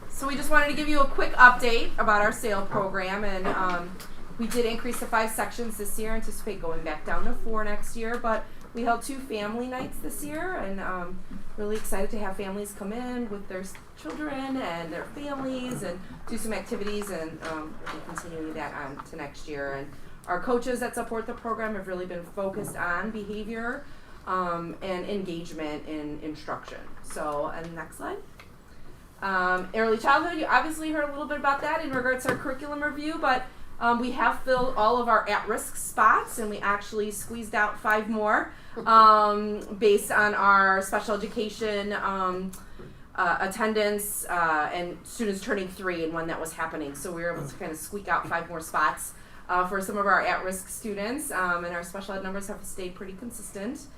So we just wanted to give you a quick update about our SAIL program, and we did increase to 5 sections this year, anticipate going back down to 4 next year, but we held 2 family nights this year, and really excited to have families come in with their children and their families and do some activities, and we'll be continuing that on to next year. And our coaches that support the program have really been focused on behavior and engagement in instruction. So, and next slide. Early childhood, you obviously heard a little bit about that in regards to our curriculum review, but we have filled all of our at-risk spots, and we actually squeezed out 5 more based on our special education attendance and students turning 3 and when that was happening. So we were able to kind of squeak out 5 more spots for some of our at-risk students, and our special ed numbers have stayed pretty consistent.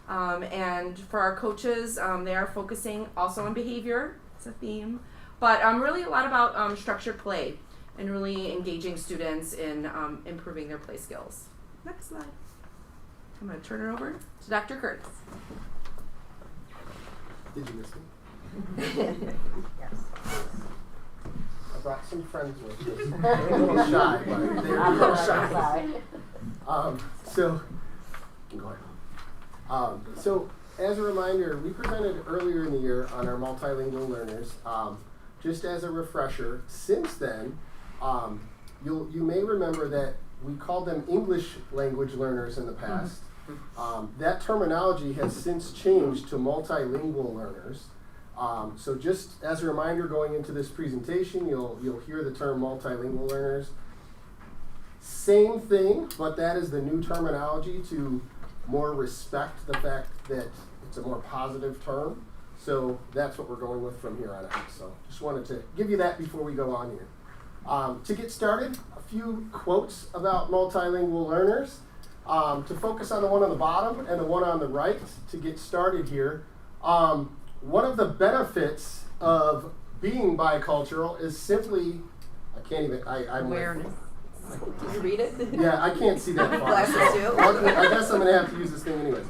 And for our coaches, they are focusing also on behavior. It's a theme, but really a lot about structured play and really engaging students in improving their play skills. Next slide. I'm going to turn it over to Dr. Curtis. Did you miss me? Yes. I brought some friends with me. They're a little shy, but they're a little shy. So, go ahead. So, as a reminder, we presented earlier in the year on our multilingual learners. Just as a refresher, since then, you may remember that we called them English language learners in the past. That terminology has since changed to multilingual learners. So just as a reminder, going into this presentation, you'll hear the term multilingual learners. Same thing, but that is the new terminology to more respect the fact that it's a more positive term. So that's what we're going with from here on out. So just wanted to give you that before we go on here. To get started, a few quotes about multilingual learners. To focus on the one on the bottom and the one on the right to get started here. One of the benefits of being bicultural is simply, I'm awareness. Did you read it? Yeah, I can't see that far. Glasses So too. I guess I'm going to have to use this thing anyways.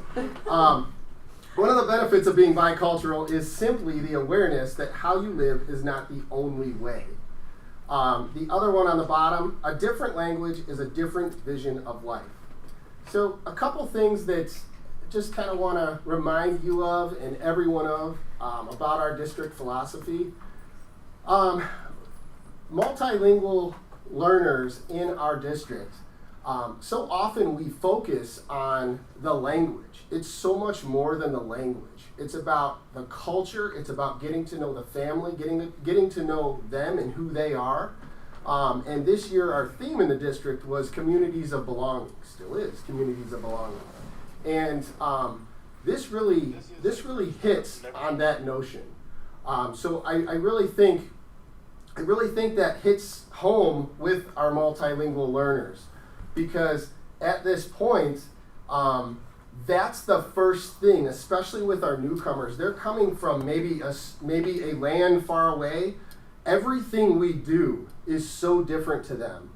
One of the benefits of being bicultural is simply the awareness that how you live is not the only way. The other one on the bottom, a different language is a different vision of life. So a couple things that just kind of want to remind you of and everyone of about our district philosophy. Multilingual learners in our district, so often we focus on the language. It's so much more than the language. It's about the culture. It's about getting to know the family, getting to know them and who they are. And this year our theme in the district was communities of belonging. Still is communities of belonging. And this really hits on that notion. So I really think that hits home with our multilingual learners, because at this point, that's the first thing, especially with our newcomers. They're coming from maybe a land far away. Everything we do is so different to them.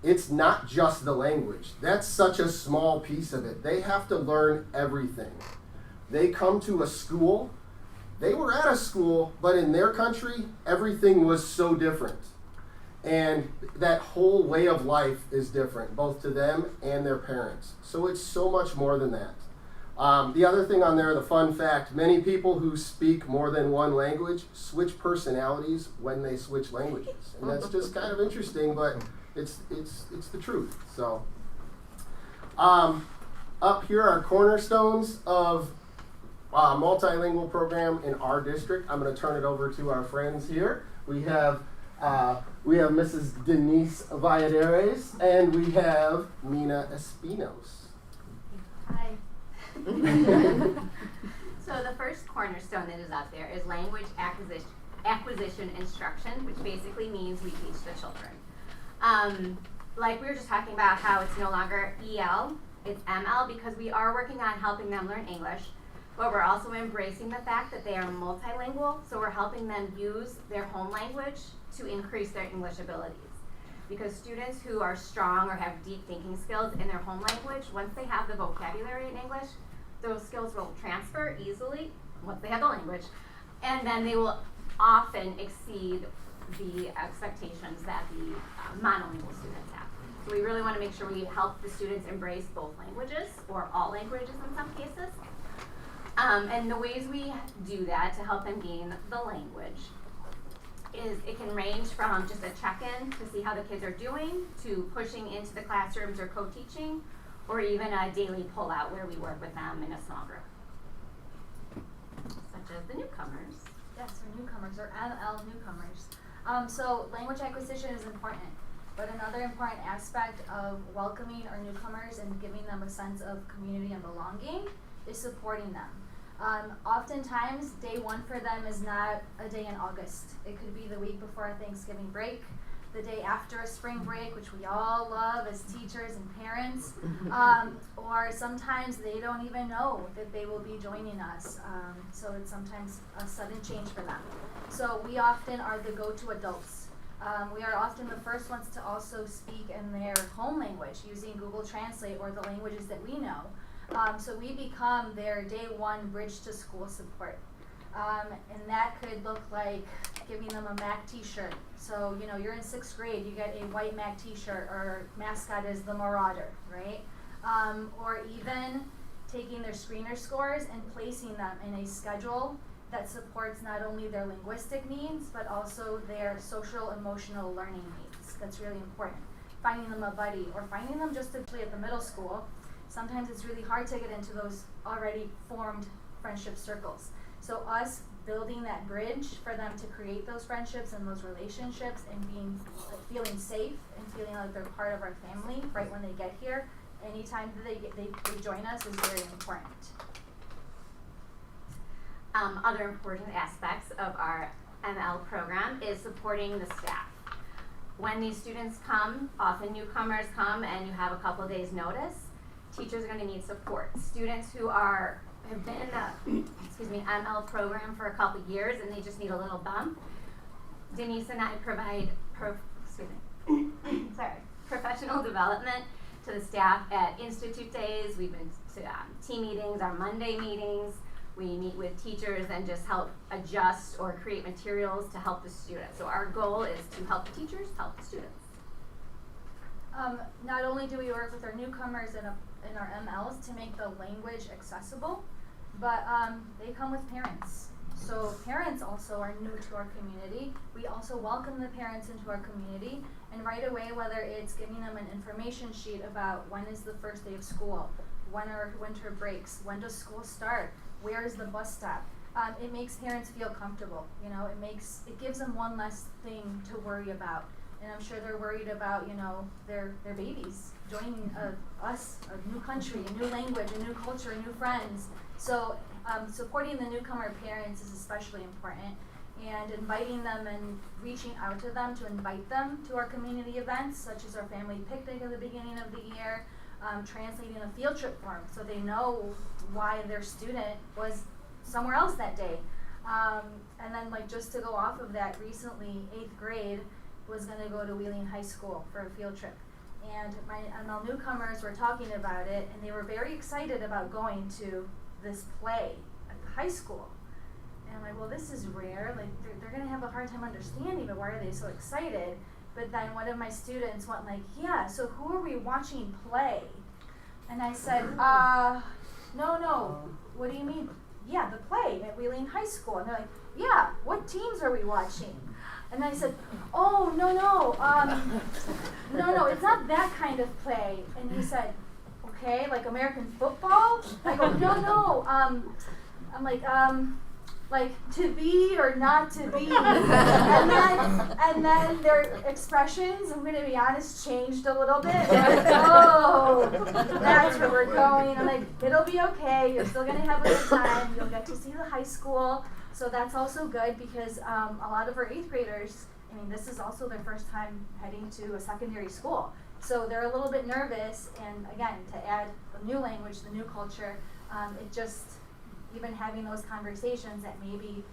It's not just the language. That's such a small piece of it. They have to learn everything. They come to a school. They were at a school, but in their country, everything was so different. And that whole way of life is different, both to them and their parents. So it's so much more than that. The other thing on there, the fun fact, many people who speak more than one language switch personalities when they switch languages. And that's just kind of interesting, but it's the truth. So up here are cornerstones of multilingual program in our district. I'm going to turn it over to our friends here. We have Mrs. Denise Valladares, and we have Mina Espinos. Hi. So the first cornerstone that is up there is language acquisition instruction, which basically means we teach the children. Like we were just talking about how it's no longer EL, it's ML, because we are working on helping them learn English. But we're also embracing the fact that they are multilingual, so we're helping them use their home language to increase their English abilities. Because students who are strong or have deep thinking skills in their home language, once they have the vocabulary in English, those skills will transfer easily once they have the language, and then they will often exceed the expectations that the monolingual students have. So we really want to make sure we help the students embrace both languages, or all languages in some cases. And the ways we do that to help them gain the language is it can range from just a check-in to see how the kids are doing, to pushing into the classrooms or co-teaching, or even a daily pull-out where we work with them in a small group. Such as the newcomers. Yes, or newcomers, or ML newcomers. So language acquisition is important, but another important aspect of welcoming our newcomers and giving them a sense of community and belonging is supporting them. Oftentimes, day one for them is not a day in August. It could be the week before a Thanksgiving break, the day after a spring break, which we all love as teachers and parents, or sometimes they don't even know that they will be joining us. So it's sometimes a sudden change for them. So we often are the go-to adults. We are often the first ones to also speak in their home language using Google Translate or the languages that we know. So we become their day one bridge to school support. And that could look like giving them a MAC t-shirt. So, you know, you're in 6th grade, you get a white MAC t-shirt, or mascot is the Marauder, right? Or even taking their screener scores and placing them in a schedule that supports not only their linguistic needs, but also their social emotional learning needs. That's really important. Finding them a buddy, or finding them just at the middle school. Sometimes it's really hard to get into those already formed friendship circles. So us building that bridge for them to create those friendships and those relationships and feeling safe and feeling like they're part of our family right when they get here, anytime that they join us is very important. Other important aspects of our ML program is supporting the staff. When these students come, often newcomers come and you have a couple days notice, teachers are going to need support. Students who have been in the ML program for a couple years and they just need a little bump, Denise and I provide professional development to the staff at Institute Days. We've been to team meetings, our Monday meetings. We meet with teachers and just help adjust or create materials to help the students. So our goal is to help the teachers help the students. Not only do we work with our newcomers in our MLs to make the language accessible, but they come with parents. So parents also are new to our community. We also welcome the parents into our community, and right away, whether it's giving them an information sheet about when is the first day of school, when are winter breaks, when does school start, where is the bus stop, it makes parents feel comfortable. You know, it gives them one less thing to worry about. And I'm sure they're worried about, you know, their babies joining us, a new country, a new language, a new culture, new friends. So supporting the newcomer parents is especially important, and inviting them and reaching out to them to invite them to our community events, such as our family picnic at the beginning of the year, translating a field trip form so they know why their student was somewhere else that day. And then, like, just to go off of that, recently 8th grade was going to go to Wheeling High School for a field trip. And my ML newcomers were talking about it, and they were very excited about going to this play at the high school. And I'm like, well, this is rare. Like, they're going to have a hard time understanding, but why are they so excited? But then one of my students went like, yeah, so who are we watching play? And I said, no, what do you mean? Yeah, the play at Wheeling High School. And they're like, yeah, what teams are we watching? And I said, oh, no, it's not that kind of play. And he said, okay, like American football? I go, no, I'm like to be or not to be. and then their expressions, I'm gonna be honest, changed a little bit. Like, oh, that's where we're going. I'm like, it'll be okay, you're still gonna have a good time, you'll get to see the high school. So that's also good because a lot of our 8th graders, I mean, this is also their first time heading to a secondary school. So they're a little bit nervous, and again, to add the new language, the new culture, it just, even having those conversations that maybe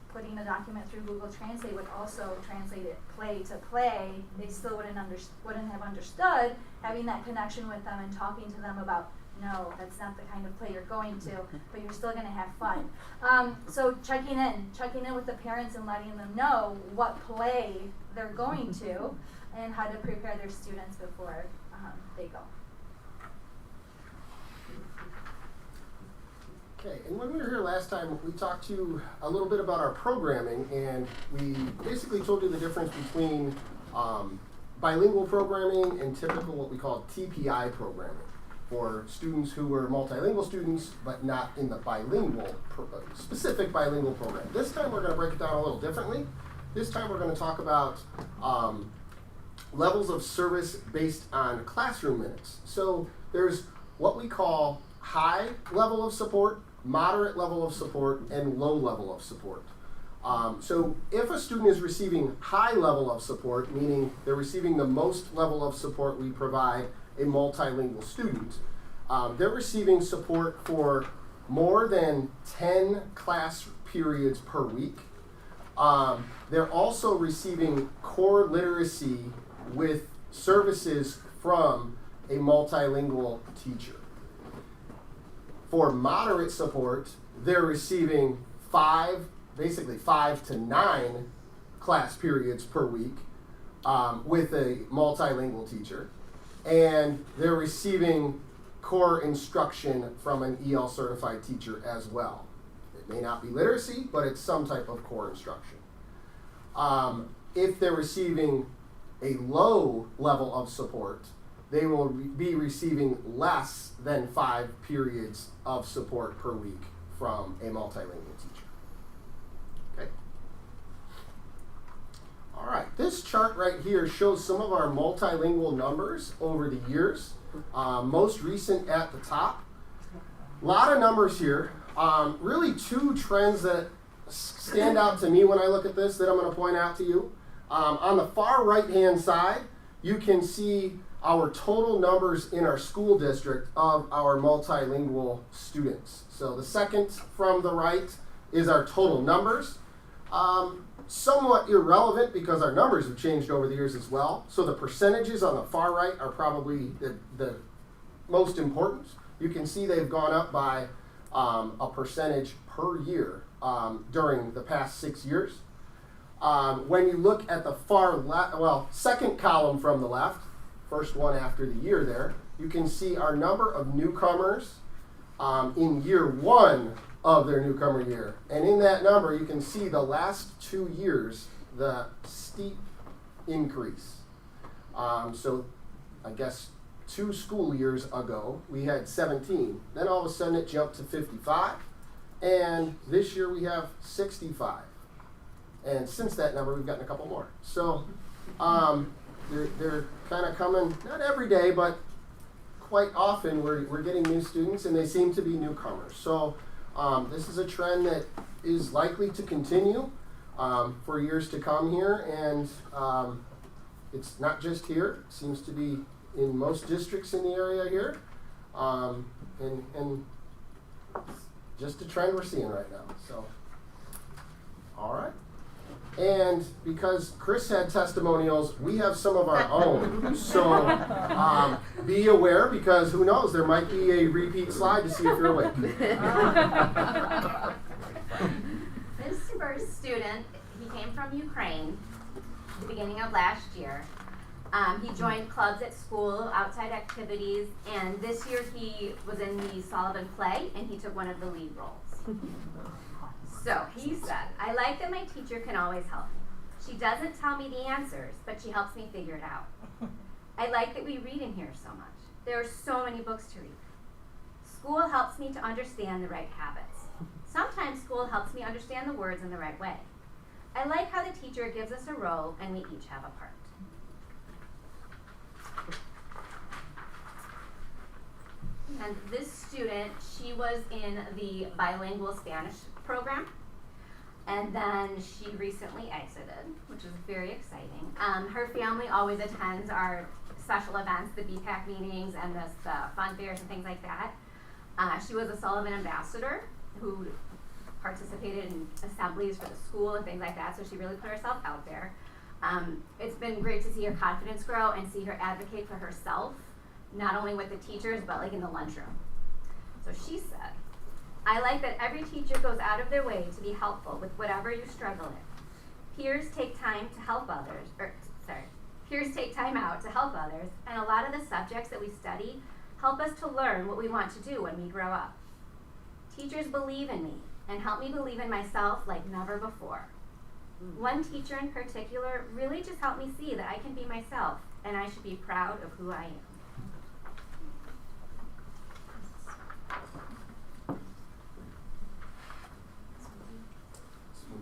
putting a document through Google Translate would also translate it play to play, they still wouldn't have understood, having that connection with them and talking to them about, no, that's not the kind of play you're going to, but you're still going to have fun. So checking in with the parents and letting them know what play they're going to and how to prepare their students before they go. Okay, and when we were here last time, we talked to you a little bit about our programming, and we basically told you the difference between bilingual programming and typical what we call TPI programming for students who were multilingual students but not in the specific bilingual program. This time we're going to break it down a little differently. This time we're going to talk about levels of service based on classroom minutes. So there's what we call high level of support, moderate level of support, and low level of support. So if a student is receiving high level of support, meaning they're receiving the most level of support we provide a multilingual student, they're receiving support for more than 10 class periods per week. They're also receiving core literacy with services from a multilingual teacher. For moderate support, they're receiving 5 to 9 class periods per week with a multilingual teacher. And they're receiving core instruction from an EL certified teacher as well. It may not be literacy, but it's some type of core instruction. If they're receiving a low level of support, they will be receiving less than 5 periods of support per week from a multilingual teacher. Okay. All right, this chart right here shows some of our multilingual numbers over the years. Most recent at the top. A lot of numbers here. Really 2 trends that stand out to me when I look at this that I'm going to point out to you. On the far right-hand side, you can see our total numbers in our school district of our multilingual students. So the second from the right is our total numbers. Somewhat irrelevant because our numbers have changed over the years as well. So the percentages on the far right are probably the most important. You can see they've gone up by a percentage per year during the past 6 years. When you look at the far left, second column from the left, first one after the year there, you can see our number of newcomers in year 1 of their newcomer year. And in that number, you can see the last 2 years, the steep increase. So I guess 2 school years ago, we had 17. Then all of a sudden it jumped to 55. And this year we have 65. And since that number, we've gotten a couple more. So they're kind of coming, not every day, but quite often we're getting new students, and they seem to be newcomers. So this is a trend that is likely to continue for years to come here. And it's not just here. It seems to be in most districts in the area here. And just a trend we're seeing right now. So, all right. And because Chris had testimonials, we have some of our own. So be aware, because who knows, there might be a repeat slide to see if you're awake. This first student, he came from Ukraine at the beginning of last year. He joined clubs at school, outside activities, and this year he was in the Sullivan play, and he took one of the lead roles. So he said, "I like that my teacher can always help me. She doesn't tell me the answers, but she helps me figure it out. I like that we read in here so much. There are so many books to read. School helps me to understand the right habits. Sometimes school helps me understand the words in the right way. I like how the teacher gives us a role and we each have a part." And this student, she was in the bilingual Spanish program, and then she recently exited, which is very exciting. Her family always attends our special events, the BPAC meetings and the fun fairs and things like that. She was a Sullivan ambassador who participated in assemblies for the school and things like that, so she really put herself out there. It's been great to see her confidence grow and see her advocate for herself, not only with the teachers, but like in the lunchroom. So she said, "I like that every teacher goes out of their way to be helpful with whatever you struggle in. Peers take time to help others, peers take time out to help others, and a lot of the subjects that we study help us to learn what we want to do when we grow up. Teachers believe in me and help me believe in myself like never before. One teacher in particular really just helped me see that I can be myself and I should be proud of who I am."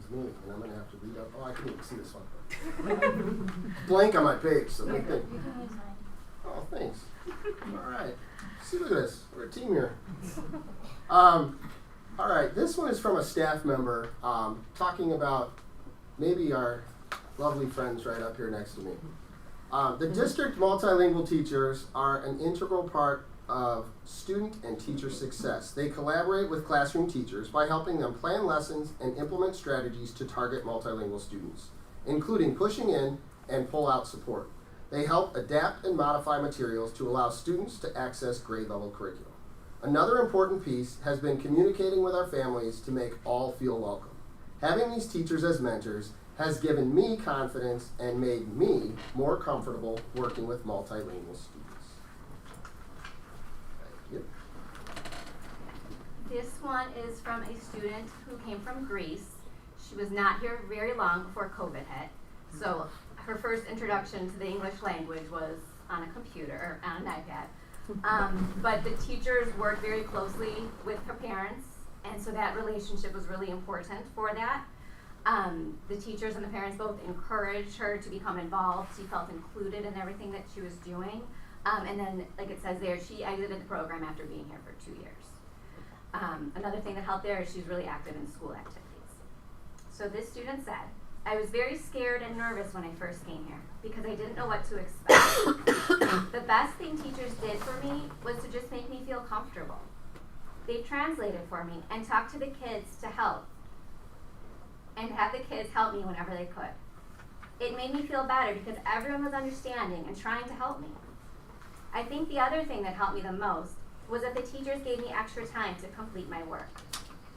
Me, and I'm going to have to read up. Oh, I can't even see this one. Blank on my page, so let me think. Oh, thanks. All right. See, look at this. We're a team here. All right. This one is from a staff member talking about maybe our lovely friends right up here next to me. The district multilingual teachers are an integral part of student and teacher success. They collaborate with classroom teachers by helping them plan lessons and implement strategies to target multilingual students, including pushing in and pull out support. They help adapt and modify materials to allow students to access grade level curriculum. Another important piece has been communicating with our families to make all feel welcome. Having these teachers as mentors has given me confidence and made me more comfortable working with multilingual students. This one is from a student who came from Greece. She was not here very long before COVID hit, so her first introduction to the English language was on a computer, or on an iPad. But the teachers worked very closely with her parents, and so that relationship was really important for that. The teachers and the parents both encouraged her to become involved. She felt included in everything that she was doing. And then, like it says there, she exited the program after being here for 2 years. Another thing that helped there is she's really active in school activities. So this student said, "I was very scared and nervous when I first came here because I didn't know what to expect. The best thing teachers did for me was to just make me feel comfortable. They translated for me and talked to the kids to help and have the kids help me whenever they could. It made me feel better because everyone was understanding and trying to help me. I think the other thing that helped me the most was that the teachers gave me extra time to complete my work.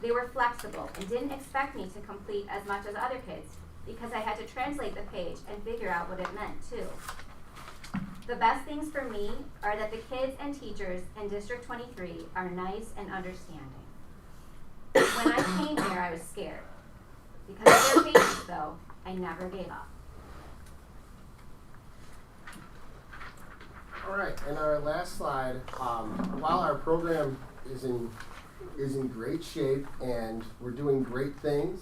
They were flexible and didn't expect me to complete as much as other kids because I had to translate the page and figure out what it meant too. The best things for me are that the kids and teachers in District 23 are nice and understanding. When I came here, I was scared. Because of their patience, though, I never gave up. All right, and our last slide, while our program is in great shape and we're doing great things,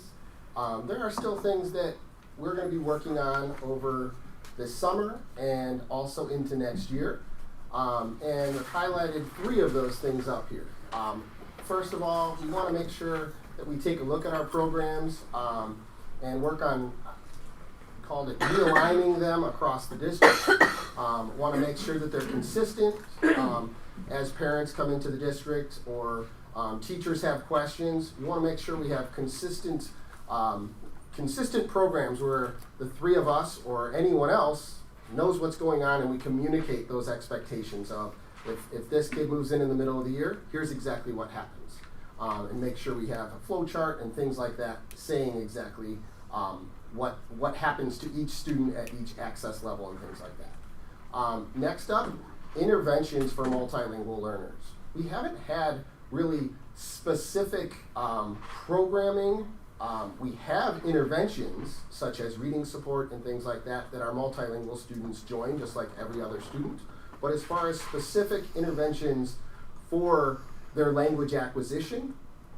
there are still things that we're going to be working on over this summer and also into next year. And we've highlighted 3 of those things up here. First of all, we want to make sure that we take a look at our programs and work on, called it realigning them across the district. Want to make sure that they're consistent as parents come into the district or teachers have questions. We want to make sure we have consistent programs where the 3 of us or anyone else knows what's going on and we communicate those expectations of if this kid moves in the middle of the year, here's exactly what happens. And make sure we have a flow chart and things like that saying exactly what happens to each student at each access level and things like that. Next up, interventions for multilingual learners. We haven't had really specific programming. We have interventions such as reading support and things like that our multilingual students join just like every other student. But as far as specific interventions for their language acquisition,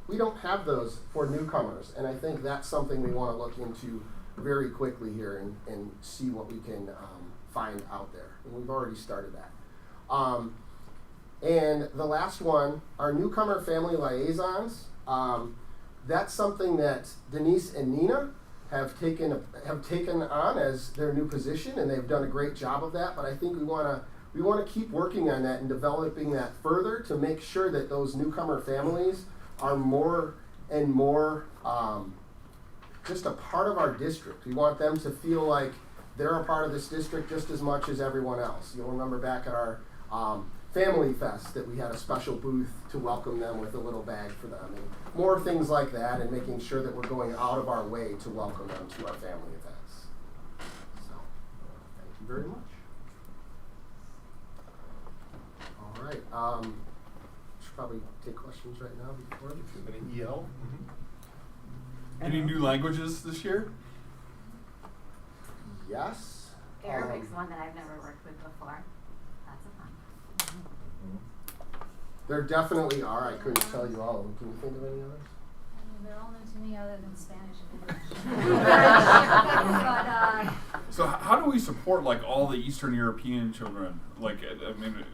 we don't have those for newcomers. And I think that's something we want to look into very quickly here and see what we can find out there. And we've already started that. And the last one, our newcomer family liaisons. That's something that Denise and Nina have taken on as their new position, and they've done a great job of that. But I think we want to keep working on that and developing that further to make sure that those newcomer families are more and more just a part of our district. We want them to feel like they're a part of this district just as much as everyone else. You'll remember back at our Family Fest that we had a special booth to welcome them with a little bag for them. And more things like that, and making sure that we're going out of our way to welcome them to our family events. So, thank you very much. All right. Should probably take questions right now before. Any EL? Any new languages this year? Yes. Arabic's one that I've never worked with before. That's a fun. There definitely are. I couldn't tell you all of them. Can you think of any others? I mean, they're all new to me other than Spanish and English. But, So how do we support like all the Eastern European children? Like, I mean,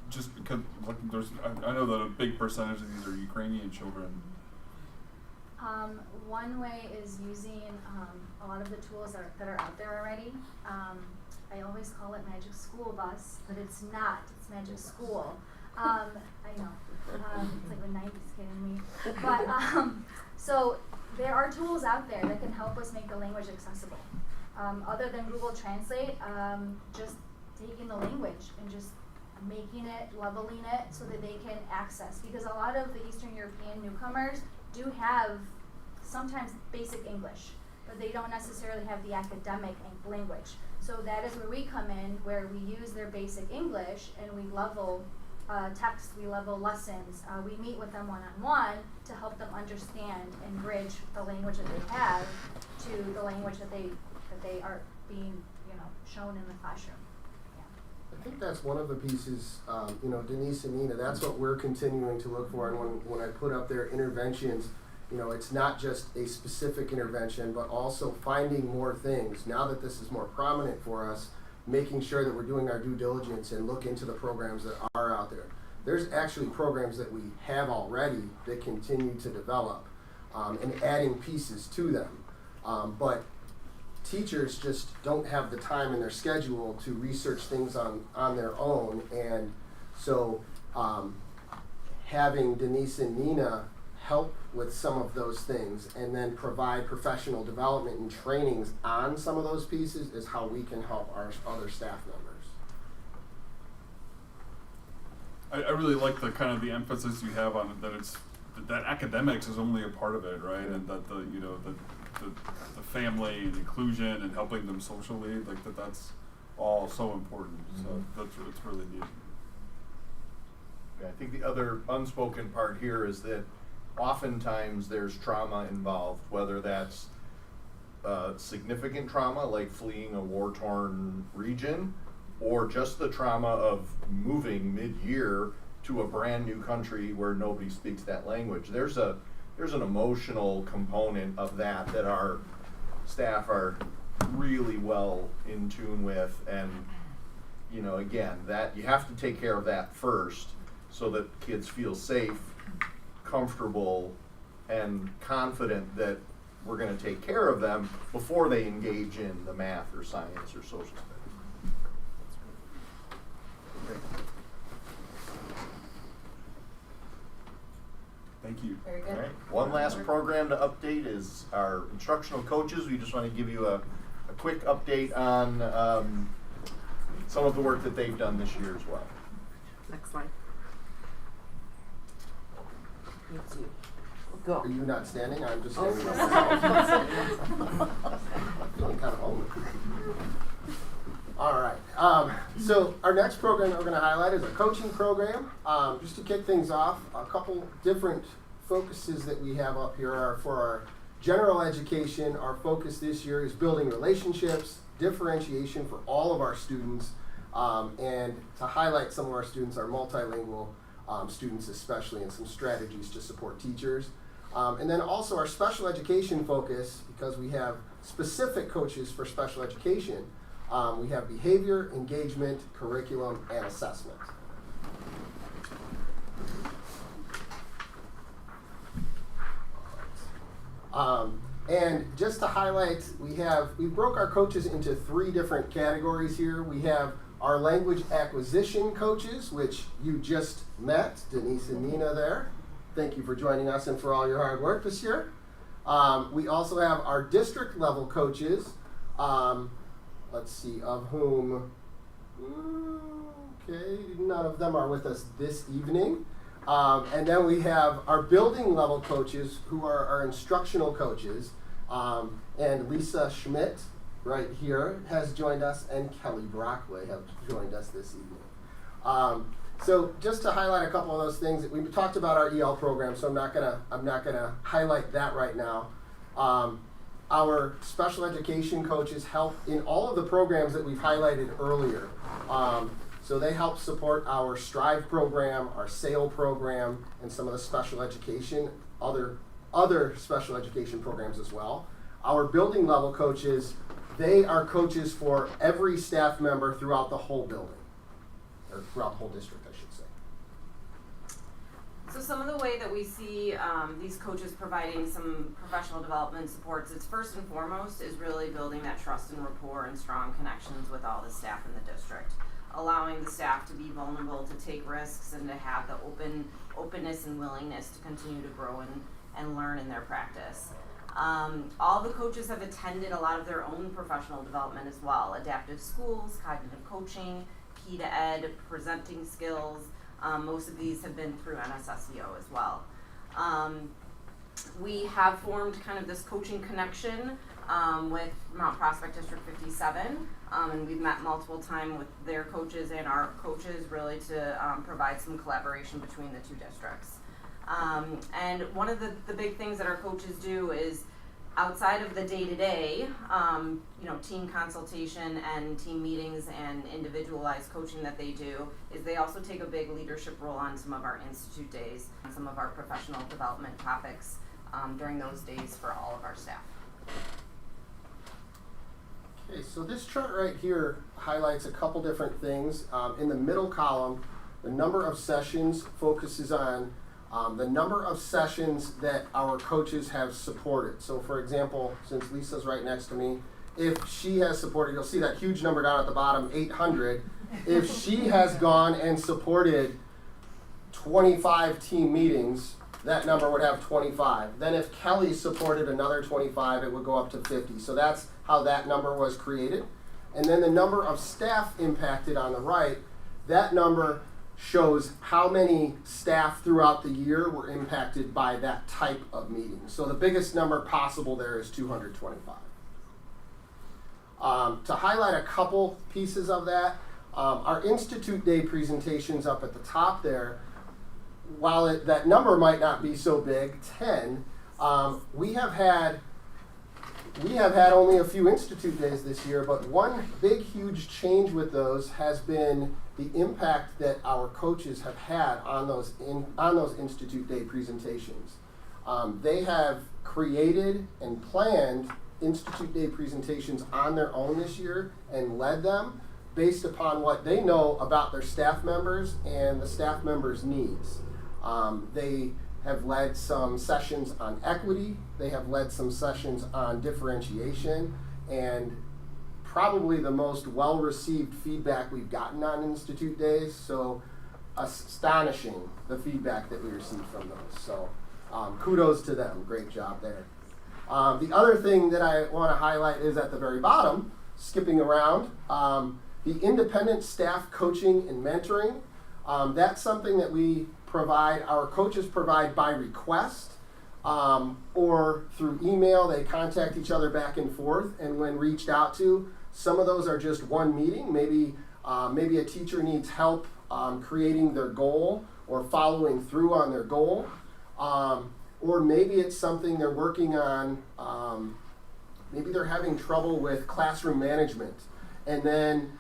just because like there's, I know that a big percentage of these are Ukrainian children. one way is using a lot of the tools that are out there already. I always call it Magic School Bus, but it's not. It's Magic School. I know. It's like the 90s kidding me. But so there are tools out there that can help us make the language accessible. Other than Google Translate, just taking the language and just making it, leveling it so that they can access. Because a lot of the Eastern European newcomers do have sometimes basic English, but they don't necessarily have the academic language. So that is where we come in, where we use their basic English and we level text, we level lessons. We meet with them one-on-one to help them understand and bridge the language that they have to the language that they are being, shown in the classroom. I think that's one of the pieces, Denise and Nina, that's what we're continuing to look for. And when I put up their interventions, it's not just a specific intervention, but also finding more things. Now that this is more prominent for us, making sure that we're doing our due diligence and look into the programs that are out there. There's actually programs that we have already that continue to develop and adding pieces to them. But teachers just don't have the time in their schedule to research things on their own. And so having Denise and Nina help with some of those things and then provide professional development and trainings on some of those pieces is how we can help our other staff members. I really like the kind of the emphasis you have on it, that academics is only a part of it, right? And that the family and inclusion and helping them socially, like that's all so important. So it's really neat. Yeah, I think the other unspoken part here is that oftentimes there's trauma involved, whether that's significant trauma like fleeing a war-torn region, or just the trauma of moving mid-year to a brand new country where nobody speaks that language. There's an emotional component of that our staff are really well in tune with, and you know, again, that you have to take care of that first so that kids feel safe, comfortable, and confident that we're going to take care of them before they engage in the math or science or social studies. Thank you. Very good. All right. One last program to update is our instructional coaches. We just want to give you a quick update on some of the work that they've done this year as well. Next slide. It's you. Go. Are you not standing? I'm just Oh. standing myself. Feeling kind of old. All right. So our next program that we're going to highlight is a coaching program. Just to kick things off, a couple different focuses that we have up here are for our general education. Our focus this year is building relationships, differentiation for all of our students, and to highlight some of our students, our multilingual students especially, and some strategies to support teachers. And then also our special education focus, because we have specific coaches for special education. We have behavior, engagement, curriculum, and assessment. And just to highlight, we broke our coaches into 3 different categories here. We have our language acquisition coaches, which you just met, Denise and Nina there. Thank you for joining us and for all your hard work this year. We also have our district level coaches, let's see, of whom, okay, none of them are with us this evening. And then we have our building level coaches, who are our instructional coaches. And Lisa Schmidt, right here, has joined us, and Kelly Brockway have joined us this evening. So just to highlight a couple of those things, we talked about our EL program, so I'm not gonna highlight that right now. Our special education coaches help in all of the programs that we've highlighted earlier. So they help support our Strive program, our SAIL program, and some of the special education, other special education programs as well. Our building level coaches, they are coaches for every staff member throughout the whole building, or throughout the whole district, I should say. So some of the way that we see these coaches providing some professional development supports, it's first and foremost is really building that trust and rapport and strong connections with all the staff in the district, allowing the staff to be vulnerable, to take risks, and to have the openness and willingness to continue to grow and learn in their practice. All the coaches have attended a lot of their own professional development as well, adaptive schools, cognitive coaching, key to ed, presenting skills. Most of these have been through NSSEO as well. We have formed kind of this coaching connection with Mount Prospect District 57, and we've met multiple times with their coaches and our coaches, really to provide some collaboration between the 2 districts. And one of the big things that our coaches do is, outside of the day-to-day, team consultation and team meetings and individualized coaching that they do, is they also take a big leadership role on some of our institute days and some of our professional development topics during those days for all of our staff. Okay, so this chart right here highlights a couple different things. In the middle column, the number of sessions focuses on the number of sessions that our coaches have supported. So for example, since Lisa's right next to me, if she has supported, you'll see that huge number down at the bottom, 800. If she has gone and supported 25 team meetings, that number would have 25. Then if Kelly supported another 25, it would go up to 50. So that's how that number was created. And then the number of staff impacted on the right, that number shows how many staff throughout the year were impacted by that type of meeting. So the biggest number possible there is 225. To highlight a couple pieces of that, our Institute Day presentations up at the top there, while that number might not be so big, 10, we have had only a few institute days this year, but one big, huge change with those has been the impact that our coaches have had on those institute day presentations. They have created and planned institute day presentations on their own this year and led them based upon what they know about their staff members and the staff members' needs. They have led some sessions on equity, they have led some sessions on differentiation, and probably the most well-received feedback we've gotten on Institute Days, so astonishing the feedback that we received from those. So kudos to them, great job there. The other thing that I want to highlight is at the very bottom, skipping around, the independent staff coaching and mentoring. That's something that we provide, our coaches provide by request or through email. They contact each other back and forth, and when reached out to, some of those are just one meeting. Maybe a teacher needs help creating their goal or following through on their goal. Or maybe it's something they're working on, maybe they're having trouble with classroom management. And then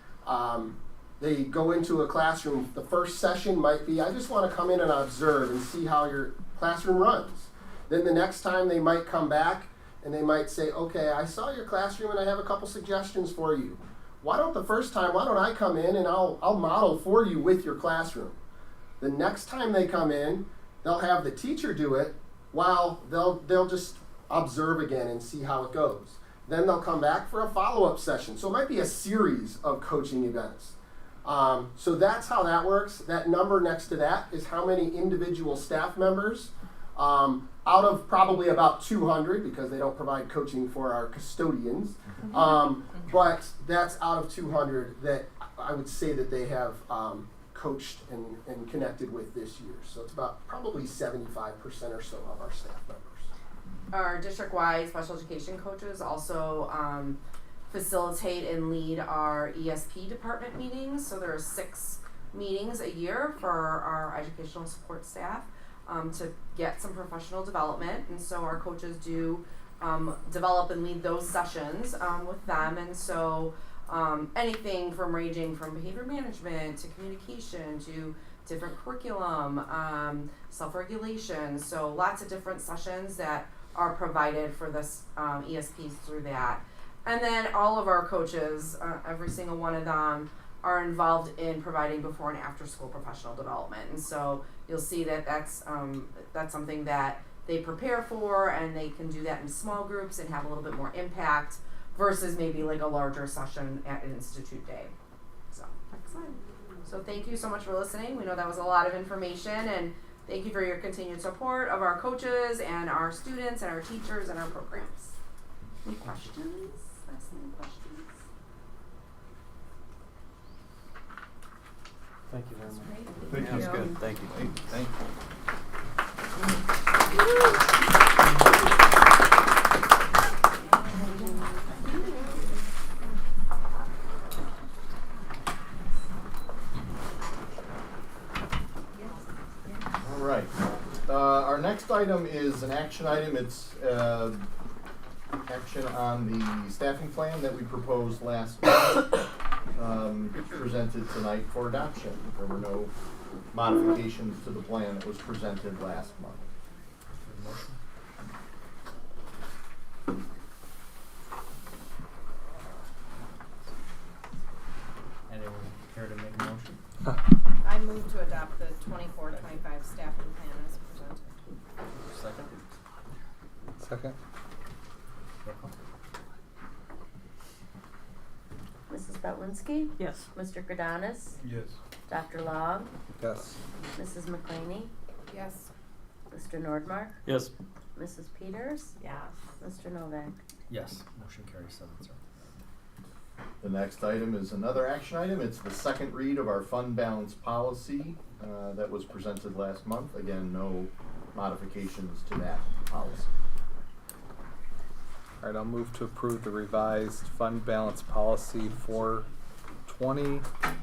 they go into a classroom. The first session might be, I just want to come in and observe and see how your classroom runs. Then the next time they might come back and they might say, okay, I saw your classroom and I have a couple suggestions for you. Why don't I come in and I'll model for you with your classroom. The next time they come in, they'll have the teacher do it while they'll just observe again and see how it goes. Then they'll come back for a follow-up session. So it might be a series of coaching events. So that's how that works. That number next to that is how many individual staff members, out of probably about 200, because they don't provide coaching for our custodians, but that's out of 200 that I would say that they have coached and connected with this year. So it's about probably 75% or so of our staff members. Our district-wide special education coaches also facilitate and lead our ESP department meetings. So there are 6 meetings a year for our educational support staff to get some professional development. And so our coaches do develop and lead those sessions with them. And so anything from ranging from behavior management to communication to different curriculum, self-regulation. So lots of different sessions that are provided for this ESPs through that. And then all of our coaches, every single one of them, are involved in providing before and after school professional development. And so you'll see that that's something that they prepare for, and they can do that in small groups and have a little bit more impact versus maybe like a larger session at an institute day. So excellent. So thank you so much for listening. We know that was a lot of information, and thank you for your continued support of our coaches and our students and our teachers and our programs. Any questions? Ask any questions? Thank you very much. Thank you. That's good. Thank you. Thank All right. Our next item is an action item. It's action on the staffing plan that we proposed last month, presented tonight for adoption. There were no modifications to the plan that was presented last month. Anyone care to make a motion? I move to adopt the 24-25 staffing plan as presented. Second? Second? Mrs. Betlinski? Yes. Mr. Gradanis? Yes. Dr. Long? Yes. Mrs. McClaney? Yes. Mr. Nordmark? Yes. Mrs. Peters? Yes. Mr. Novak? Yes. Motion carries 7-0. The next item is another action item. It's the second read of our fund balance policy that was presented last month. Again, no modifications to that policy. All right, I'll move to approve the revised fund balance policy 420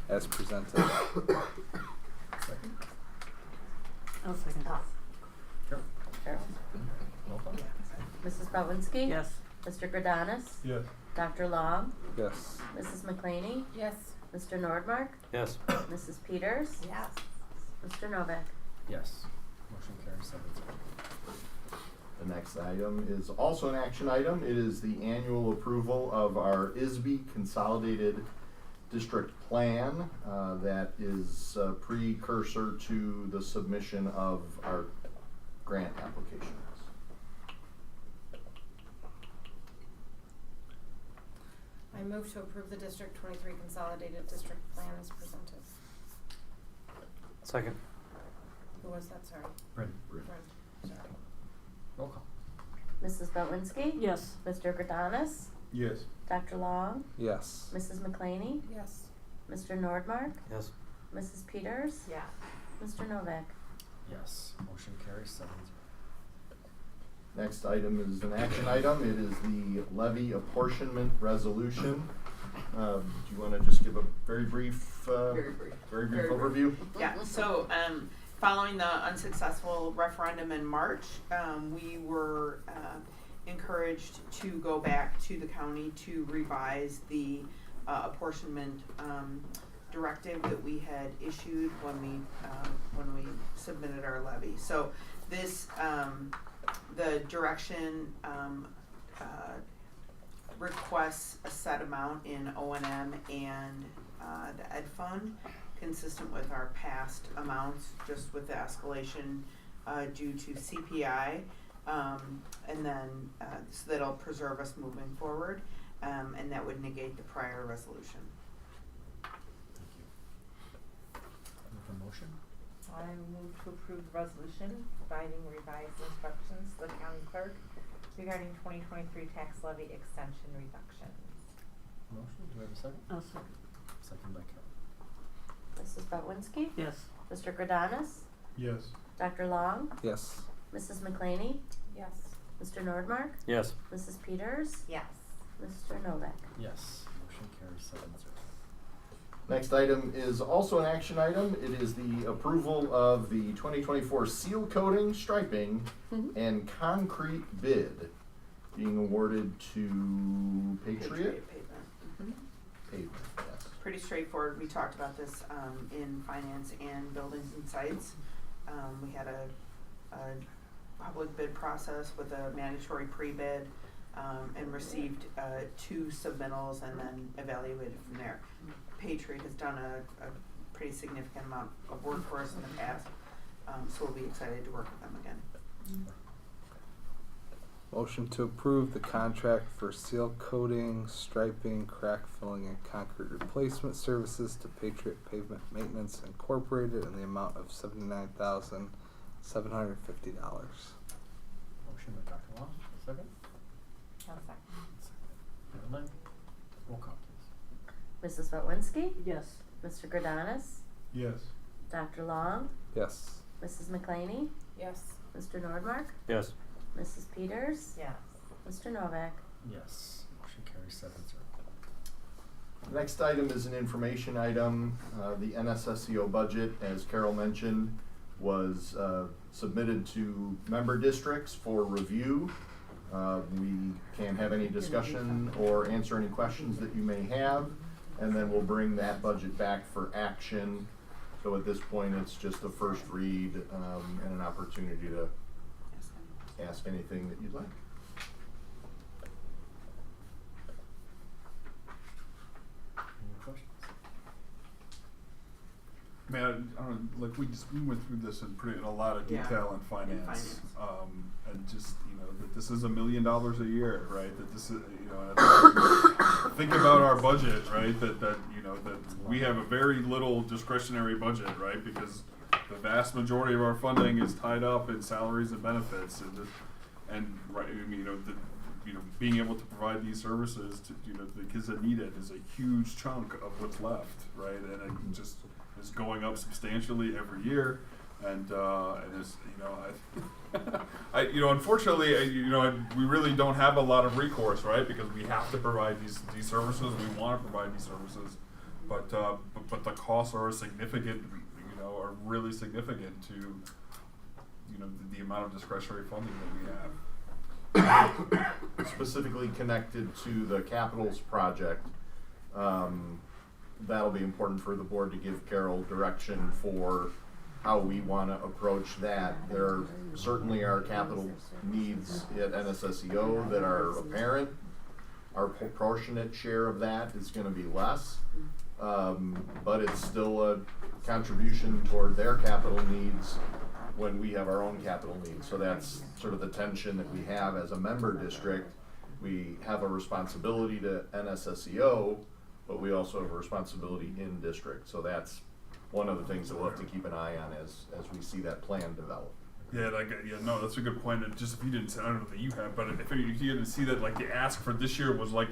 as presented. I'll second. Carol? Carol. Roll call. Mrs. Bowenski? Yes. Mr. Gradanis? Yes. Dr. Long? Yes. Mrs. McClaney? Yes. Mr. Nordmark? Yes. Mrs. Peters? Yes. Mr. Novak? Yes. Motion carries 7-0. The next item is also an action item. It is the annual approval of our ISB Consolidated District Plan. That is a precursor to the submission of our grant applications. I move to approve the District 23 Consolidated District Plan as presented. Second. Who was that? Sorry. Bryn. Bryn. Sorry. Roll call. Mrs. Bowenski? Yes. Mr. Gradanis? Yes. Dr. Long? Yes. Mrs. McClaney? Yes. Mr. Nordmark? Yes. Mrs. Peters? Yes. Mr. Novak? Yes. Motion carries 7-0. Next item is an action item. It is the levy apportionment resolution. Do you want to just give a very brief overview? Yeah, so following the unsuccessful referendum in March, we were encouraged to go back to the county to revise the apportionment directive that we had issued when we submitted our levy. So this the direction requests a set amount in O&M and the Ed Fund, consistent with our past amounts, just with the escalation due to CPI, and then so that'll preserve us moving forward, and that would negate the prior resolution. Thank you. Look for motion. I move to approve the resolution providing revised instructions to the county clerk regarding 2023 tax levy extension reductions. Motion. Do we have a second? I'll second. Second by Carol. Mrs. Bowenski? Yes. Mr. Gradanis? Yes. Dr. Long? Yes. Mrs. McClaney? Yes. Mr. Nordmark? Yes. Mrs. Peters? Yes. Mr. Novak? Yes. Motion carries 7-0. Next item is also an action item. It is the approval of the 2024 seal coating, striping, and concrete bid being awarded to Patriot Pavement. Pavement. Yes. Pretty straightforward. We talked about this in finance and buildings and sites. We had a public bid process with a mandatory pre-bid, and received 2 submittals and then evaluated from there. Patriot has done a pretty significant amount of work for us in the past, so we'll be excited to work with them again. Motion to approve the contract for seal coating, striping, crack filling, and concrete replacement services to Patriot Pavement Maintenance Incorporated in the amount of $79,750. Motion by Dr. Long. Second? I'll second. Madeline? Roll call, please. Mrs. Bowenski? Yes. Mr. Gradanis? Yes. Dr. Long? Yes. Mrs. McClaney? Yes. Mr. Nordmark? Yes. Mrs. Peters? Yes. Mr. Novak? Yes. Motion carries 7-0. The next item is an information item. The NSSEO budget, as Carol mentioned, was submitted to member districts for review. We can have any discussion or answer any questions that you may have, and then we'll bring that budget back for action. So at this point, it's just a first read and an opportunity to ask anything that you'd like. Any questions? Man, I don't know, like we went through this in a lot of detail in finance. And just, that this is $1 million a year, right? That this is, think about our budget, right? That we have a very little discretionary budget, right? Because the vast majority of our funding is tied up in salaries and benefits, being able to provide these services to the kids that need it is a huge chunk of what's left, right? And it just is going up substantially every year, and it's unfortunately we really don't have a lot of recourse, right? Because we have to provide these services. We want to provide these services, but the costs are significant, are really significant the amount of discretionary funding that we have. Specifically connected to the capitals project, that'll be important for the board to give Carol direction for how we want to approach that. There certainly are capital needs at NSSEO that are apparent. Our proportionate share of that is going to be less, but it's still a contribution toward their capital needs when we have our own capital needs. So that's sort of the tension that we have as a member district. We have a responsibility to NSSEO, but we also have a responsibility in district. So that's one of the things that we'll have to keep an eye on as we see that plan develop. Yeah, no, that's a good point. And just if you didn't, I don't know that you have, but if you didn't see that, like the ask for this year was like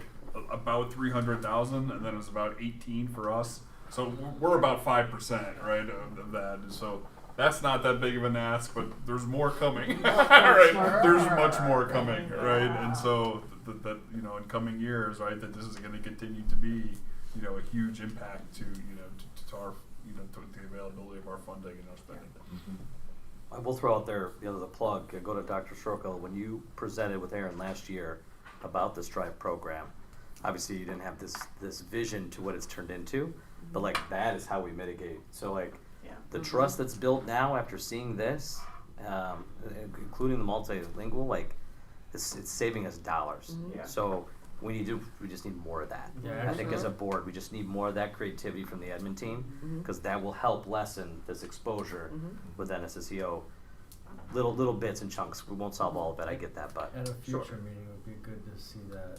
about 300,000, and then it was about 18 for us. So we're about 5%, right, of that. And so that's not that big of an ask, but there's more coming, right? There's much more coming, right? And so that in coming years, right, that this is going to continue to be, a huge impact to to our to the availability of our funding and our spending. I will throw out there the plug. Go to Dr. Strokel. When you presented with Aaron last year about the Strive program, obviously you didn't have this vision to what it's turned into, but like that is how we mitigate. So like the trust that's built now after seeing this, including the multilingual, like it's saving us dollars. So we just need more of that. I think as a board, we just need more of that creativity from the admin team, because that will help lessen this exposure with NSSEO. Little bits and chunks. We won't solve all of it. I get that, but at a future meeting, it would be good to see that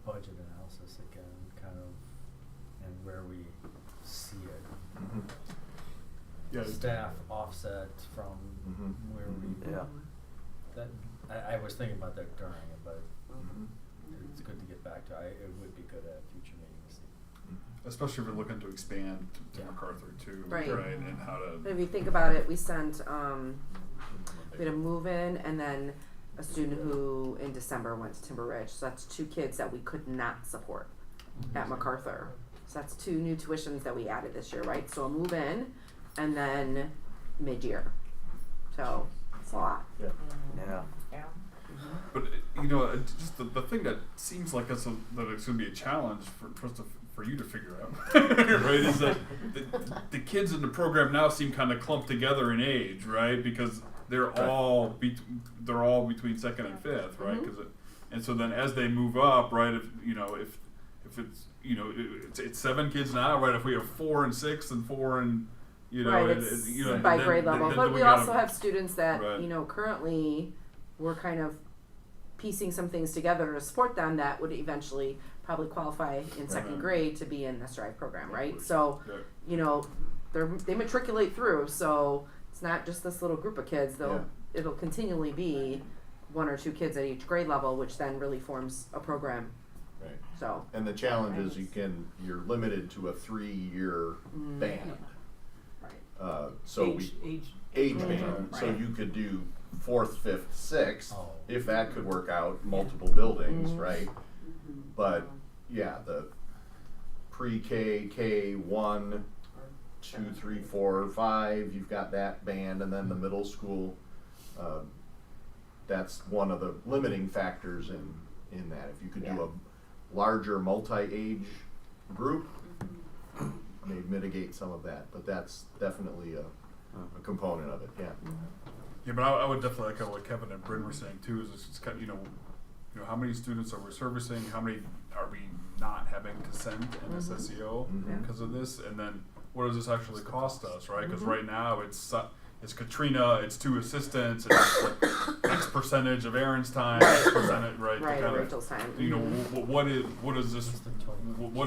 budget analysis again, kind of, and where we see it. Staff offset from where we. That I was thinking about that during it, but. It's good to get back to. It would be good at future meetings. Especially if we're looking to expand to MacArthur too, right? And how to. But if you think about it, we sent we had a move-in and then a student who in December went to Timber Ridge. So that's 2 kids that we could not support at MacArthur. So that's 2 new tuitions that we added this year, right? So a move-in and then mid-year. So it's a lot. Yeah. But just the thing that seems like that it's going to be a challenge for you to figure out, right? Is that the kids in the program now seem kind of clumped together in age, right? Because they're all between 2nd and 5th, right? And so then as they move up, right? If it's it's 7 kids now, right? If we have 4 and 6 and 4 and by grade level, but we also have students that currently we're kind of piecing some things together to support them that would eventually probably qualify in 2nd grade to be in the Strive program, right? So, they matriculate through, so it's not just this little group of kids. It'll continually be 1 or 2 kids at each grade level, which then really forms a program. Right. So. And the challenge is you're limited to a 3-year band. Right. So age band. So you could do 4th, 5th, 6th, if that could work out, multiple buildings, right? But the pre-K, K1, 2, 3, 4, 5, you've got that band, and then the middle school. That's one of the limiting factors in that. If you could do a larger multi-age group, may mitigate some of that, but that's definitely a component of it. Yeah, but I would definitely echo what Kevin and Bryn were saying too. Is it's kind of, how many students are we servicing? How many are we not having to send to NSSEO because of this? And then what does this actually cost us, right? Because right now it's Katrina, it's 2 assistants, it's like X percentage of Aaron's time, X percentage, right? Right, Rachel's time. What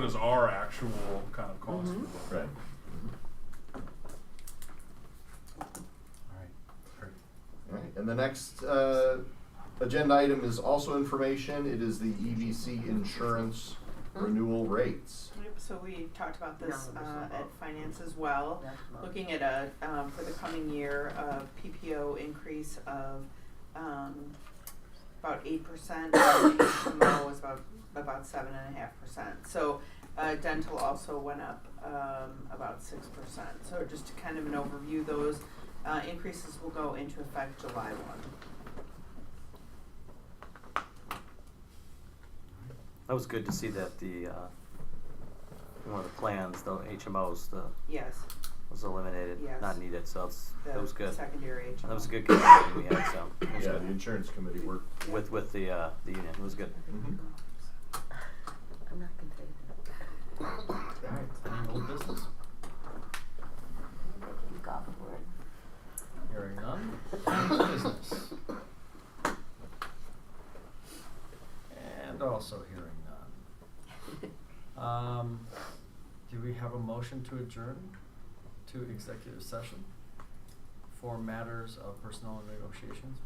is our actual kind of cost? Right. All right, and the next agenda item is also information. It is the EBC insurance renewal rates. Yep, so we talked about this at finance as well. Looking at for the coming year, a PPO increase of about 8%, and HMO was about 7.5%. So dental also went up about 6%. So just to kind of an overview, those Increases will go into effect July 1. That was good to see that the, one of the plans, the HMOs, Yes. was eliminated, Yes. not needed, so that was good. Secondary HMO. That was a good committee we had, so. it was Yeah, good. the insurance committee worked. With the union, it was good. Mhm. I'm not confused. Alright, any old business? You've got the word. Hearing none. Any business? And also hearing none. Do we have a motion to adjourn to executive session for matters of personnel and negotiations?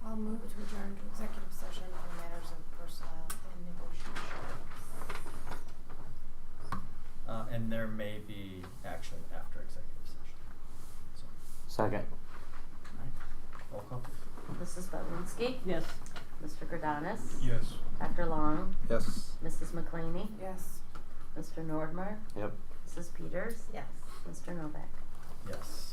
I'll move to adjourn to executive session on matters of personnel and negotiations. And there may be action after executive session. So, Second. alright, roll call please. Mrs. Belinsky? Yes. Mr. Gradanis? Yes. Dr. Long? Yes. Mrs. McClaney? Yes. Mr. Nordmark? Yep. Mrs. Peters? Yes. Mr. Novak? Yes.